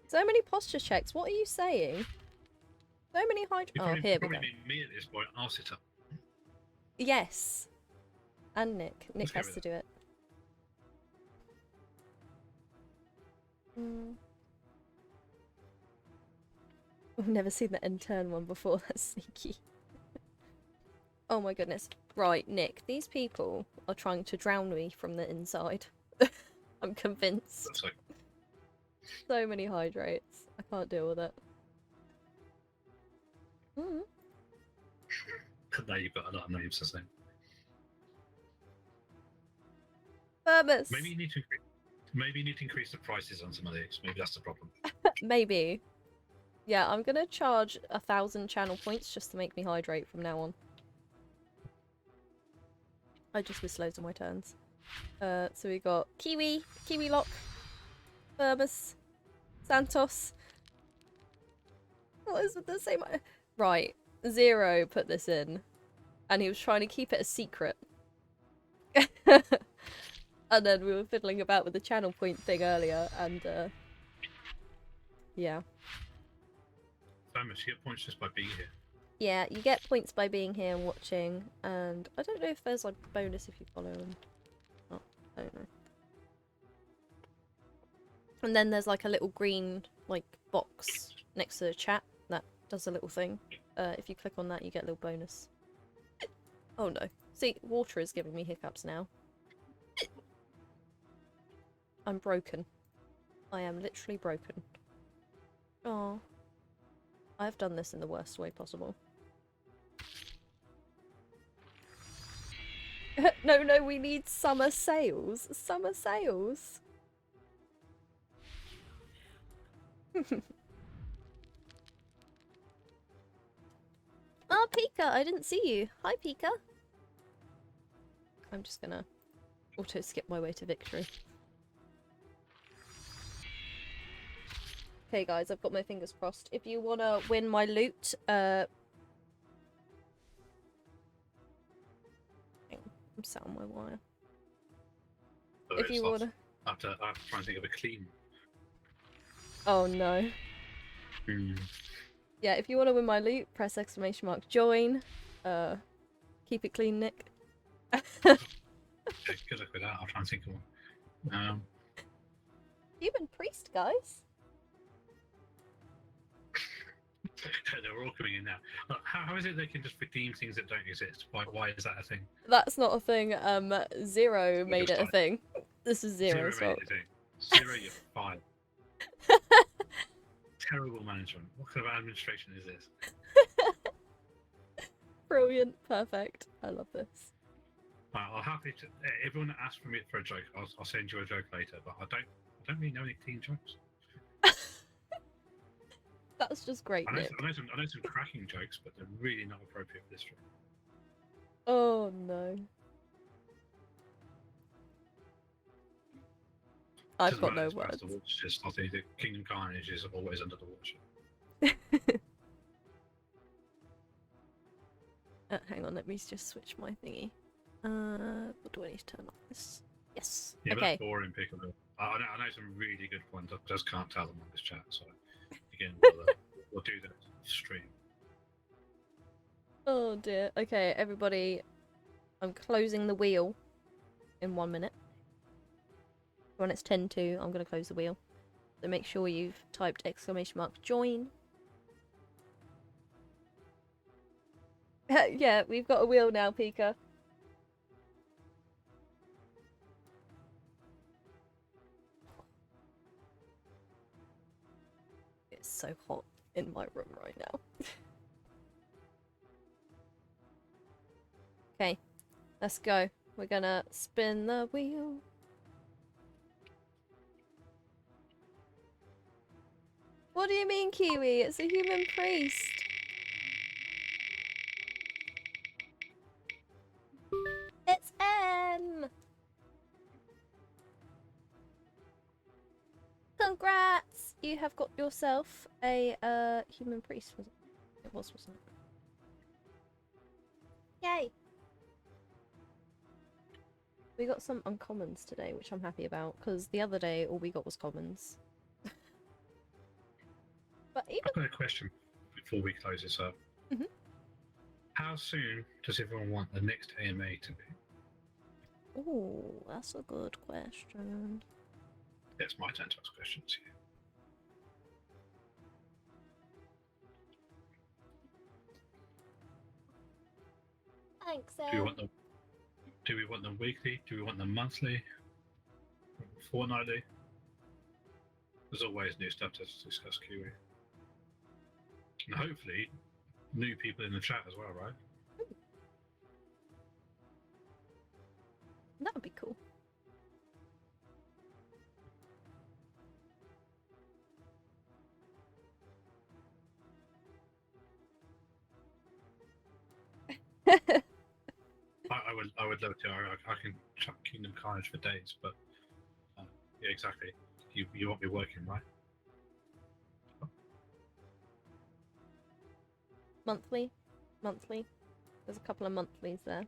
[SPEAKER 1] So many posture checks. What are you saying? So many Oh, here we
[SPEAKER 2] probably
[SPEAKER 1] go.
[SPEAKER 2] mean me at this point. I'll sit up.
[SPEAKER 1] Yes. And Nick. Nick
[SPEAKER 2] Let's go
[SPEAKER 1] has
[SPEAKER 2] with
[SPEAKER 1] to
[SPEAKER 2] it.
[SPEAKER 1] do it. I've never seen the end turn one before. That's sneaky. Oh my goodness. Right, Nick. These people are trying to drown me from the inside. I'm convinced.
[SPEAKER 2] Looks like
[SPEAKER 1] So many hydrates. I can't deal with it.
[SPEAKER 2] now you've got a lot of names to say.
[SPEAKER 1] Firmus!
[SPEAKER 2] Maybe you need to increase the prices on some of these. Maybe that's the problem.
[SPEAKER 1] Maybe. Yeah, I'm gonna charge 1,000 channel points just to make me hydrate from now on. I just miss loads of my turns. So we got Kiwi, Kiwi Lock, Firmus, Santos. What is with the same? Right, Zero put this in, and he was trying to keep it a secret. And then we were fiddling about with the channel point thing earlier, and yeah.
[SPEAKER 2] Famous, you get points just by being here.
[SPEAKER 1] Yeah, you get points by being here and watching, and I don't know if there's like bonus if you follow them. Oh, I don't know. And then there's like a little green like box next to the chat that does a little thing. If you click on that, you get a little bonus. Oh no. See, water is giving me hiccups now. I'm broken. I am literally broken. Oh. I've done this in the worst way possible. No, we need summer sales. Summer sales. Oh, Pika, I didn't see you. Hi, Pika. I'm just gonna auto-skip my way to victory. Okay, guys, I've got my fingers crossed. If you wanna win my loot, I'm sat on my wire.
[SPEAKER 2] So
[SPEAKER 1] If you wanna...
[SPEAKER 2] I have to try and think of a clean.
[SPEAKER 1] Oh, no. Yeah, if you want to win my loot, press exclamation mark join. Keep it clean, Nick.
[SPEAKER 2] Okay, good luck with that. I'll try and think of one.
[SPEAKER 1] Human priest, guys.
[SPEAKER 2] They're all coming in now. Look, how is it they can just redeem things that don't exist? Why is that a thing?
[SPEAKER 1] That's not a thing. Zero made it a thing. This is Zero's fault.
[SPEAKER 2] Zero, you're fine. Terrible management. What kind of administration is this?
[SPEAKER 1] Brilliant. Perfect. I love this.
[SPEAKER 2] I'll happily everyone that asks for me for a joke, I'll send you a joke later. But I don't really know any clean jokes.
[SPEAKER 1] That's just great,
[SPEAKER 2] I know
[SPEAKER 1] Nick.
[SPEAKER 2] some cracking jokes, but they're really not appropriate for this stream.
[SPEAKER 1] Oh no. I've got no words.
[SPEAKER 2] I think that Kingdom Karnage is always under the water.
[SPEAKER 1] Hang on, let me just switch my thingy. What do I need to turn off this? Yes.
[SPEAKER 2] Yeah,
[SPEAKER 1] okay.
[SPEAKER 2] That's boring, Pickle. I know some really good ones. I just can't tell them on this chat. So again, we'll do that stream.
[SPEAKER 1] Oh dear. Okay, everybody. I'm closing the wheel in 1 minute. When it's 10:02, I'm going to close the wheel. So make sure you've typed exclamation mark join. Yeah, we've got a wheel now, Pika. It's so hot in my room right now. Okay, let's go. We're gonna spin the wheel. What do you mean, Kiwi? It's a human priest. you have got yourself a human priest, was it? It was, wasn't it? Yay! We got some uncommons today, which I'm happy about, because the other day all we got was commons. But even...
[SPEAKER 2] I've got a question before we close this up.
[SPEAKER 1] Mhm.
[SPEAKER 2] How soon does everyone want the next AMA to be?
[SPEAKER 1] Oh, that's a good question.
[SPEAKER 2] It's my turn to ask questions here.
[SPEAKER 1] Thanks,
[SPEAKER 2] Do we want them weekly? Do we want them monthly? Fortnightly? There's always new stuff to discuss, Kiwi. And hopefully, new people in the chat as well, right?
[SPEAKER 1] That would be cool.
[SPEAKER 2] I would love to. I can chat Kingdom Karnage for days, but yeah, exactly. You want me working, right?
[SPEAKER 1] Monthly? Monthly? There's a couple of monthlies there.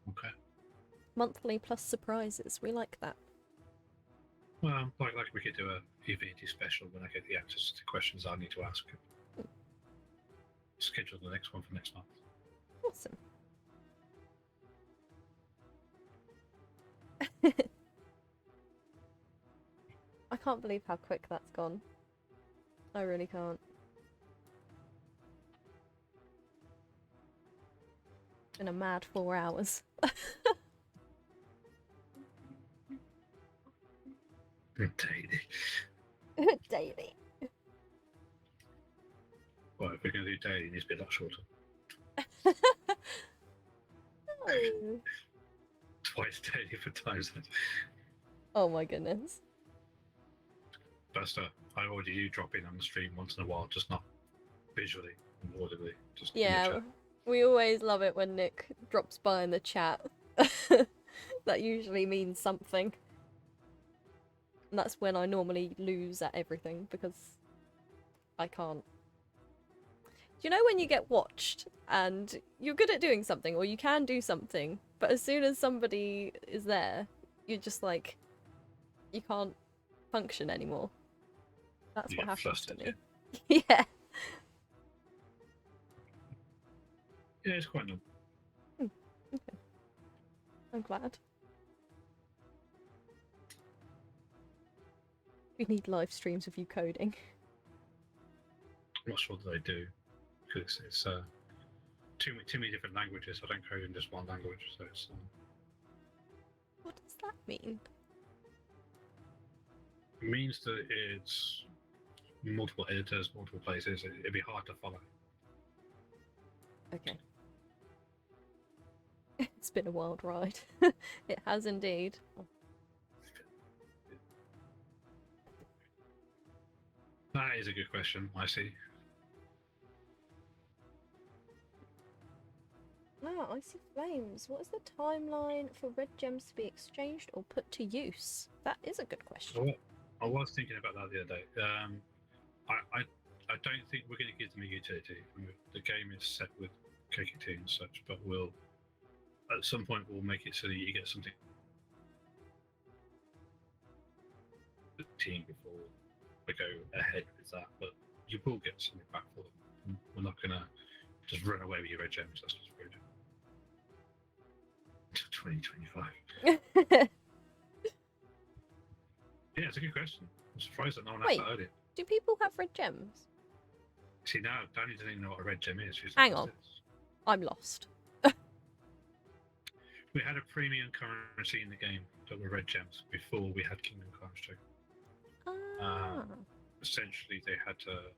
[SPEAKER 2] Okay.
[SPEAKER 1] Monthly plus surprises. We like that.
[SPEAKER 2] Well, like we could do a EVT special when I get the answers to questions I need to ask. Schedule the next one for next month.
[SPEAKER 1] Awesome. I can't believe how quick that's gone. I really can't. It's been a mad 4 hours.
[SPEAKER 2] Daily.
[SPEAKER 1] Daily.
[SPEAKER 2] Well, if we're going to do daily, it needs to be a lot shorter.
[SPEAKER 1] Oh.
[SPEAKER 2] Twice daily for times.
[SPEAKER 1] Oh my goodness.
[SPEAKER 2] Buster, I order you drop in on the stream once in a while, just not visually and audibly. Just in the
[SPEAKER 1] Yeah,
[SPEAKER 2] chat.
[SPEAKER 1] we always love it when Nick drops by in the chat. That usually means something. And that's when I normally lose at everything, because I can't. Do you know when you get watched and you're good at doing something, or you can do something, but as soon as somebody is there, you're just like, you can't function anymore. That's what happens to me. Yeah. Yeah.
[SPEAKER 2] Yeah, it's quite normal.
[SPEAKER 1] Okay. I'm glad. We need live streams of you coding.
[SPEAKER 2] I'm not sure that they do, because it's too many different languages. I don't code in just one language, so it's.
[SPEAKER 1] What does that mean?
[SPEAKER 2] It means that it's multiple editors, multiple places. It'd be hard to follow.
[SPEAKER 1] Okay. It's been a wild ride. It has indeed.
[SPEAKER 2] That is a good question. I see.
[SPEAKER 1] Ah, I see flames. What is the timeline for red gems to be exchanged or put to use? That is a good question.
[SPEAKER 2] I was thinking about that the other day. I don't think we're going to give them a utility. The game is set with KKT and such, but we'll at some point we'll make it so that you get something the team before we go ahead with that. But you will get something back for them. We're not going to just run away with your red gems. That's just rude. 2025. Yeah, it's a good question. I'm surprised that no one asked that earlier.
[SPEAKER 1] Do people have red gems?
[SPEAKER 2] See, now Dani doesn't even know what a red gem is. She's
[SPEAKER 1] Hang
[SPEAKER 2] like,
[SPEAKER 1] on.
[SPEAKER 2] "What's this?"
[SPEAKER 1] I'm lost.
[SPEAKER 2] We had a premium currency in the game that were red gems before we had Kingdom Karnage.
[SPEAKER 1] Ah.
[SPEAKER 2] Essentially, they had to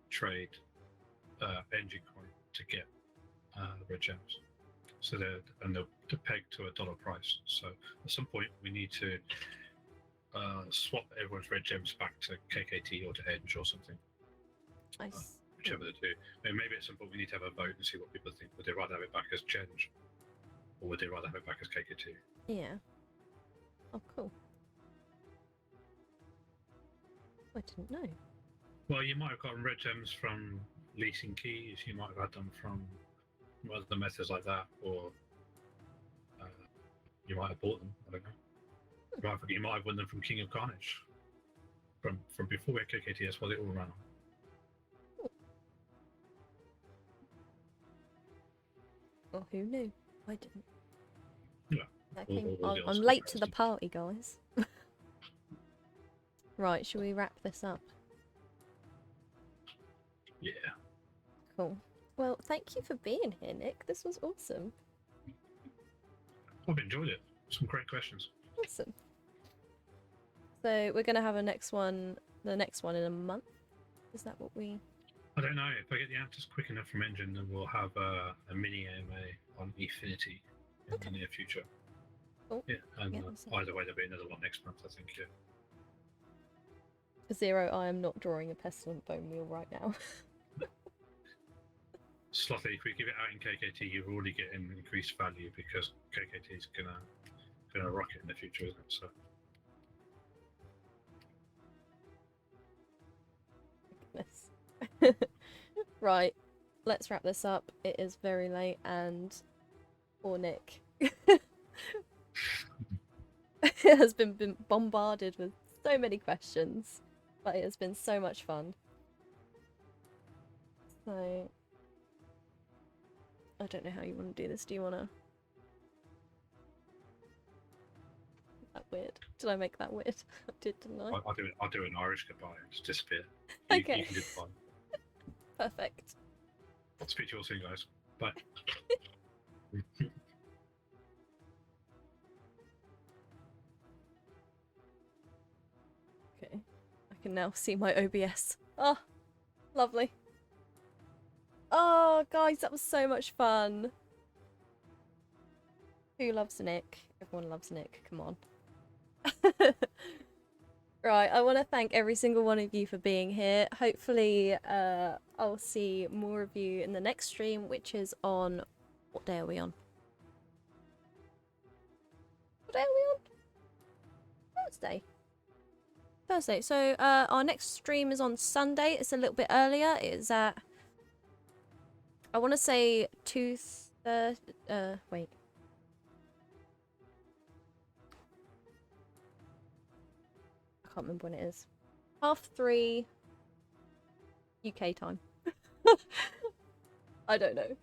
[SPEAKER 2] trade engine coin to get red gems. So they're pegged to a dollar price. So at some point, we need to swap everyone's red gems back to KKT or to Edge or something. Whichever they do. And maybe at some point we need to have a vote and see what people think. Would they rather have it back as Genge? Or would they rather have it back as KKT?
[SPEAKER 1] Yeah. Oh, cool. I didn't know.
[SPEAKER 2] Well, you might have gotten red gems from leasing keys. You might have had them from other methods like that, or you might have bought them. I don't know. You might have won them from King of Karnage. From before we had KKTS, while they all ran on.
[SPEAKER 1] Well, who knew? I didn't.
[SPEAKER 2] Yeah.
[SPEAKER 1] I'm late to the party, guys. Right, should we wrap this up?
[SPEAKER 2] Yeah.
[SPEAKER 1] Cool. Well, thank you for being here, Nick. This was awesome.
[SPEAKER 2] I've enjoyed it. Some great questions.
[SPEAKER 1] Awesome. So we're gonna have the next one in a month. Is that what we?
[SPEAKER 2] I don't know. If I get the answers quick enough from Engine, then we'll have a mini AMA on Efinity in the near future.
[SPEAKER 1] Cool.
[SPEAKER 2] Yeah, and
[SPEAKER 1] awesome.
[SPEAKER 2] either way, there'll be another one next month, I think. Yeah.
[SPEAKER 1] For Zero, I am not drawing a pestilent bone wheel right now.
[SPEAKER 2] Slothy, if we give it out in KKT, you're already getting increased value because KKT is gonna rocket in the future, isn't it? So.
[SPEAKER 1] Goodness. Right, let's wrap this up. It is very late, and poor Nick has been bombarded with so many questions, but it has been so much fun. So I don't know how you want to do this. Do you want to? That weird. Did I make that weird? I did, didn't I?
[SPEAKER 2] I'll do an Irish goodbye and just disappear.
[SPEAKER 1] Okay.
[SPEAKER 2] You can do the fun.
[SPEAKER 1] Perfect.
[SPEAKER 2] I'll speak to you all soon, guys. Bye.
[SPEAKER 1] Okay. I can now see my OBS. Oh, lovely. Oh, guys, that was so much fun. Who loves Nick? Everyone loves Nick. Come on. Right, I want to thank every single one of you for being here. Hopefully, I'll see more of you in the next stream, which is on... What day are we on? What day are we on? Thursday. Thursday. So, our next stream is on Sunday. It's a little bit earlier. It is at... I want to say 2:30... wait. I can't remember when it is. 3:30 UK time. I don't know.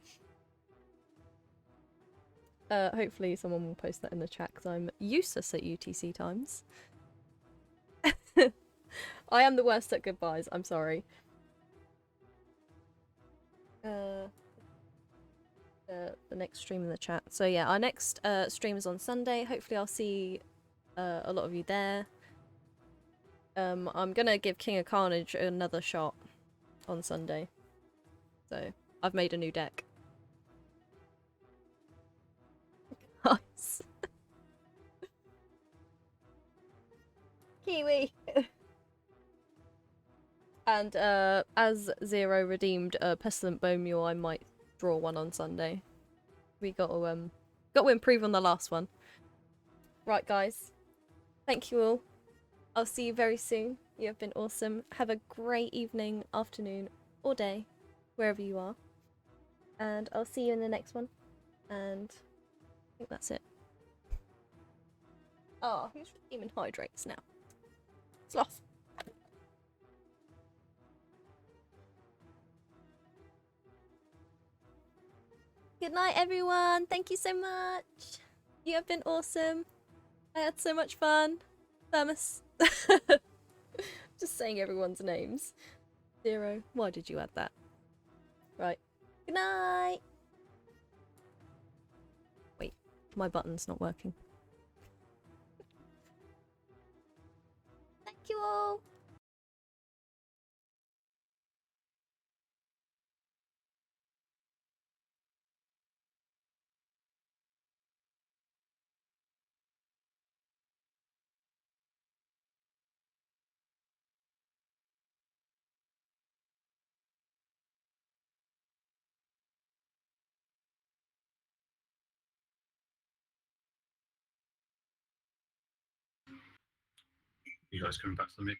[SPEAKER 1] Hopefully someone will post that in the chat because I'm useless at UTC times. I am the worst at goodbyes. I'm sorry. The next stream in the chat. So yeah, our next stream is on Sunday. Hopefully I'll see a lot of you there. I'm gonna give King of Carnage another shot on Sunday. So I've made a new deck. Nice. Kiwi. And as Zero redeemed a Pestilent Bone Mule, I might draw one on Sunday. We got to improve on the last one. Right, guys. Thank you all. I'll see you very soon. You have been awesome. Have a great evening, afternoon, or day, wherever you are. And I'll see you in the next one. And I think that's it. Oh, who's redeeming hydrates now? Sloth. Good night, everyone. Thank you so much. You have been awesome. I had so much fun. Thermos. Just saying everyone's names. Zero. Why did you add that? Right. Good night. Wait, my button's not working. Thank you all.
[SPEAKER 3] You guys coming back to the mix?